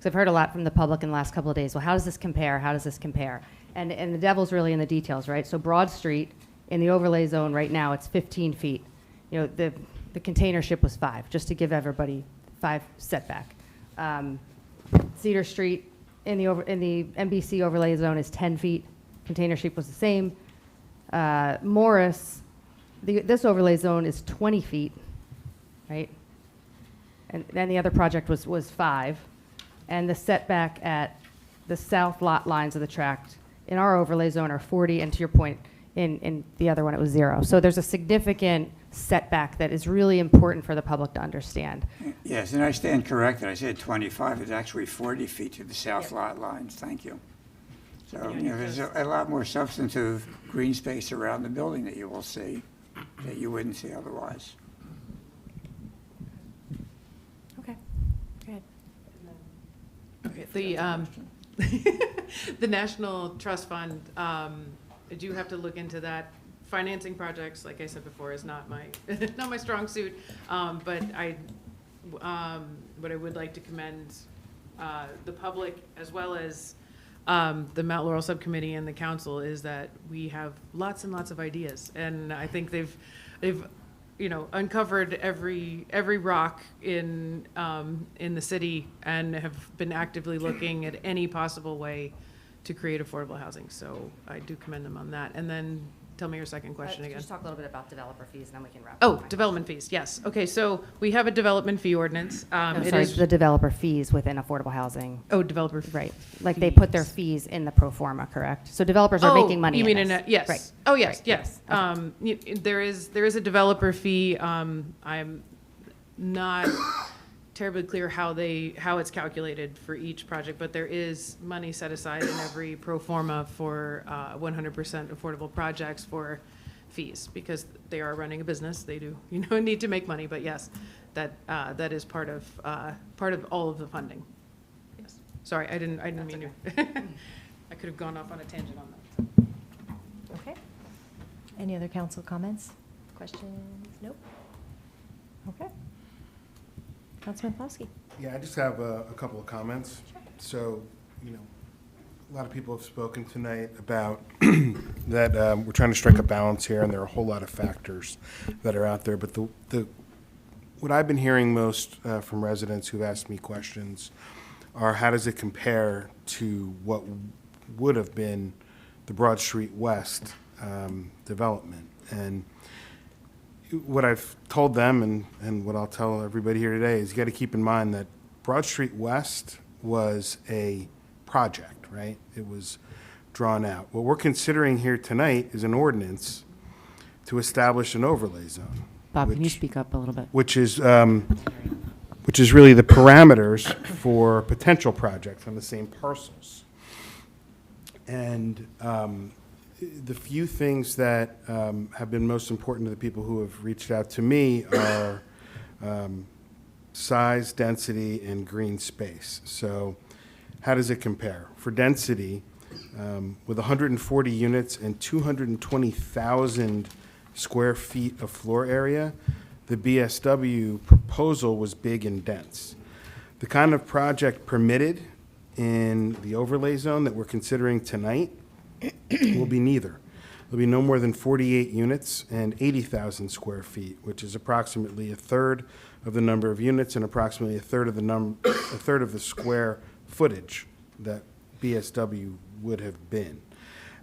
So I've heard a lot from the public in the last couple of days. Well, how does this compare? How does this compare? And the devil's really in the details, right? So Broad Street, in the overlay zone right now, it's 15 feet. You know, the container ship was 5, just to give everybody 5 setback. Cedar Street in the MBC overlay zone is 10 feet. Container ship was the same. Morris this overlay zone is 20 feet, right? And then the other project was 5. And the setback at the south lot lines of the tract in our overlay zone are 40, and to your point, in the other one it was 0. So there's a significant setback that is really important for the public to understand. Yes, and I stand corrected. I said 25. It's actually 40 feet to the south lot lines. Thank you. So, there's a lot more substantive green space around the building that you will see that you wouldn't see otherwise. Okay, go ahead. The National Trust Fund, I do have to look into that. Financing projects, like I said before, is not my not my strong suit. But what I would like to commend the public as well as the Mount Laurel Subcommittee and the council is that we have lots and lots of ideas, and I think they've uncovered every rock in the city and have been actively looking at any possible way to create affordable housing. So I do commend them on that. And then tell me your second question again. Just talk a little bit about developer fees, and then we can wrap Oh, up. development fees, yes. Okay, so we have a development fee ordinance. Sorry, the developer fees within affordable housing. Oh, developer Right, like they put their fees in the pro forma, correct? So developers are making money You in mean this. yes. Right. Oh, yes, Right, yes. Okay. There is a developer fee. I'm not terribly clear how it's calculated for each project, but there is money set aside in every pro forma for 100% affordable projects for fees, because they are running a business. They do, need to make money. But yes, that is part of all of the funding. Yes. Sorry, I didn't mean to. I could have gone off on a tangent on that. Okay. Any other council comments, questions? Nope. Okay. Councilman Plowski. Yeah, I just have a couple of comments. So, a lot of people have spoken tonight about that we're trying to strike a balance here, and there are a whole lot of factors that are out there. But what I've been hearing most from residents who've asked me questions are, how does it compare to what would have been the Broad Street West development? And what I've told them and what I'll tell everybody here today is you got to keep in mind that Broad Street West was a project, right? It was drawn out. What we're considering here tonight is an ordinance to establish an overlay zone. Bob, can you speak up a little bit? Which is really the parameters for potential projects on the same parcels. And the few things that have been most important to the people who have reached out to me are size, density, and green space. So how does it compare? For density, with 140 units and 220,000 square feet of floor area, the BSW proposal was big and dense. The kind of project permitted in the overlay zone that we're considering tonight will be neither. There'll be no more than 48 units and 80,000 square feet, which is approximately a third of the number of units and approximately a third of the square footage that BSW would have been.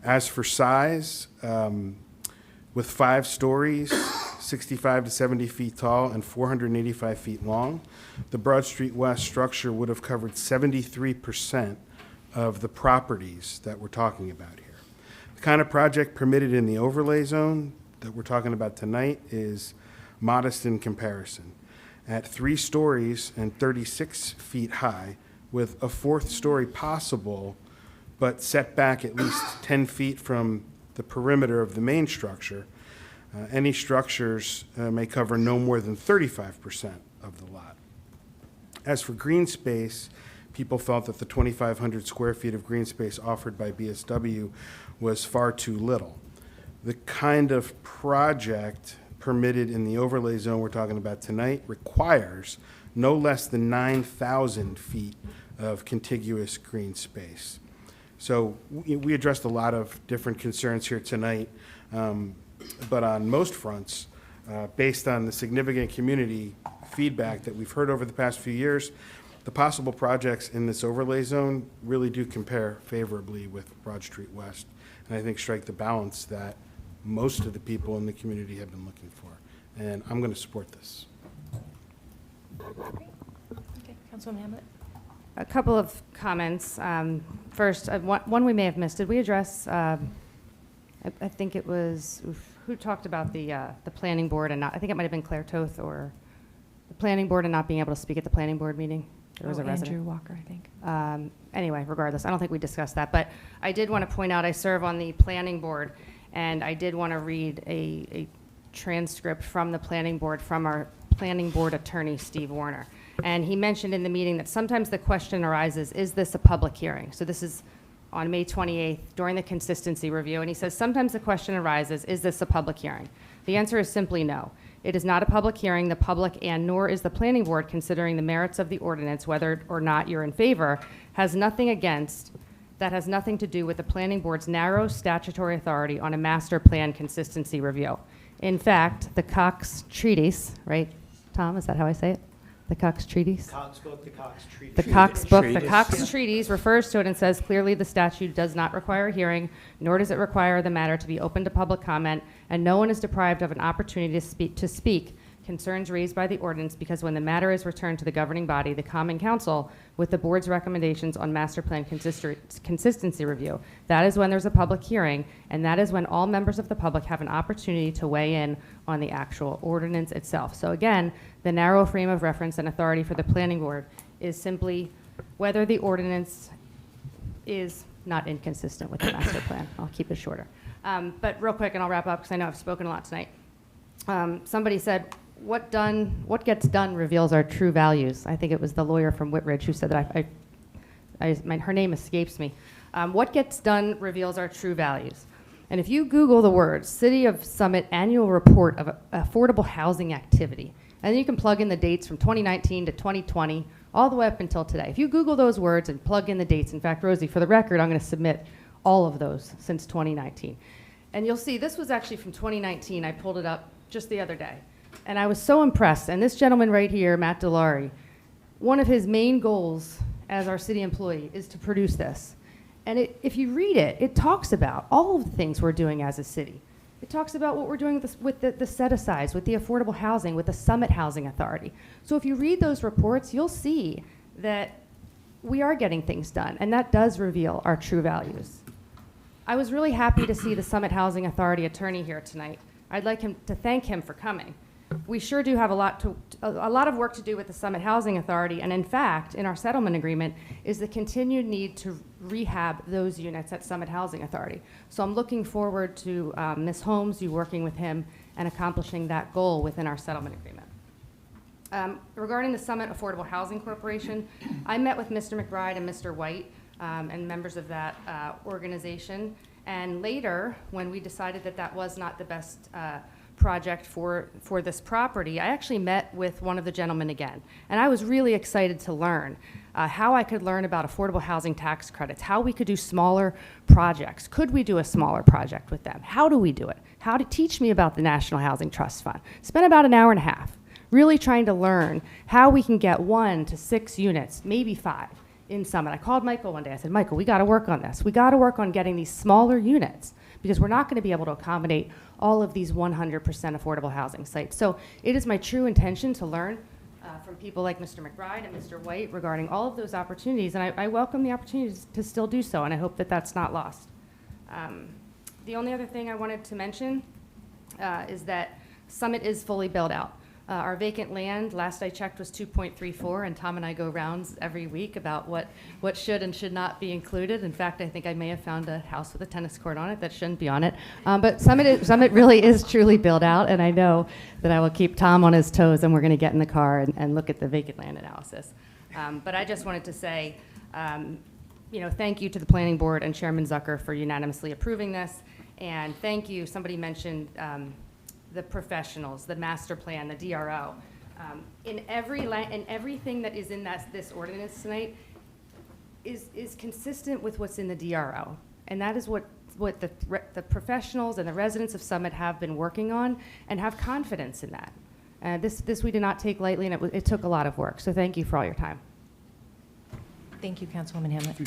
As for size, with 5 stories, 65 to 70 feet tall and 485 feet long, the Broad Street West structure would have covered 73% of the properties that we're talking about here. The kind of project permitted in the overlay zone that we're talking about tonight is modest in comparison. At 3 stories and 36 feet high, with a 4th story possible, but set back at least 10 feet from the perimeter of the main structure, any structures may cover no more than 35% of the lot. As for green space, people felt that the 2,500 square feet of green space offered by BSW was far too little. The kind of project permitted in the overlay zone we're talking about tonight requires no less than 9,000 feet of contiguous green space. So we addressed a lot of different concerns here tonight, but on most fronts, based on the significant community feedback that we've heard over the past few years, the possible projects in this overlay zone really do compare favorably with Broad Street West, and I think strike the balance that most of the people in the community have been looking for. And I'm going to support this. Okay, Councilwoman Hamlet? A couple of comments. First, one we may have missed. Did we address, I think it was, who talked about the planning board and not, I think it might have been Claire Toth, or the planning board and not being able to speak at the planning board meeting? There was a resident. Andrew Walker, I think. Anyway, regardless, I don't think we discussed that, but I did want to point out, I serve on the planning board, and I did want to read a transcript from the planning board from our planning board attorney, Steve Warner. And he mentioned in the meeting that sometimes the question arises, is this a public hearing? So this is on May 28th during the consistency review, and he says sometimes the question arises, is this a public hearing? The answer is simply no. It is not a public hearing. The public, and nor is the planning board, considering the merits of the ordinance, whether or not you're in favor, has nothing against, that has nothing to do with the planning board's narrow statutory authority on a master plan consistency review. In fact, the Cox Treatise, right, Tom, is that how I say it? The Cox Treatise? Cox book, the Cox Treatise. The Cox book, the Cox Treatise refers to it and says clearly the statute does not require a hearing, nor does it require the matter to be open to public comment, and no one is deprived of an opportunity to speak concerns raised by the ordinance, because when the matter is returned to the governing body, the Common Council, with the board's recommendations on master plan consistency review, that is when there's a public hearing, and that is when all members of the public have an opportunity to weigh in on the actual ordinance itself. So again, the narrow frame of reference and authority for the planning board is simply whether the ordinance is not inconsistent with the master plan. I'll keep it shorter. But real quick, and I'll wrap up because I know I've spoken a lot tonight. Somebody said, what gets done reveals our true values. I think it was the lawyer from Whitridge who said that. Her name escapes me. What gets done reveals our true values. And if you Google the words City of Summit Annual Report of Affordable Housing Activity, and then you can plug in the dates from 2019 to 2020, all the way up until today. If you Google those words and plug in the dates, in fact, Rosie, for the record, I'm going to submit all of those since 2019. And you'll see this was actually from 2019. I pulled it up just the other day. And I was so impressed. And this gentleman right here, Matt Delary, one of his main goals as our city employee is to produce this. And if you read it, it talks about all of the things we're doing as a city. It talks about what we're doing with the set-asides, with the affordable housing, with the Summit Housing Authority. So if you read those reports, you'll see that we are getting things done, and that does reveal our true values. I was really happy to see the Summit Housing Authority attorney here tonight. I'd like to thank him for coming. We sure do have a lot of work to do with the Summit Housing Authority, and in fact, in our settlement agreement, is the continued need to rehab those units at Summit Housing Authority. So I'm looking forward to Ms. Holmes, you working with him and accomplishing that goal within our settlement agreement. Regarding the Summit Affordable Housing Corporation, I met with Mr. McBride and Mr. White and members of that organization, and later, when we decided that that was not the best project for this property, I actually met with one of the gentlemen again. And I was really excited to learn how I could learn about affordable housing tax credits, how we could do smaller projects. Could we do a smaller project with them? How do we do it? How to teach me about the National Housing Trust Fund. Spent about an hour and a half really trying to learn how we can get 1 to 6 units, maybe 5 in Summit. I called Michael one day. I said, Michael, we got to work on this. We got to work on getting these smaller units because we're not going to be able to accommodate all of these 100% affordable housing sites. So it is my true intention to learn from people like Mr. McBride and Mr. White regarding all of those opportunities, and I welcome the opportunity to still do so, and I hope that that's not lost. The only other thing I wanted to mention is that Summit is fully built out. Our vacant land, last I checked, was 2.34, and Tom and I go rounds every week about what should and should not be included. In fact, I think I may have found a house with a tennis court on it that shouldn't be on it. But Summit really is truly built out, and I know that I will keep Tom on his toes, and we're going to get in the car and look at the vacant land analysis. But I just wanted to say, thank you to the Planning Board and Chairman Zucker for unanimously approving this, and thank you. Somebody mentioned the professionals, the master plan, the DRO. In everything that is in this ordinance tonight is consistent with what's in the DRO. And that is what the professionals and the residents of Summit have been working on and have confidence in that. This we did not take lightly, and it took a lot of work. So thank you for all your time. Thank you, Councilwoman Hamlet.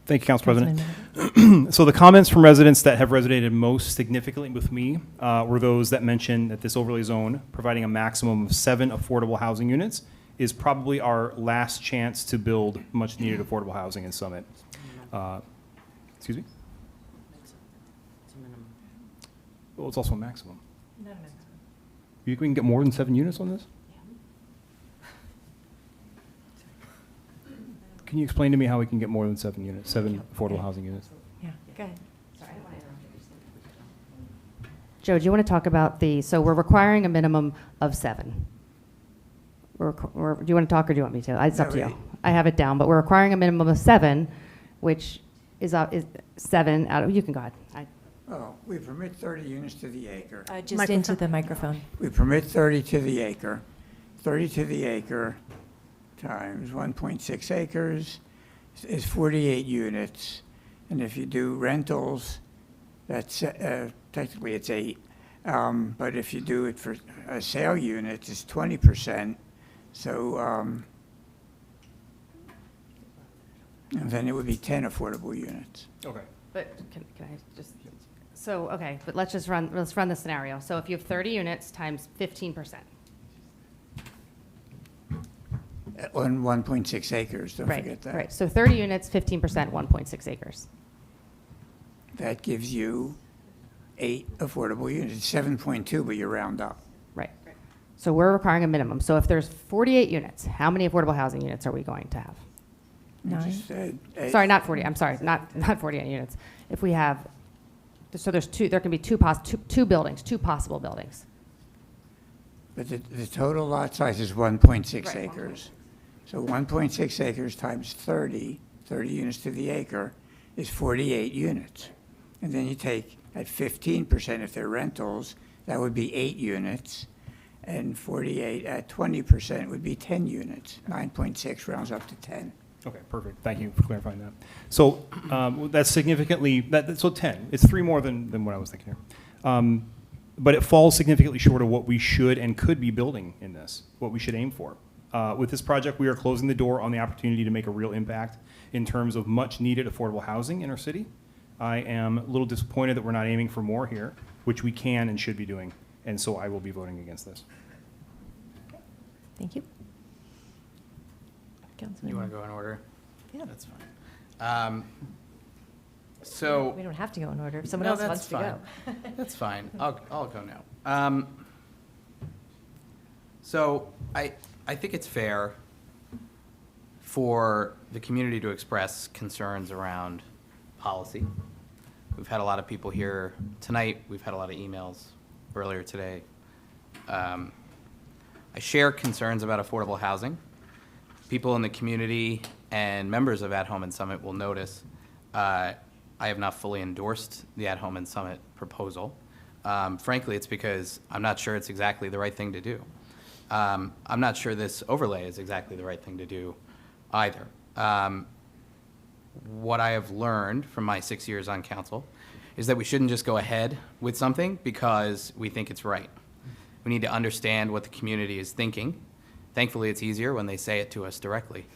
Thank you, Council President. Councilman So the comments from residents that have resonated most significantly with me were those that mentioned that this overlay zone, providing a maximum of 7 affordable housing units, is probably our last chance to build much-needed affordable housing in Summit. Excuse me? Well, it's also a maximum. You can get more than 7 units on this? Can you explain to me how we can get more than 7 units, 7 affordable housing units? Yeah, go ahead. Joe, do you want to talk about so we're requiring a minimum of 7. Do you want to talk or do you want me to? It's up to you. I have it down, but we're requiring a minimum of 7, which is 7 out of, you can go ahead. Oh, we permit 30 units to the acre. Just into the microphone. We permit 30 to the acre. 30 to the acre times 1.6 acres is 48 units. And if you do rentals, that's technically it's 8. But if you do it for a sale unit, it's 20%. So and then it would be 10 affordable units. Okay. But can I just, so, okay, but let's run the scenario. So if you have 30 units times 15%. On 1.6 acres, don't forget that. Right, so 30 units, 15%, 1.6 acres. That gives you 8 affordable units, 7.2, but you round up. Right. So we're requiring a minimum. So if there's 48 units, how many affordable housing units are we going to have? 9. Sorry, not 40. I'm sorry, not 48 units. If we have, so there's 2. There can be two buildings, 2 possible buildings. But the total lot size is 1.6 Right, acres. So 1.6 acres times 30 units to the acre is 48 units. And then you take at 15% if they're rentals, that would be 8 units. And 48 at 20% would be 10 units. 9.6 rounds up to 10. Okay, perfect. Thank you for clarifying that. So that's significantly, so 10. It's 3 more than what I was thinking here. But it falls significantly short of what we should and could be building in this, what we should aim for. With this project, we are closing the door on the opportunity to make a real impact in terms of much needed affordable housing in our city. I am a little disappointed that we're not aiming for more here, which we can and should be doing. And so I will be voting against this. Thank you. You want to go in order? Yeah. That's fine. So We don't have to go in order. If someone No, else that's wants to fine. go. That's fine. I'll go now. So I think it's fair for the community to express concerns around policy. We've had a lot of people here tonight. We've had a lot of emails earlier today. I share concerns about affordable housing. People in the community and members of At Home and Summit will notice I have not fully endorsed the At Home and Summit proposal. Frankly, it's because I'm not sure it's exactly the right thing to do. I'm not sure this overlay is exactly the right thing to do either. What I have learned from my 6 years on council is that we shouldn't just go ahead with something because we think it's right. We need to understand what the community is thinking. Thankfully, it's easier when they say it to us directly.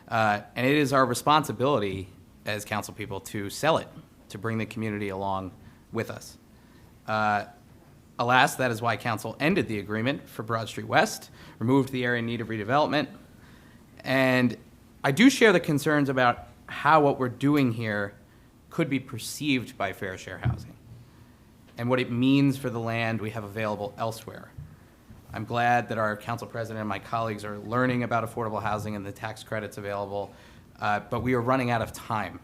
And it is our responsibility as council people to sell it, to bring the community along with us. Alas, that is why council ended the agreement for Broad Street West, removed the area in need of redevelopment. And I do share the concerns about how what we're doing here could be perceived by fair share housing and what it means for the land we have available elsewhere. I'm glad that our council president and my colleagues are learning about affordable housing and the tax credits available, but we are running out of time.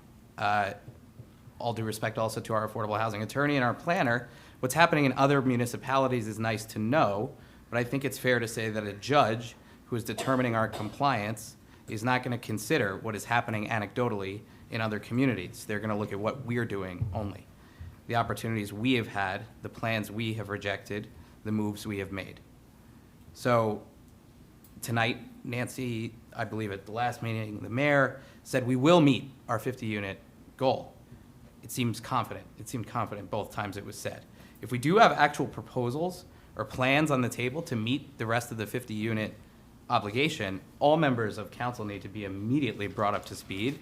All due respect also to our affordable housing attorney and our planner, what's happening in other municipalities is nice to know, but I think it's fair to say that a judge who is determining our compliance is not going to consider what is happening anecdotally in other communities. They're going to look at what we're doing only, the opportunities we have had, the plans we have rejected, the moves we have made. So tonight, Nancy, I believe at the last meeting, the mayor said we will meet our 50-unit goal. It seems confident. It seemed confident both times it was said. If we do have actual proposals or plans on the table to meet the rest of the 50-unit obligation, all members of council need to be immediately brought up to speed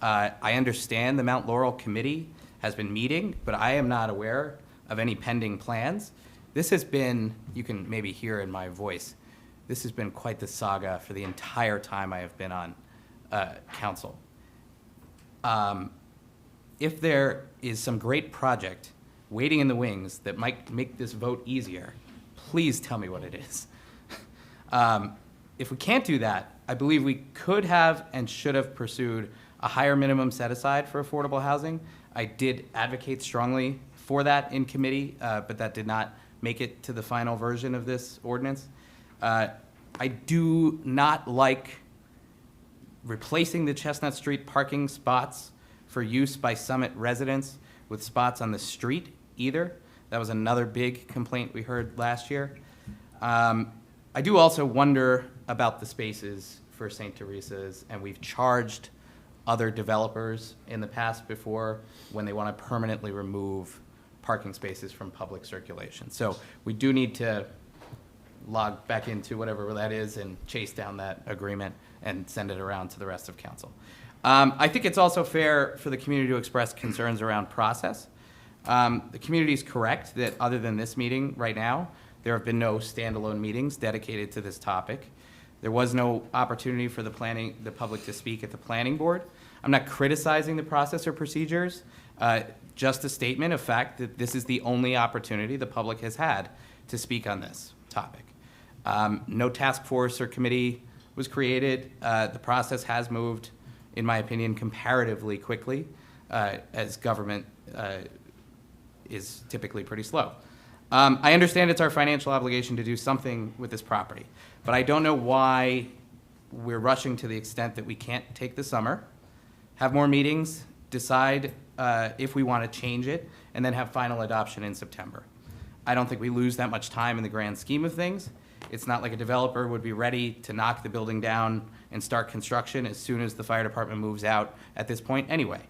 I understand the Mount Laurel Committee has been meeting, but I am not aware of any pending plans. This has been, you can maybe hear in my voice, this has been quite the saga for the entire time I have been on council. If there is some great project waiting in the wings that might make this vote easier, please tell me what it is. If we can't do that, I believe we could have and should have pursued a higher minimum set aside for affordable housing. I did advocate strongly for that in committee, but that did not make it to the final version of this ordinance. I do not like replacing the Chestnut Street parking spots for use by Summit residents with spots on the street either. That was another big complaint we heard last year. I do also wonder about the spaces for St. Teresa's, and we've charged other developers in the past before when they want to permanently remove parking spaces from public circulation. So we do need to log back into whatever that is and chase down that agreement and send it around to the rest of council. I think it's also fair for the community to express concerns around process. The community is correct that other than this meeting right now, there have been no standalone meetings dedicated to this topic. There was no opportunity for the public to speak at the planning board. I'm not criticizing the process or procedures, just a statement of fact that this is the only opportunity the public has had to speak on this topic. No task force or committee was created. The process has moved, in my opinion, comparatively quickly, as government is typically pretty slow. I understand it's our financial obligation to do something with this property, but I don't know why we're rushing to the extent that we can't take the summer, have more meetings, decide if we want to change it, and then have final adoption in September. I don't think we lose that much time in the grand scheme of things. It's not like a developer would be ready to knock the building down and start construction as soon as the fire department moves out at this point anyway.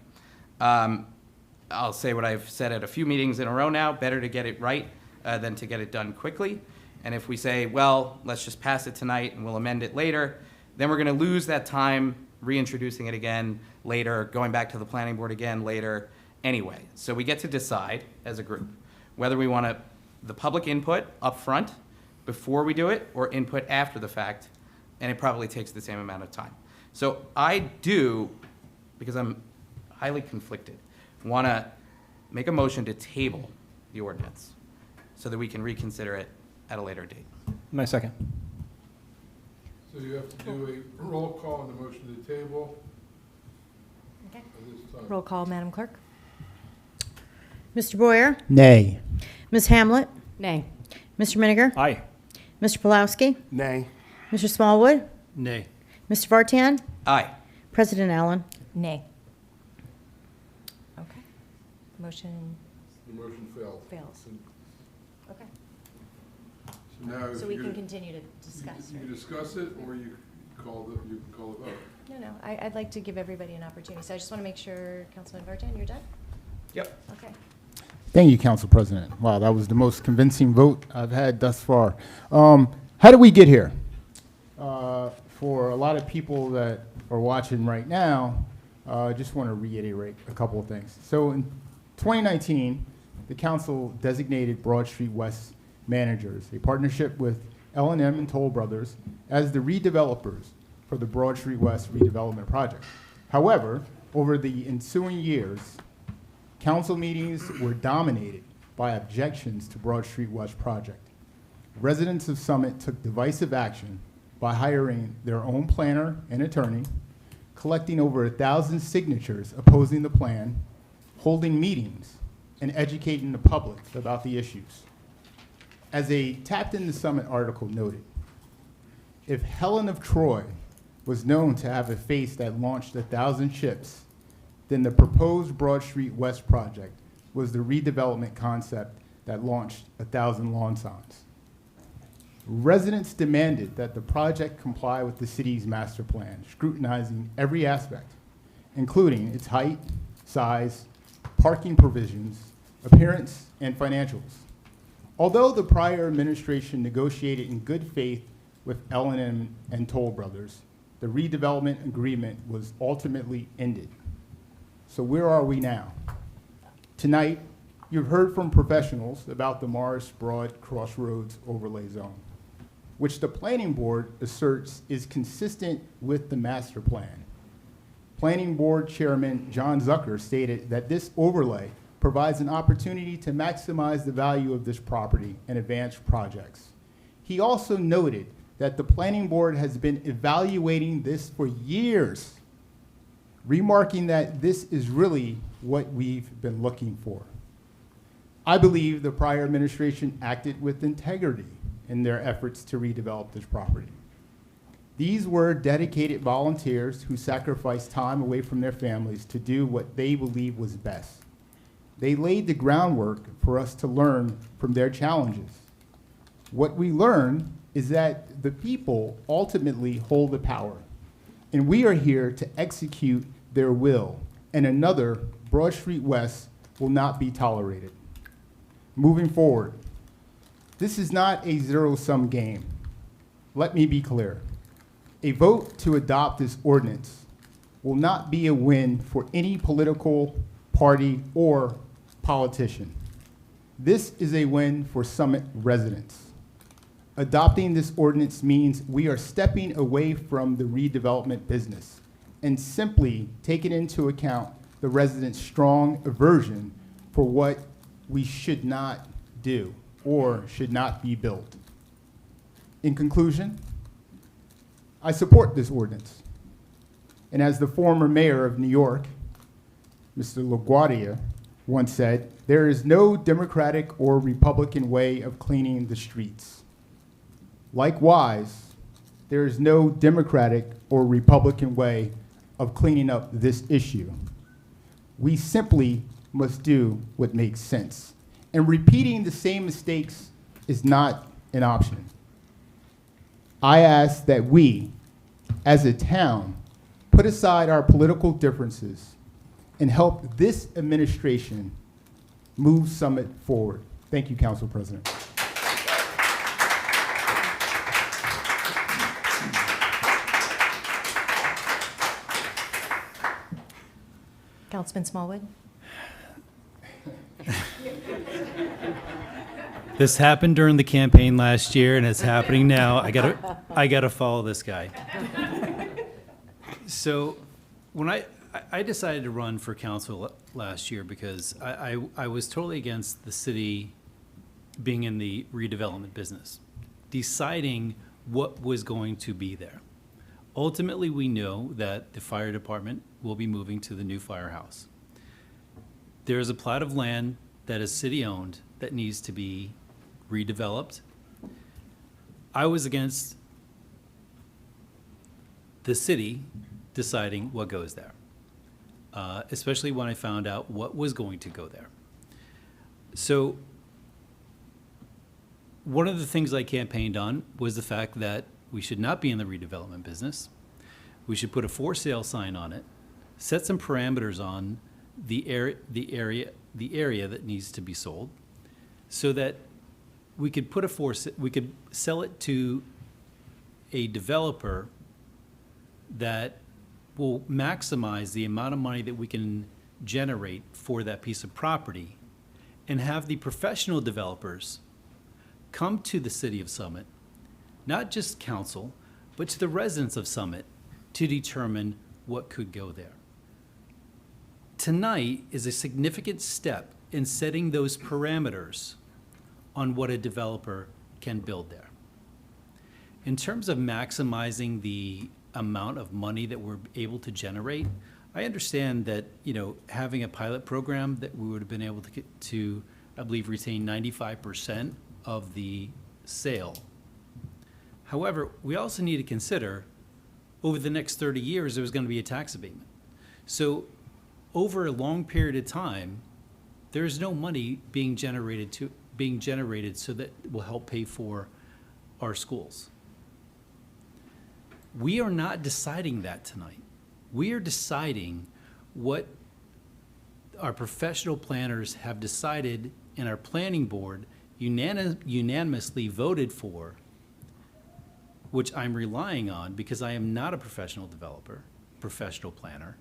I'll say what I've said at a few meetings in a row now, better to get it right than to get it done quickly. And if we say, well, let's just pass it tonight and we'll amend it later, then we're going to lose that time reintroducing it again later, going back to the planning board again later anyway. So we get to decide as a group whether we want the public input up front before we do it or input after the fact, and it probably takes the same amount of time. So I do, because I'm highly conflicted, want to make a motion to table the ordinance so that we can reconsider it at a later date. My second. So you have to do a roll call on the motion to table. Okay. at this time. Roll call, Madam Clerk. Mr. Boyer? Nay. Ms. Hamlet? Nay. Mr. Miniger? Aye. Mr. Pulowski? Nay. Mr. Smallwood? Nay. Mr. Vartan? Aye. President Allen? Nay. Okay. Motion The motion failed. fails. Okay. So now, if So we you're can gonna- continue to discuss, You right? can discuss it, or you can call the vote. No, I'd like to give everybody an opportunity. So I just want to make sure, Councilman Vartan, you're done? Yep. Okay. Thank you, Council President. Wow, that was the most convincing vote I've had thus far. How did we get here? For a lot of people that are watching right now, I just want to reiterate a couple of things. So in 2019, the council designated Broad Street West managers, a partnership with L&M and Toll Brothers, as the redevelopers for the Broad Street West redevelopment project. However, over the ensuing years, council meetings were dominated by objections to Broad Street West project. Residents of Summit took divisive action by hiring their own planner and attorney, collecting over 1,000 signatures opposing the plan, holding meetings, and educating the public about the issues. As a Tapped Into Summit article noted, if Helen of Troy was known to have a face that launched 1,000 ships, then the proposed Broad Street West project was the redevelopment concept that launched 1,000 lawn signs. Residents demanded that the project comply with the city's master plan, scrutinizing every aspect, including its height, size, parking provisions, appearance, and financials. Although the prior administration negotiated in good faith with L&M and Toll Brothers, the redevelopment agreement was ultimately ended. So where are we now? Tonight, you've heard from professionals about the Morris Broad Crossroads Overlay Zone, which the Planning Board asserts is consistent with the master plan. Planning Board Chairman John Zucker stated that this overlay provides an opportunity to maximize the value of this property and advance projects. He also noted that the Planning Board has been evaluating this for years, remarking that this is really what we've been looking for. I believe the prior administration acted with integrity in their efforts to redevelop this property. These were dedicated volunteers who sacrificed time away from their families to do what they believed was best. They laid the groundwork for us to learn from their challenges. What we learned is that the people ultimately hold the power, and we are here to execute their will, and another Broad Street West will not be tolerated. Moving forward, this is not a zero-sum game. Let me be clear. A vote to adopt this ordinance will not be a win for any political party or politician. This is a win for Summit residents. Adopting this ordinance means we are stepping away from the redevelopment business and simply taking into account the residents' strong aversion for what we should not do or should not be built. In conclusion, I support this ordinance. And as the former mayor of New York, Mr. LaGuardia, once said, there is no Democratic or Republican way of cleaning the streets. Likewise, there is no Democratic or Republican way of cleaning up this issue. We simply must do what makes sense. And repeating the same mistakes is not an option. I ask that we, as a town, put aside our political differences and help this administration move Summit forward. Thank you, Council President. Councilman Smallwood? This happened during the campaign last year, and it's happening now. I gotta follow this guy. So, when I decided to run for council last year because I was totally against the city being in the redevelopment business, deciding what was going to be there. Ultimately, we know that the fire department will be moving to the new firehouse. There is a plot of land that is city-owned that needs to be redeveloped. I was against the city deciding what goes there, especially when I found out what was going to go there. So one of the things I campaigned on was the fact that we should not be in the redevelopment business. We should put a for sale sign on it, set some parameters on the area that needs to be sold, so that we could we could sell it to a developer that will maximize the amount of money that we can generate for that piece of property, and have the professional developers come to the city of Summit, not just council, but to the residents of Summit, to determine what could go there. Tonight is a significant step in setting those parameters on what a developer can build there. In terms of maximizing the amount of money that we're able to generate, I understand that, having a pilot program that we would have been able to I believe, retain 95% of the sale. However, we also need to consider over the next 30 years, there was going to be a tax abatement. So over a long period of time, there's no money being generated so that will help pay for our schools. We are not deciding that tonight. We are deciding what our professional planners have decided and our planning board unanimously voted for, which I'm relying on because I am not a professional developer, professional planner.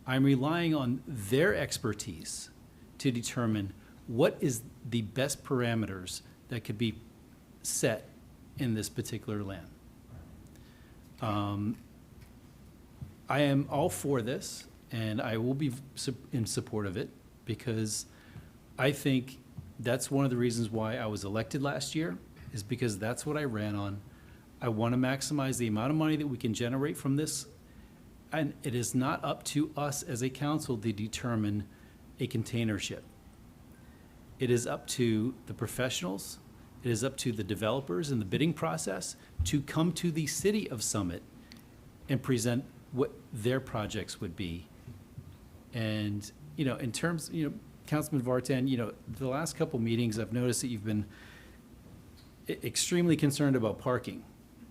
I'm relying on their expertise to determine what is the best parameters that could be set in this particular land. I am all for this, and I will be in support of it, because I think that's one of the reasons why I was elected last year, is because that's what I ran on. I want to maximize the amount of money that we can generate from this, and it is not up to us as a council to determine a containership. It is up to the professionals, it is up to the developers in the bidding process to come to the city of Summit and present what their projects would be. And, in terms, Councilman Vartan, the last couple meetings, I've noticed that you've been extremely concerned about parking.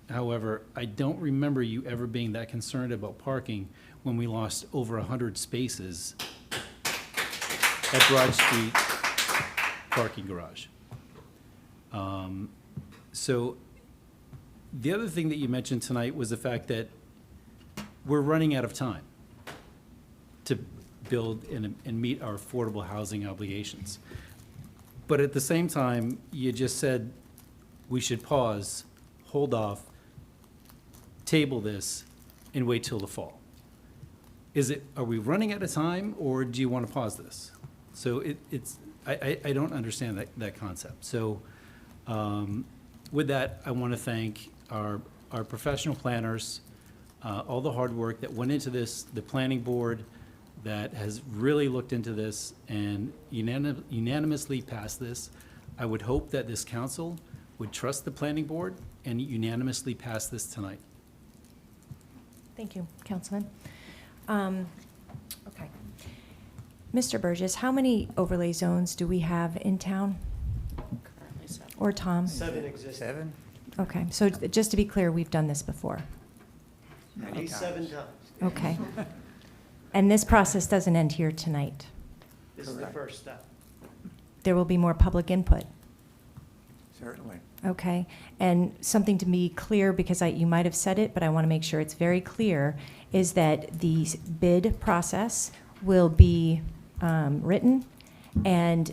However, I don't remember you ever being that concerned about parking when we lost over 100 spaces at Broad Street parking garage. So the other thing that you mentioned tonight was the fact that we're running out of time to build and meet our affordable housing obligations. But at the same time, you just said we should pause, hold off, table this, and wait till the fall. Are we running out of time, or do you want to pause this? So I don't understand that concept. So with that, I want to thank our professional planners, all the hard work that went into this, the planning board that has really looked into this and unanimously passed this. I would hope that this council would trust the planning board and unanimously pass this tonight. Thank you, Councilman. Okay. Mr. Burgess, how many overlay zones do we have in town? Currently 7. Or Tom? 7 exist. 7? Okay, so just to be clear, we've done this before. At least 7 times. Okay. And this process doesn't end here tonight. This is the first step. There will be more public input. Certainly. Okay, and something to be clear, because you might have said it, but I want to make sure it's very clear, is that the bid process will be written, and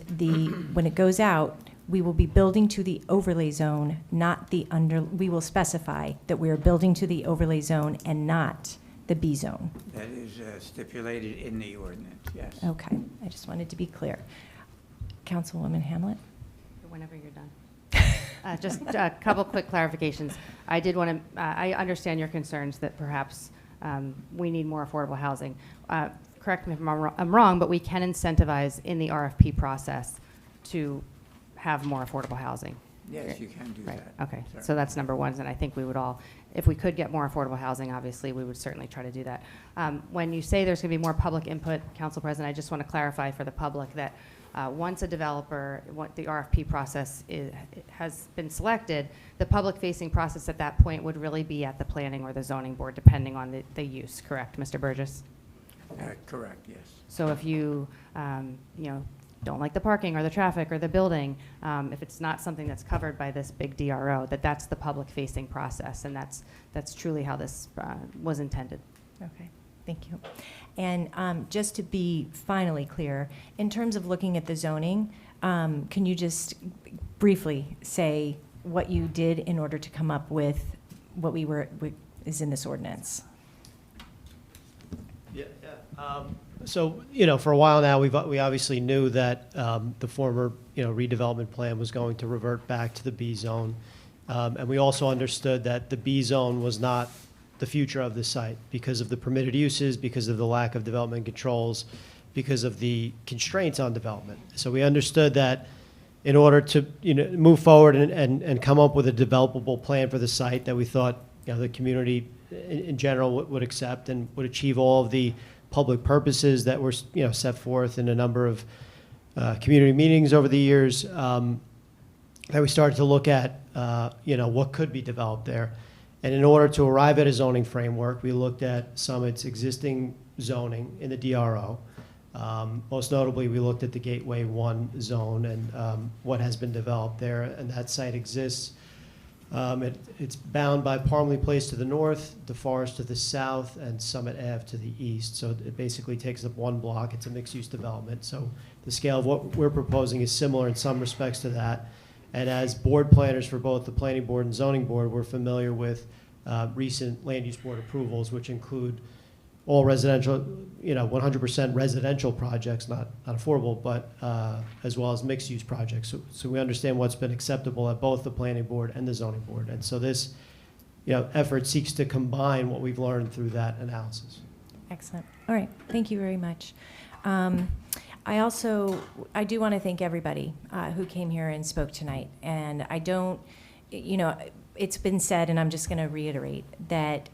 when it goes out, we will be building to the overlay zone, not we will specify that we are building to the overlay zone and not the B zone. That is stipulated in the ordinance, yes. Okay, I just wanted to be clear. Councilwoman Hamlet? Whenever you're done. Just a couple quick clarifications. I did want to, I understand your concerns that perhaps we need more affordable housing. Correct me if I'm wrong, but we can incentivize in the RFP process to have more affordable housing. Yes, you can do Right, that. okay. Certainly. So that's number one, and I think we would all, if we could get more affordable housing, obviously, we would certainly try to do that. When you say there's going to be more public input, Council President, I just want to clarify for the public that once a developer, the RFP process has been selected, the public-facing process at that point would really be at the planning or the zoning board, depending on the use, correct, Mr. Burgess? Correct, yes. So if you, don't like the parking or the traffic or the building, if it's not something that's covered by this big DRO, that's the public-facing process, and that's truly how this was intended. Okay, thank you. And just to be finally clear, in terms of looking at the zoning, can you just briefly say what you did in order to come up with what is in this ordinance? Yeah. So, for a while now, we obviously knew that the former, redevelopment plan was going to revert back to the B zone. And we also understood that the B zone was not the future of the site because of the permitted uses, because of the lack of development controls, because of the constraints on development. So we understood that in order to, move forward and come up with a developable plan for the site that we thought, the community in general would accept and would achieve all of the public purposes that were, set forth in a number of community meetings over the years, that we started to look at, what could be developed there. And in order to arrive at a zoning framework, we looked at Summit's existing zoning in the DRO. Most notably, we looked at the Gateway 1 zone and what has been developed there. And that site exists It's bound by Parmley Place to the north, DeForest to the south, and Summit Ave to the east. So it basically takes up one block. It's a mixed-use development. So the scale of what we're proposing is similar in some respects to that. And as board planners for both the planning board and zoning board, we're familiar with recent land use board approvals, which include all residential, 100% residential projects, not affordable, but as well as mixed-use projects. So we understand what's been acceptable at both the planning board and the zoning board. And so this, effort seeks to combine what we've learned through that analysis. Excellent. All right. Thank you very much. I do want to thank everybody who came here and spoke tonight. And I don't, it's been said, and I'm just going to reiterate, that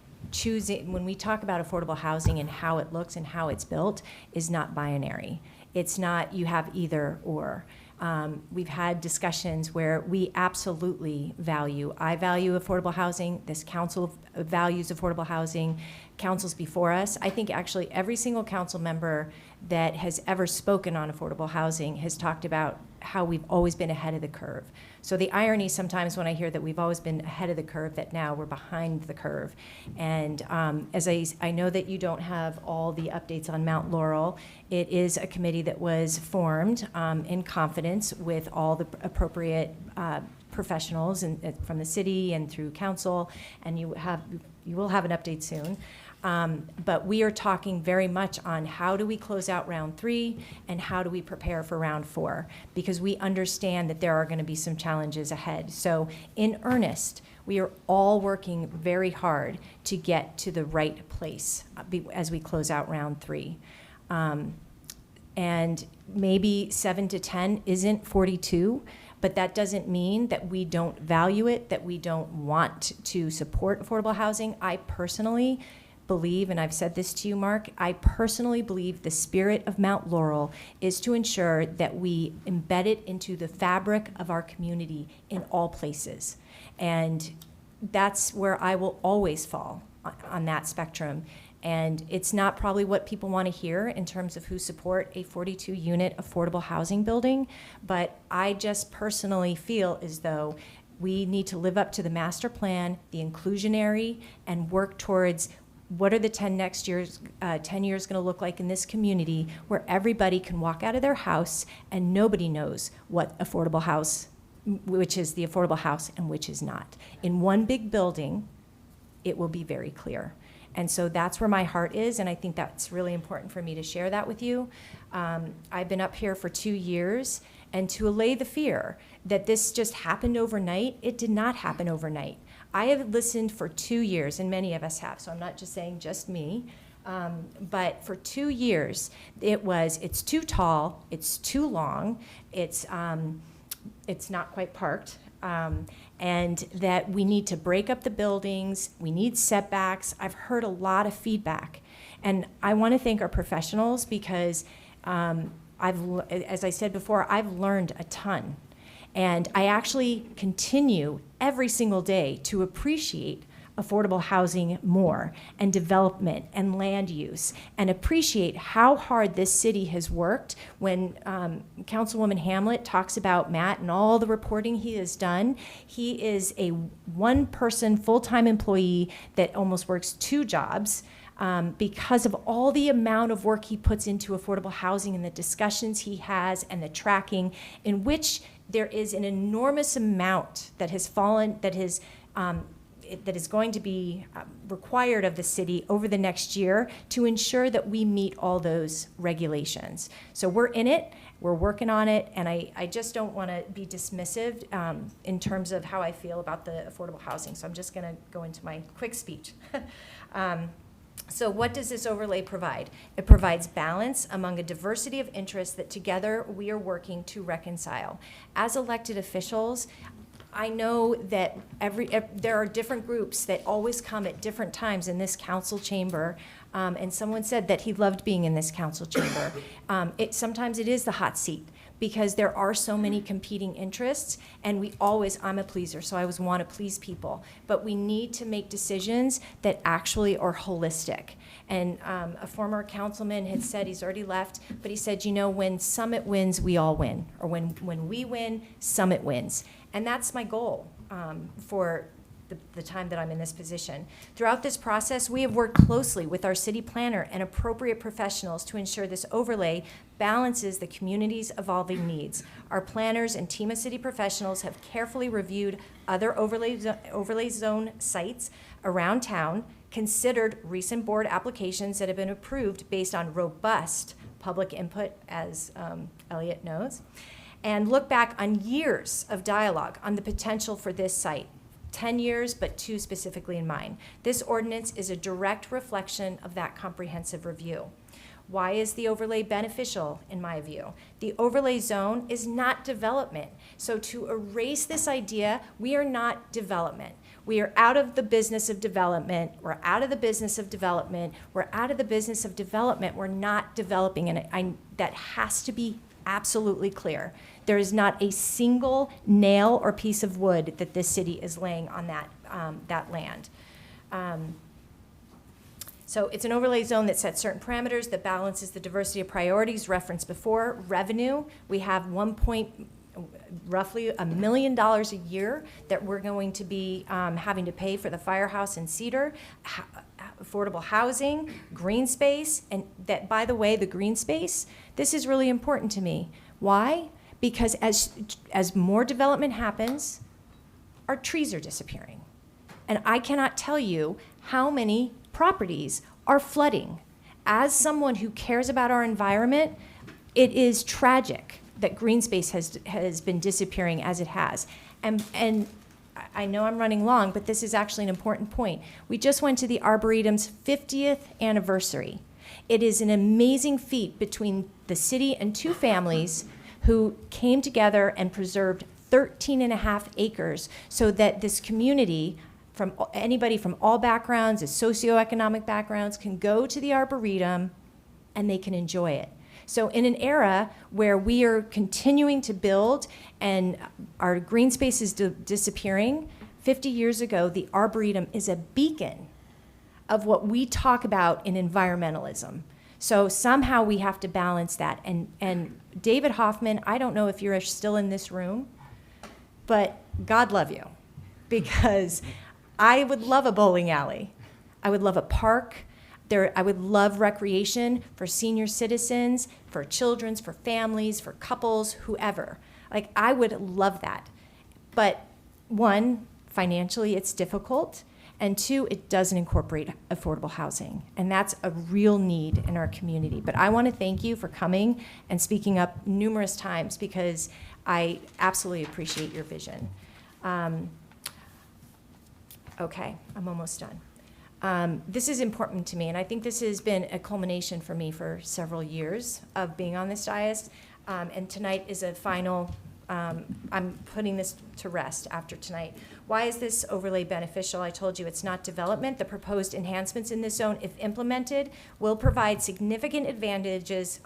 when we talk about affordable housing and how it looks and how it's built, is not binary. It's not you have either or. We've had discussions where we absolutely I value affordable housing, this council values affordable housing, councils before us. I think actually every single council member that has ever spoken on affordable housing has talked about how we've always been ahead of the curve. So the irony sometimes when I hear that we've always been ahead of the curve, that now we're behind the curve. And as I know that you don't have all the updates on Mount Laurel, it is a committee that was formed in confidence with all the appropriate professionals from the city and through council, and you will have an update soon. But we are talking very much on how do we close out round 3 and how do we prepare for round 4, because we understand that there are going to be some challenges ahead. So in earnest, we are all working very hard to get to the right place as we close out round 3. And maybe 7 to 10 isn't 42, but that doesn't mean that we don't value it, that we don't want to support affordable housing. I personally believe, and I've said this to you, Mark, I personally believe the spirit of Mount Laurel is to ensure that we embed it into the fabric of our community in all places. And that's where I will always fall on that spectrum. And it's not probably what people want to hear in terms of who support a 42-unit affordable housing building, but I just personally feel as though we need to live up to the master plan, the inclusionary, and work towards what are the 10 years going to look like in this community where everybody can walk out of their house and nobody knows what affordable house, which is the affordable house and which is not. In one big building, it will be very clear. And so that's where my heart is, and I think that's really important for me to share that with you. I've been up here for 2 years, and to allay the fear that this just happened overnight, it did not happen overnight. I have listened for 2 years, and many of us have, so I'm not just saying just me, but for 2 years, it's too tall, it's too long, it's not quite parked, and that we need to break up the buildings, we need setbacks. I've heard a lot of feedback, and I want to thank our professionals because as I said before, I've learned a ton. And I actually continue every single day to appreciate affordable housing more, and development and land use, and appreciate how hard this city has worked. When Councilwoman Hamlet talks about Matt and all the reporting he has done, he is a one-person full-time employee that almost works 2 jobs. Because of all the amount of work he puts into affordable housing and the discussions he has and the tracking, in which there is an enormous amount that has fallen, that is going to be required of the city over the next year to ensure that we meet all those regulations. So we're in it, we're working on it, and I just don't want to be dismissive in terms of how I feel about the affordable housing. So I'm just going to go into my quick speech. So what does this overlay provide? It provides balance among a diversity of interests that together we are working to reconcile. As elected officials, I know that there are different groups that always come at different times in this council chamber, and someone said that he loved being in this council chamber. Sometimes it is the hot seat, because there are so many competing interests, and I'm a pleaser, so I always want to please people, but we need to make decisions that actually are holistic. And a former councilman had said, he's already left, but he said, when Summit wins, we all win, or when we win, Summit wins. And that's my goal. for the time that I'm in this position. Throughout this process, we have worked closely with our city planner and appropriate professionals to ensure this overlay balances the community's evolving needs. Our planners and team of city professionals have carefully reviewed other overlay zone sites around town, considered recent board applications that have been approved based on robust public input, as Elliot knows, and look back on years of dialogue on the potential for this site. 10 years, but 2 specifically in mind. This ordinance is a direct reflection of that comprehensive review. Why is the overlay beneficial, in my view? The overlay zone is not development. So to erase this idea, we are not development. We are out of the business of development. We're out of the business of development. We're out of the business of development. We're not developing, and that has to be absolutely clear. There is not a single nail or piece of wood that this city is laying on that land. So it's an overlay zone that sets certain parameters, that balances the diversity of priorities referenced before. Revenue, we have roughly $1 million a year that we're going to be having to pay for the firehouse in Cedar, affordable housing, green space, and that, by the way, the green space, this is really important to me. Why? Because as more development happens, our trees are disappearing. And I cannot tell you how many properties are flooding. As someone who cares about our environment, it is tragic that green space has been disappearing as it has. And I know I'm running long, but this is actually an important point. We just went to the Arboretum's 50th anniversary. It is an amazing feat between the city and 2 families who came together and preserved 13.5 acres so that this community, from anybody from all backgrounds, socioeconomic backgrounds, can go to the Arboretum and they can enjoy it. So in an era where we are continuing to build and our green space is disappearing, 50 years ago, the Arboretum is a beacon of what we talk about in environmentalism. So somehow we have to balance that. And David Hoffman, I don't know if you're still in this room, but God love you, because I would love a bowling alley. I would love a park. I would love recreation for senior citizens, for children's, for families, for couples, whoever. Like, I would love that. But 1, financially, it's difficult. And 2, it doesn't incorporate affordable housing. And that's a real need in our community. But I want to thank you for coming and speaking up numerous times, because I absolutely appreciate your vision. Okay, I'm almost done. This is important to me, and I think this has been a culmination for me for several years of being on this dais. And tonight is a final, I'm putting this to rest after tonight. Why is this overlay beneficial? I told you it's not development. The proposed enhancements in this zone, if implemented, will provide significant advantages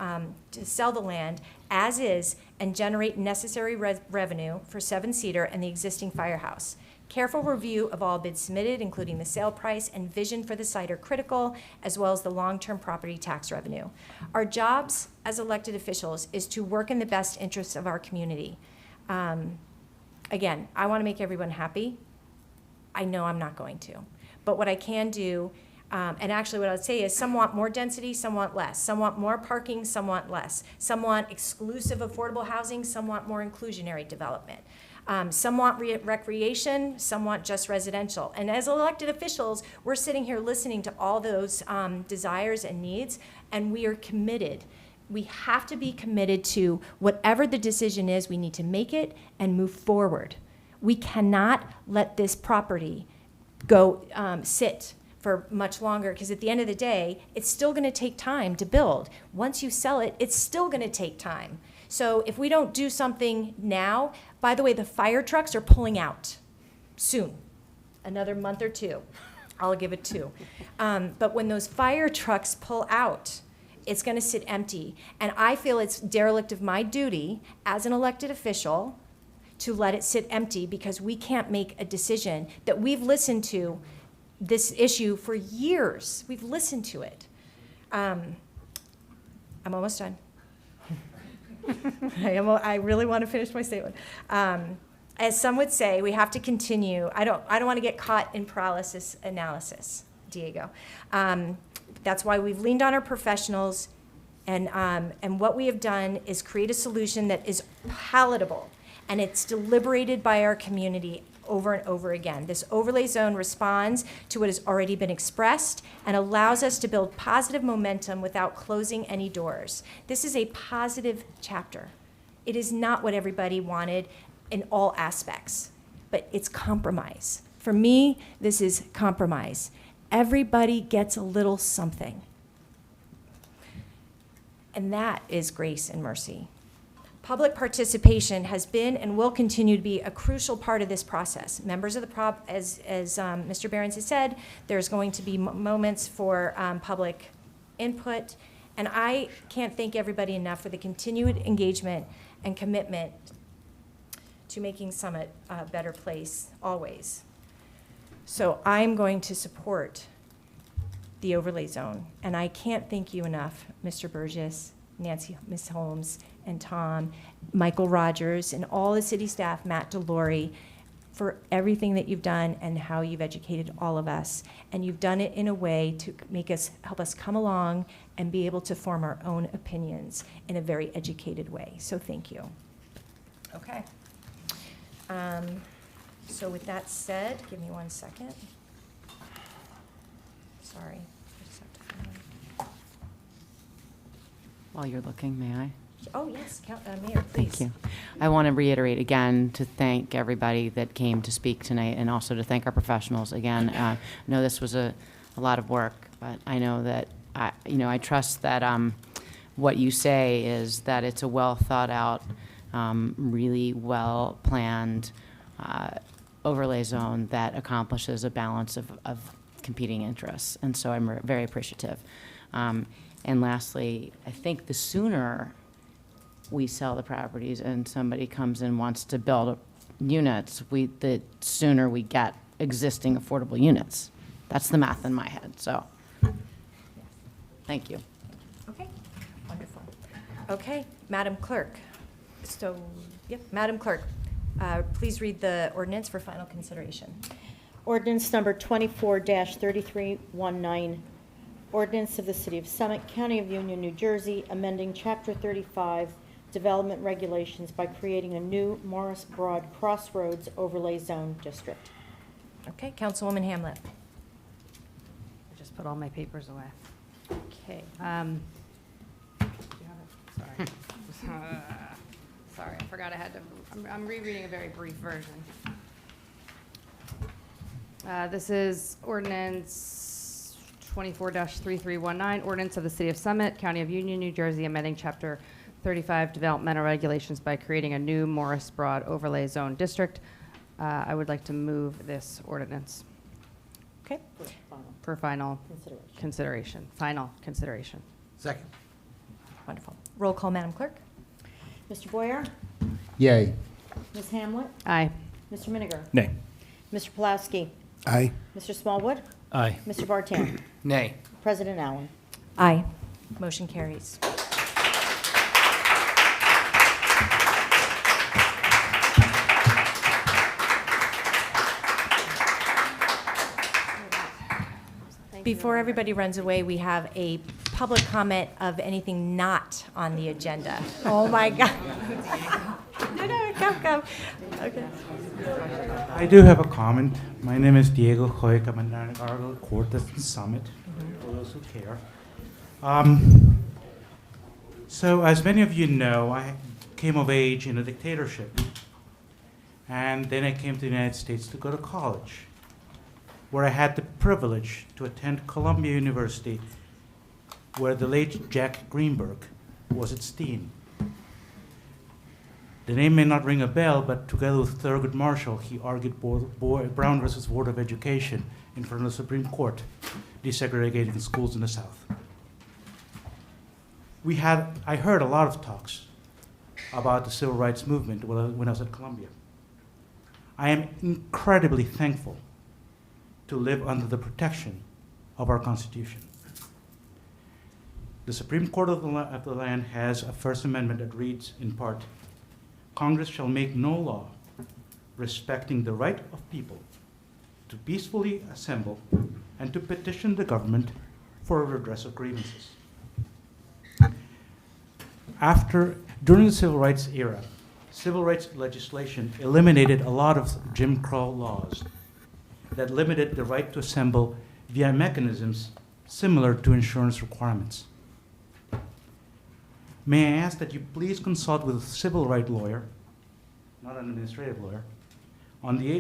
to sell the land as is and generate necessary revenue for 7 Cedar and the existing firehouse. Careful review of all bids submitted, including the sale price and vision for the site, are critical, as well as the long-term property tax revenue. Our jobs as elected officials is to work in the best interests of our community. Again, I want to make everyone happy. I know I'm not going to. But what I can do, and actually what I would say is, some want more density, some want less. Some want more parking, some want less. Some want exclusive affordable housing, some want more inclusionary development. Some want recreation, some want just residential. And as elected officials, we're sitting here listening to all those desires and needs, and we are committed. We have to be committed to whatever the decision is. We need to make it and move forward. We cannot let this property go sit for much longer, because at the end of the day, it's still going to take time to build. Once you sell it, it's still going to take time. So if we don't do something now, by the way, the fire trucks are pulling out soon, another month or 2. I'll give it 2. But when those fire trucks pull out, it's going to sit empty. And I feel it's derelict of my duty as an elected official to let it sit empty, because we can't make a decision that we've listened to this issue for years. We've listened to it. I'm almost done. I really want to finish my statement. as some would say, we have to continue. I don't want to get caught in paralysis analysis, Diego. That's why we've leaned on our professionals, and what we have done is create a solution that is palatable, and it's deliberated by our community over and over again. This overlay zone responds to what has already been expressed and allows us to build positive momentum without closing any doors. This is a positive chapter. It is not what everybody wanted in all aspects, but it's compromise. For me, this is compromise. Everybody gets a little something. And that is grace and mercy. Public participation has been and will continue to be a crucial part of this process. Members of the as Mr. Behrens has said, there's going to be moments for public input, and I can't thank everybody enough for the continued engagement and commitment to making Summit a better place always. So I'm going to support the overlay zone, and I can't thank you enough, Mr. Burgess, Nancy, Ms. Holmes, and Tom, Michael Rogers, and all the city staff, Matt DeLore, for everything that you've done and how you've educated all of us. And you've done it in a way to help us come along and be able to form our own opinions in a very educated way. So thank you. Okay. So with that said, give me 1 second. Sorry. I just have to find it. While you're looking, may I? Oh, yes, Mayor, please. Thank you. I want to reiterate again to thank everybody that came to speak tonight, and also to thank our professionals. Again, I know this was a lot of work, but I know that, I trust that what you say is that it's a well thought out, really well planned overlay zone that accomplishes a balance of competing interests. And so I'm very appreciative. And lastly, I think the sooner we sell the properties and somebody comes and wants to build units, the sooner we get existing affordable units. That's the math in my head, so, thank you. Okay, wonderful. Okay, Madam Clerk. So, yep, Madam Clerk, please read the ordinance for final consideration. Ordinance number 24-3319, ordinance of the City of Summit, County of Union, New Jersey, amending Chapter 35 Development Regulations by creating a new Morris Broad Crossroads Overlay Zone District. Okay, Councilwoman Hamlet. I just put all my papers away. Okay. Sorry. Sorry, I forgot I had to, I'm rereading a very brief version. This is ordinance 24-3319, ordinance of the City of Summit, County of Union, New Jersey, amending Chapter 35 Developmental Regulations by creating a new Morris Broad Overlay Zone District. I would like to move this ordinance. Okay. For final For final consideration. Final consideration. Second. Wonderful. Roll call, Madam Clerk. Mr. Boyer? Yay. Ms. Hamlet? Aye. Mr. Miniger? Nay. Mr. Pulaski? Aye. Mr. Smallwood? Aye. Mr. Vartan? Nay. President Allen? Aye. Motion carries. Before everybody runs away, we have a public comment of anything not on the agenda. Oh, my God. No, come. Okay. I do have a comment. My name is Diego Hoyk. I'm an Argo Cortez Summit, for those who care. So, as many of you know, I came of age in a dictatorship. And then I came to the United States to go to college, where I had the privilege to attend Columbia University, where the late Jack Greenberg was its dean. The name may not ring a bell, but together with Thurgood Marshall, he argued Brown versus Board of Education in front of the Supreme Court, desegregating schools in the South. I heard a lot of talks about the civil rights movement when I was at Columbia. I am incredibly thankful to live under the protection of our Constitution. The Supreme Court of the land has a First Amendment that reads, in part, Congress shall make no law respecting the right of people to peacefully assemble and to petition the government for a redress of grievances. During the civil rights era, civil rights legislation eliminated a lot of Jim Crow laws that limited the right to assemble via mechanisms similar to insurance requirements. May I ask that you please consult with a civil rights lawyer, not an administrative lawyer,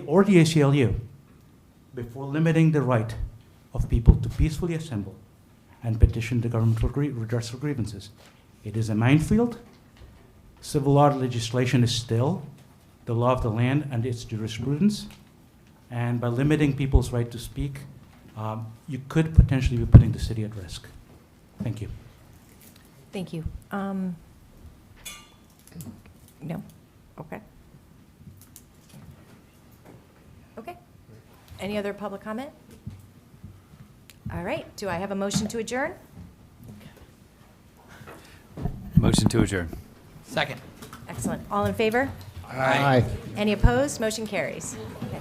or the ACLU before limiting the right of people to peacefully assemble and petition the government for redress of grievances. It is a minefield. Civil law legislation is still the law of the land and its jurisprudence. And by limiting people's right to speak, you could potentially be putting the city at risk. Thank you. Thank you. No? Okay. Okay. Any other public comment? All right. Do I have a motion to adjourn? Motion to adjourn. Second. Excellent. All in favor? Aye. Any opposed? Motion carries. Okay.